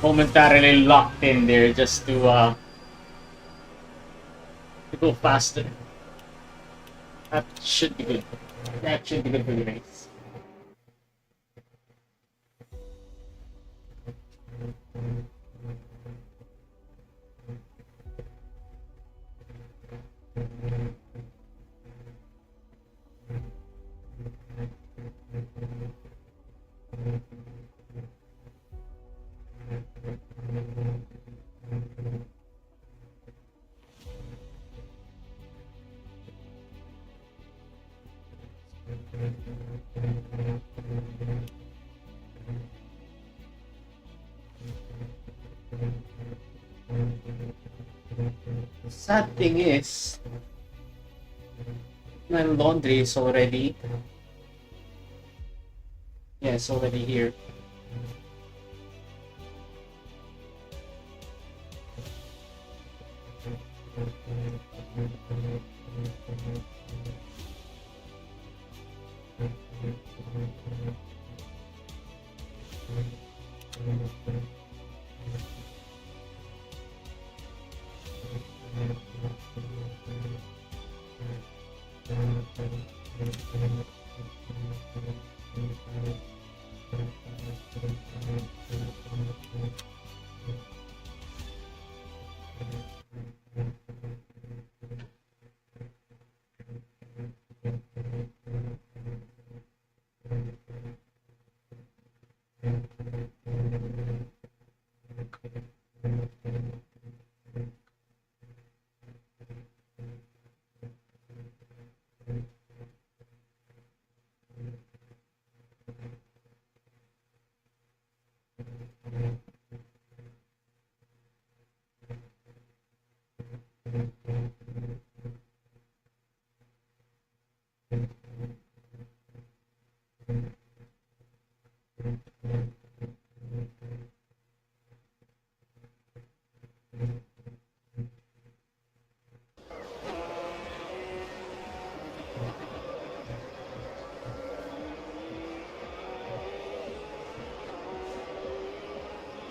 Momentarily locked in there just to go faster. That should be good. That should be good for the race. Sad thing is, my laundry is already, yeah, it's already here.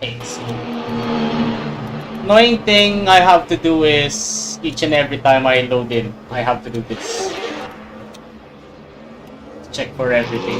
Thanks. Annoying thing I have to do is each and every time I load in, I have to do this. Check for everything.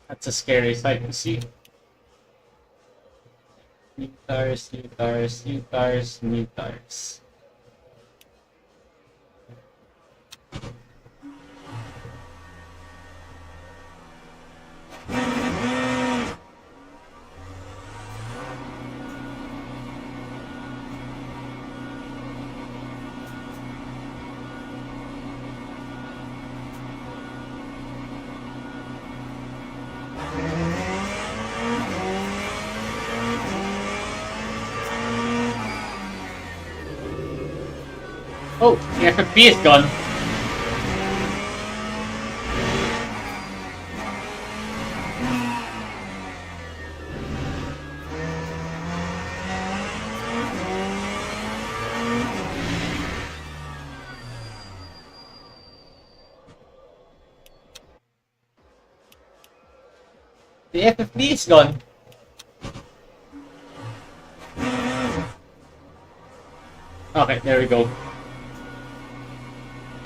That's a scary sight to see. New tires, new tires, new tires, new tires. Oh, the FFP is gone. The FFP is gone. Okay, there we go.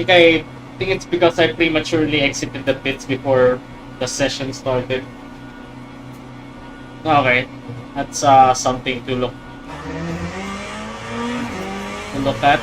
I think it's because I prematurely exited the pits before the session started. Okay, that's something to look at.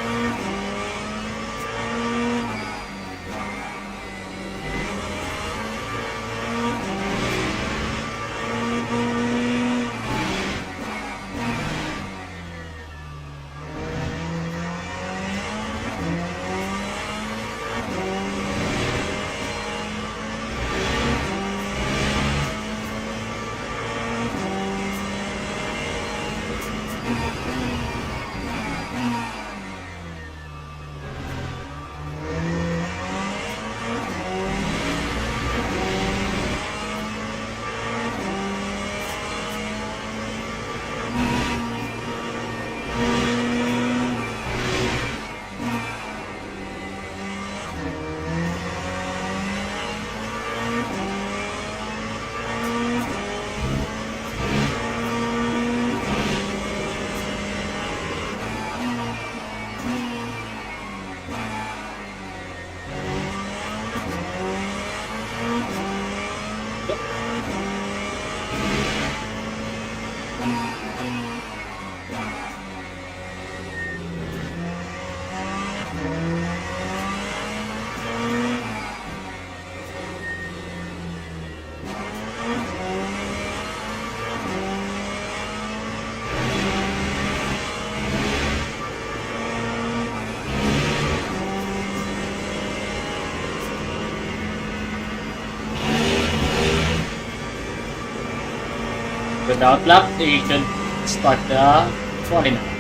Without luck, you can start the 49.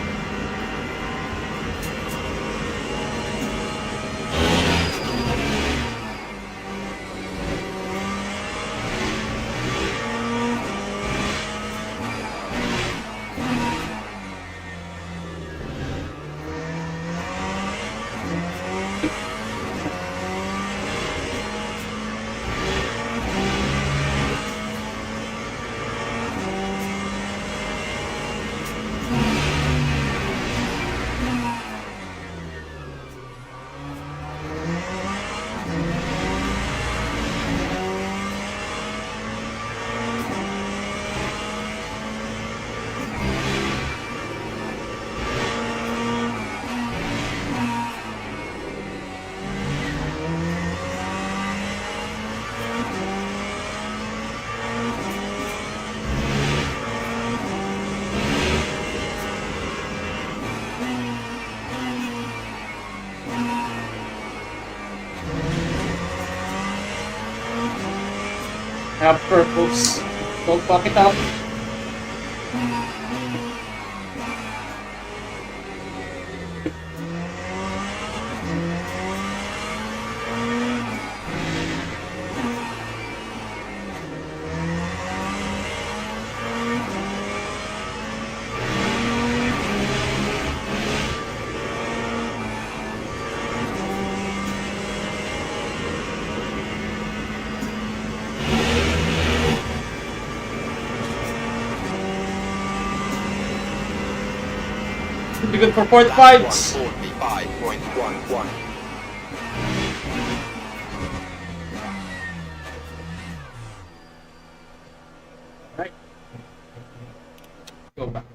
have purpose. Don't fuck it up. Should be good for 45s. 145.11. Right. Go back.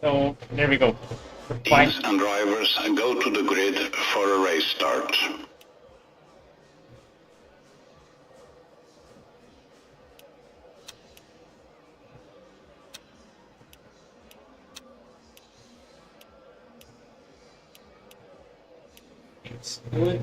So there we go. Fine. Teams and drivers go to the grid for a race start. It's good.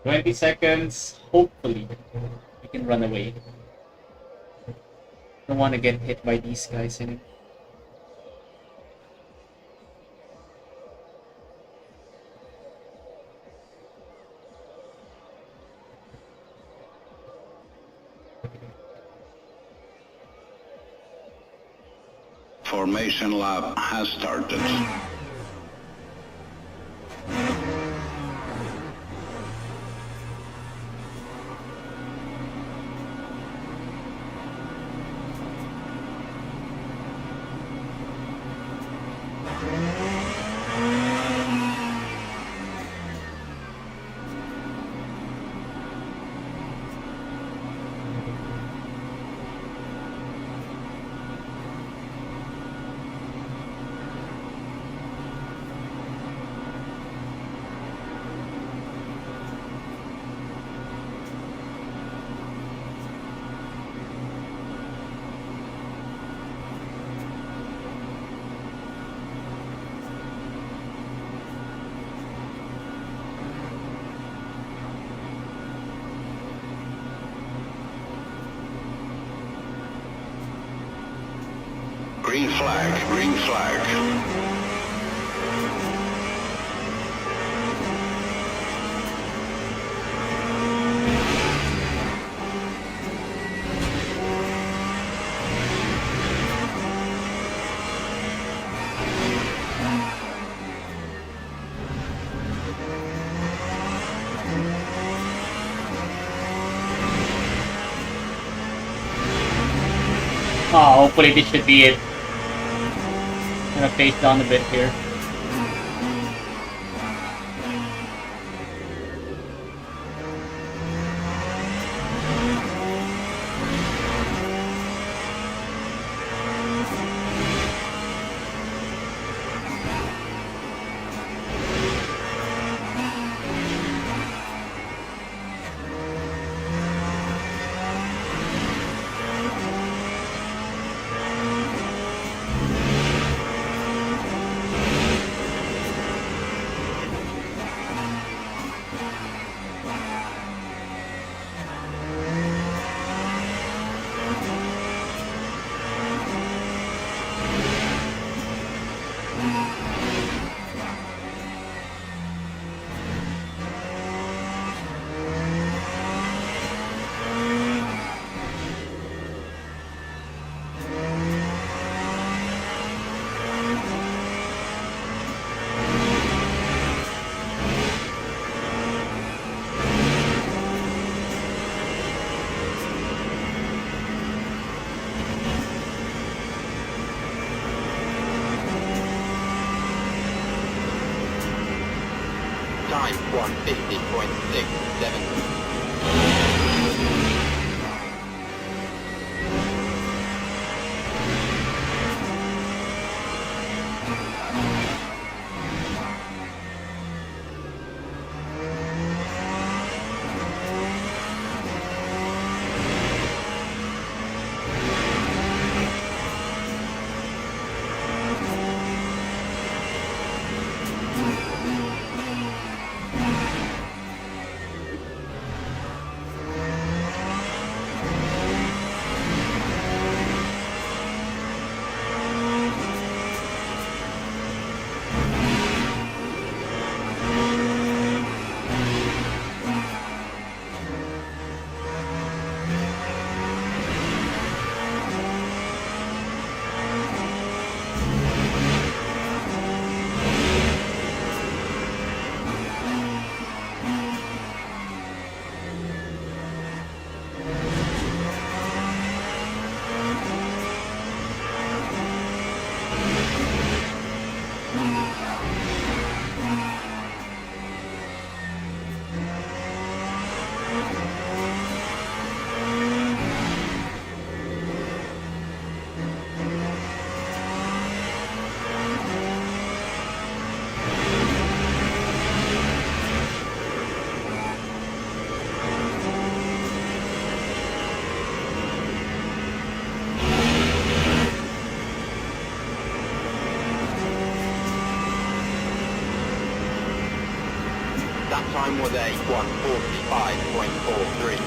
$20. Hopefully, we can run away. Don't want to get hit by these guys anymore. Formation lap has started. Green flag, green flag. Oh, hopefully this should be it. Gonna face down a bit here. Time 150.67. That time was a 145.43.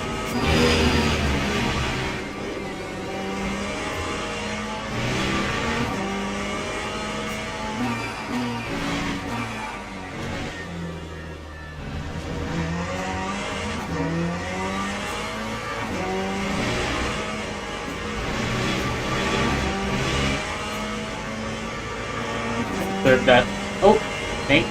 Serve that. Oh, thank.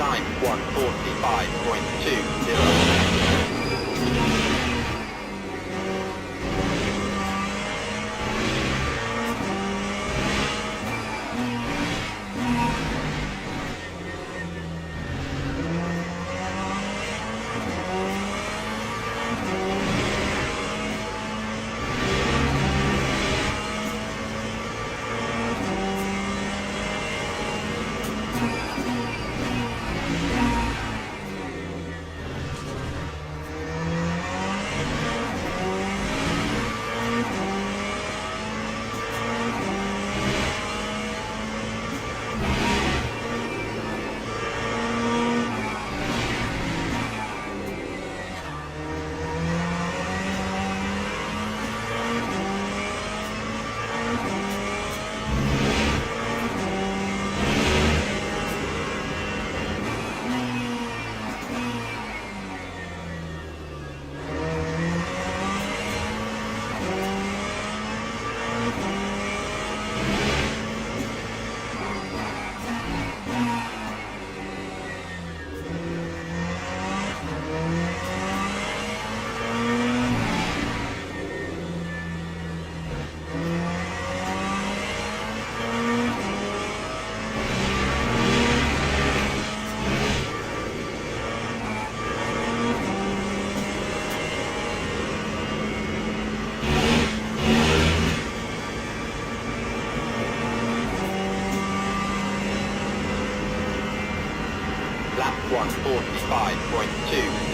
Time 1:45.20. Lap 1:45.20.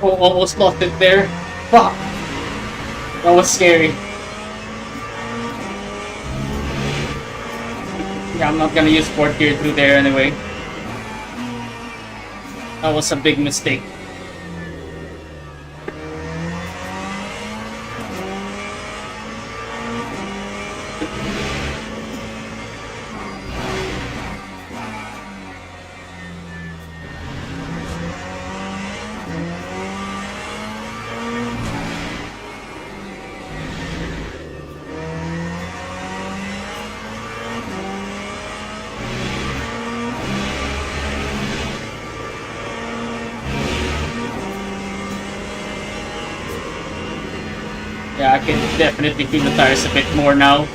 Oh, almost lost it there. Fuck! That was scary. Yeah, I'm not gonna use sport gear through there anyway. That was a big mistake. Yeah, I can definitely feel the tires a bit more now.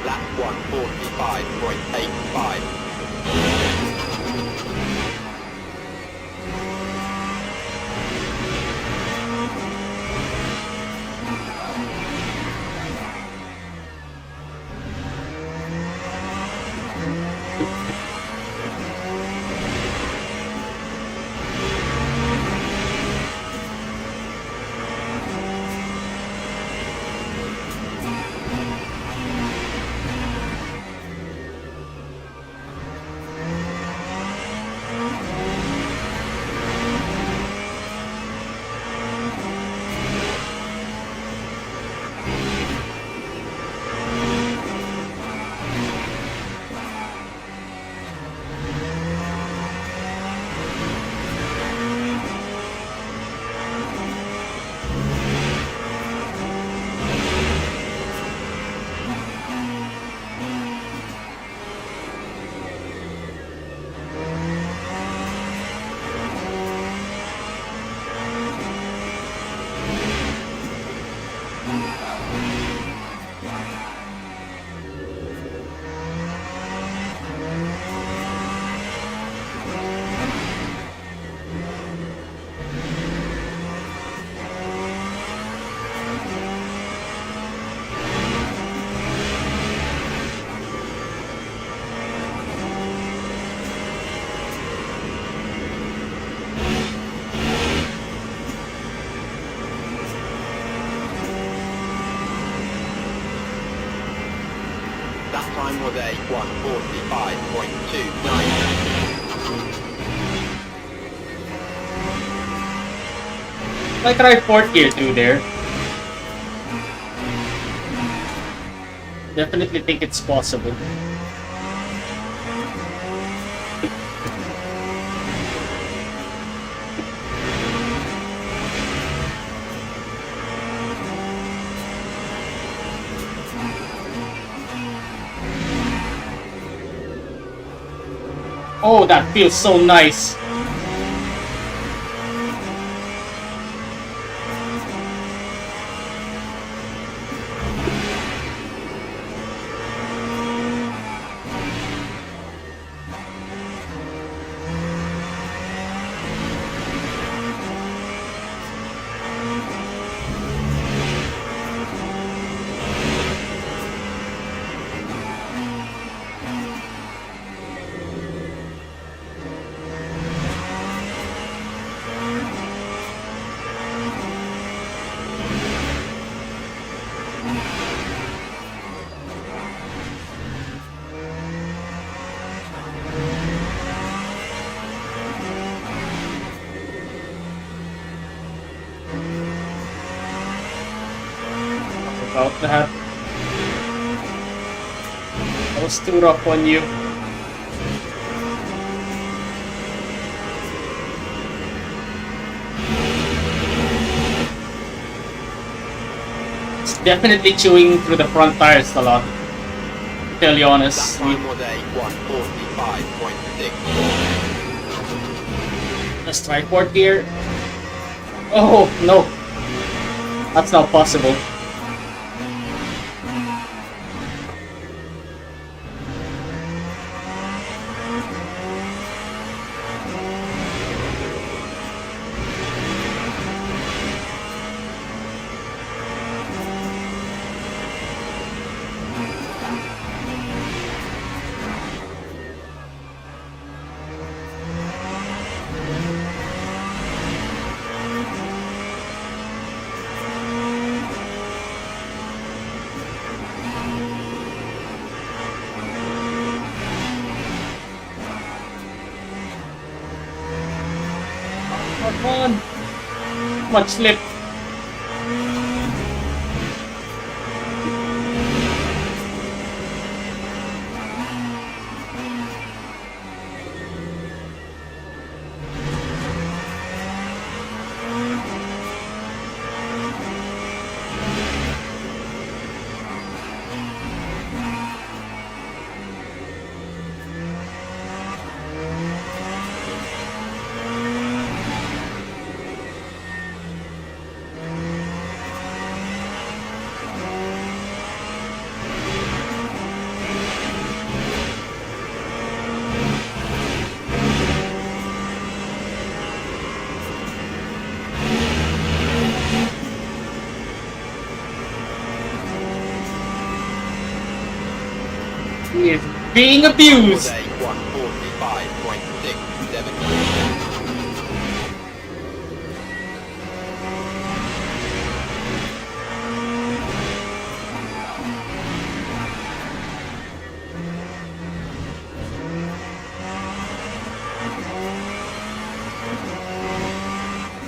Lap 1:45.85. That time was a 1:45.29. I tried fourth gear through there. Definitely think it's possible. Oh, that feels so nice. About that. I was too rough on you. It's definitely chewing through the front tires a lot. To tell you That honest. time was a 1:45.6. Let's try fourth gear. Oh no, that's not possible. Come on. Much slip. He is being Was abused. a 1:45.67.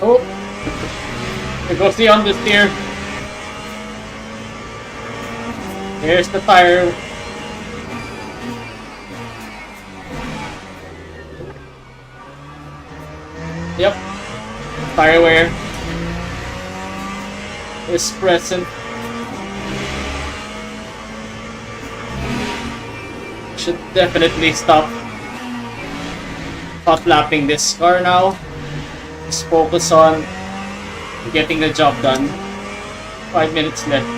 Oh, there goes the understeer. There's the tire. Yep, tire wear is present. Should definitely stop hot lapping this car now. Just focus on getting the job done. 5 minutes left.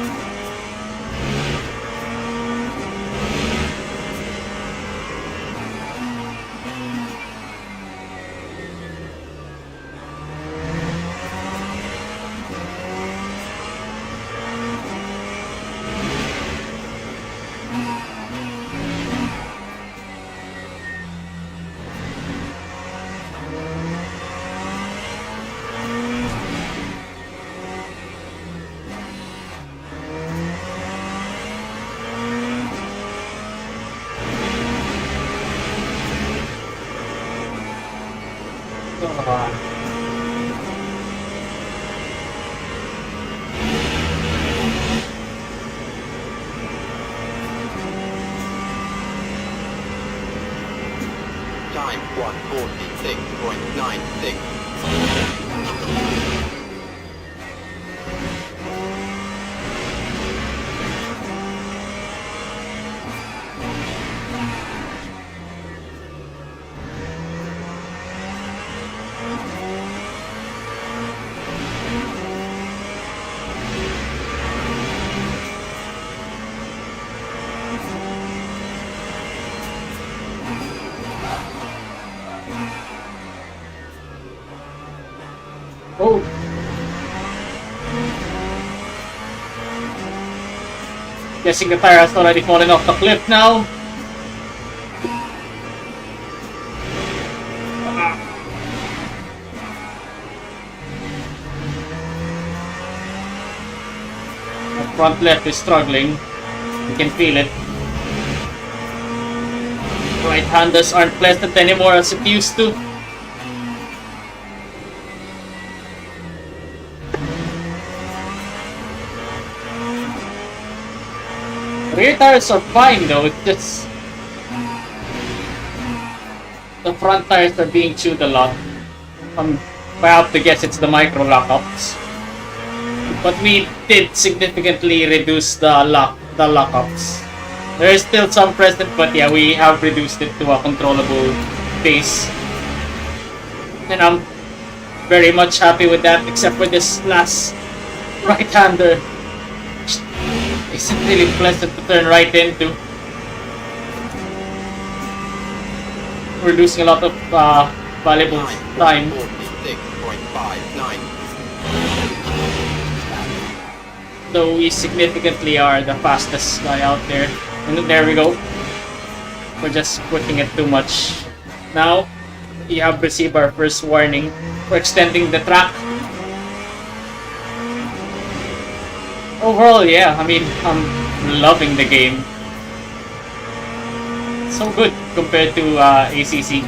Time 146.96. Oh. Guessing the tire has already fallen off the cliff now. The front left is struggling. You can feel it. Right-handers aren't pleasant anymore as it used to. Rear tires are fine though, it's just the front tires are being chewed a lot. If I have to guess, it's the micro lockups. But we did significantly reduce the lockups. There is still some present, but yeah, we have reduced it to a controllable pace. And I'm very much happy with that, except for this last right-hander. Isn't really pleasant to turn right into. We're losing a lot of valuable time. 46.59. So we significantly are the fastest guy out there. And there we go. We're just pushing it too much. Now, we have received our first warning for extending the track. Overall, yeah, I mean, I'm loving the game. So good compared to ACC.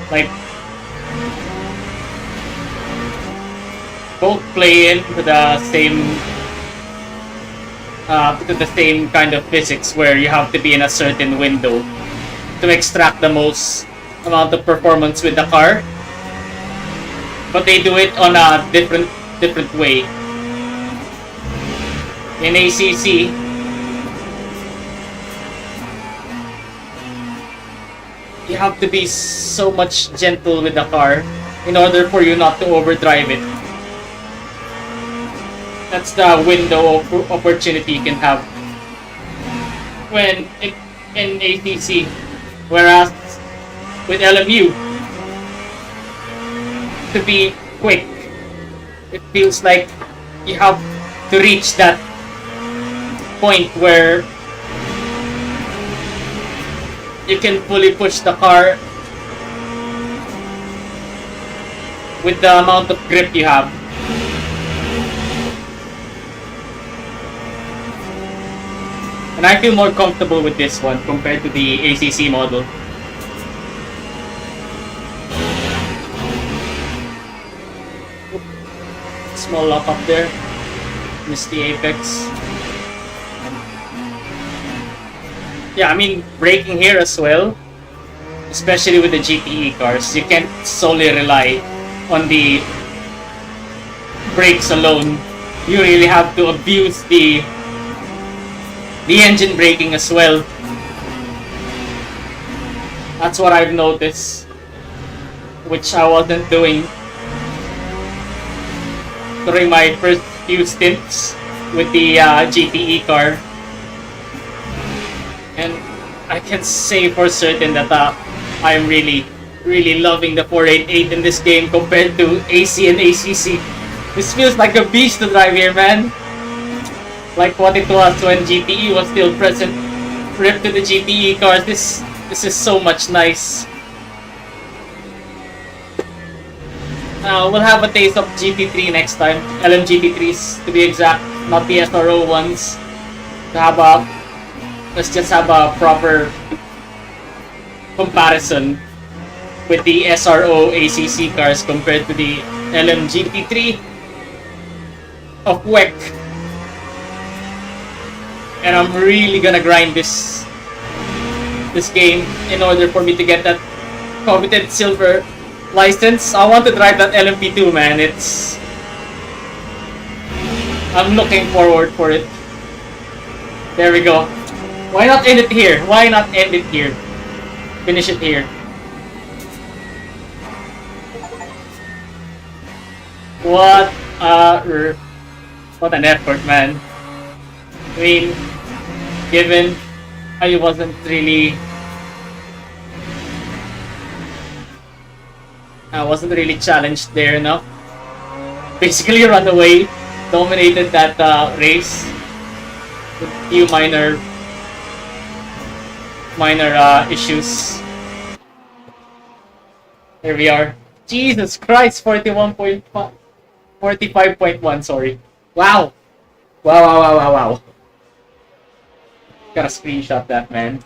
Like, both play into the same kind of physics where you have to be in a certain window to extract the most amount of performance with the car. But they do it on a different way. In ACC, you have to be so much gentle with the car in order for you not to overdrive it. That's the window of opportunity you can have when in ACC. Whereas with LMU, to be quick, it feels like you have to reach that point where you can fully push the car with the amount of grip you have. And I feel more comfortable with this one compared to the ACC model. Small lock up there. Missed the apex. Yeah, I mean, braking here as well, especially with the GTE cars, you can't solely rely on the brakes alone. You really have to abuse the engine braking as well. That's what I've noticed, which I wasn't doing during my first few stints with the GTE car. And I can say for certain that I'm really loving the 488 in this game compared to AC and ACC. This feels like a beast to drive here, man. Like what it was when GTE was still present. Rip to the GTE cars. This is so much nice. We'll have a taste of GT3 next time. LMGT3s to be exact, not the SRO ones. Let's just have a proper comparison with the SRO ACC cars compared to the LMGT3 of WEC. and I'm really gonna grind this game in order for me to get that coveted silver license. I want to drive that LMP2, man. I'm looking forward for it. There we go. Why not end it here? Why not end it here? Finish it here. What what an effort, man. I mean, given I wasn't really challenged there enough. Basically run away, dominated that race with few minor issues. Here we are. Jesus Christ, 41.5, 45.1, sorry. Wow. Wow. Gotta screenshot that, man.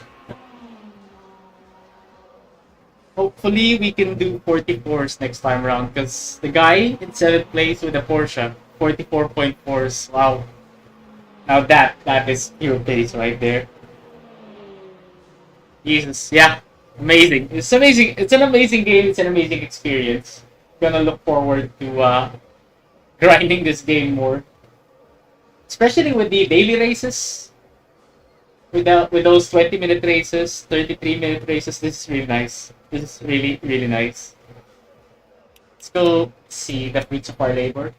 Hopefully we can do 44s next time around, because the guy in 7th place with a Porsche, 44.4s. Wow. Now that is pure pace right there. Jesus, yeah. Amazing. It's amazing. It's an amazing game. It's an amazing experience. Gonna look forward to grinding this game more. Especially with the daily races. With those 20-minute races, 33-minute races, this is really nice. This is really nice. Let's go see the fruits of our labor.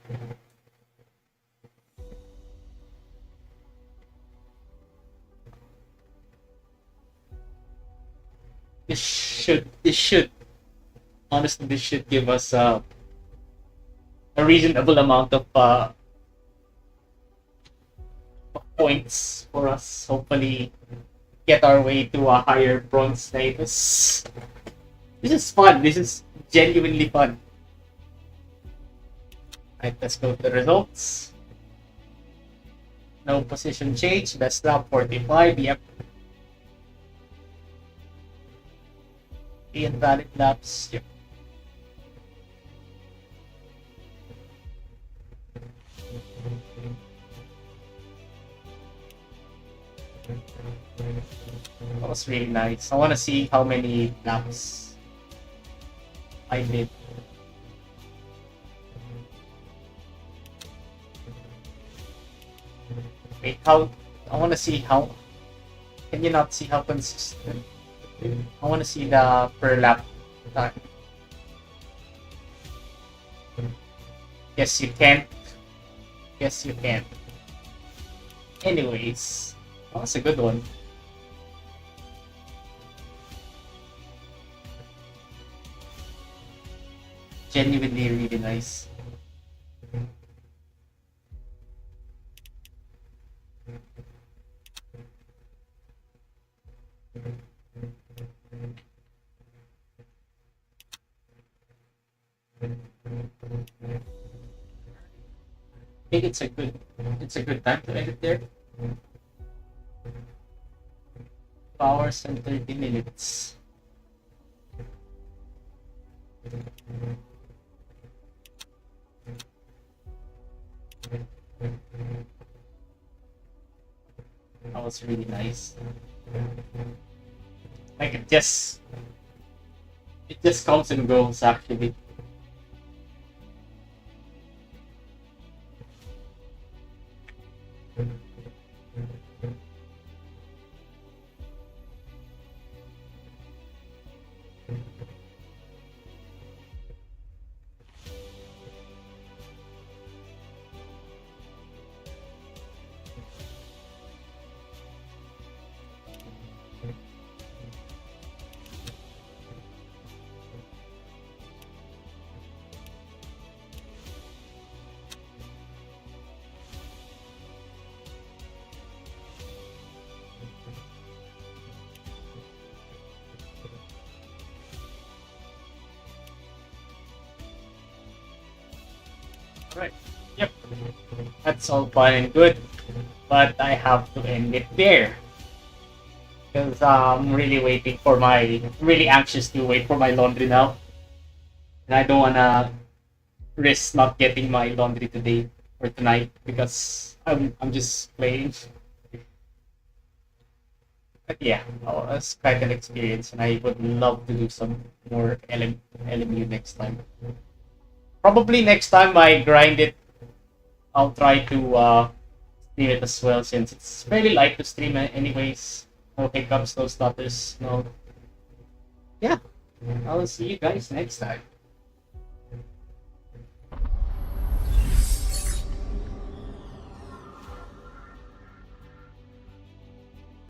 This should honestly, this should give us a reasonable amount of points for us. Hopefully get our way to a higher bronze status. This is fun. This is genuinely fun. Alright, let's go to the results. No position change. Best lap 45. Yep. Invalid laps. Yep. That was really nice. I want to see how many laps I did. Wait, how? I want to see how. Can you not see how consistent? I want to see the per lap time. Yes, you can. Yes, you can. Anyways, that was a good one. Genuinely really nice. I think it's a good time to end it there. 2 hours and 30 minutes. That was really nice. Like it just comes and goes actually. Right. Yep. That's all fine and good, but I have to end it there because I'm really anxious to wait for my laundry now, and I don't wanna risk not getting my laundry today or tonight because I'm just playing. But yeah, oh, it's quite an experience, and I would love to do some more LMU next time. Probably next time I grind it, I'll try to stream it as well, since it's fairly light to stream anyways. No hiccups, no stutters, no. Yeah, I'll see you guys next time.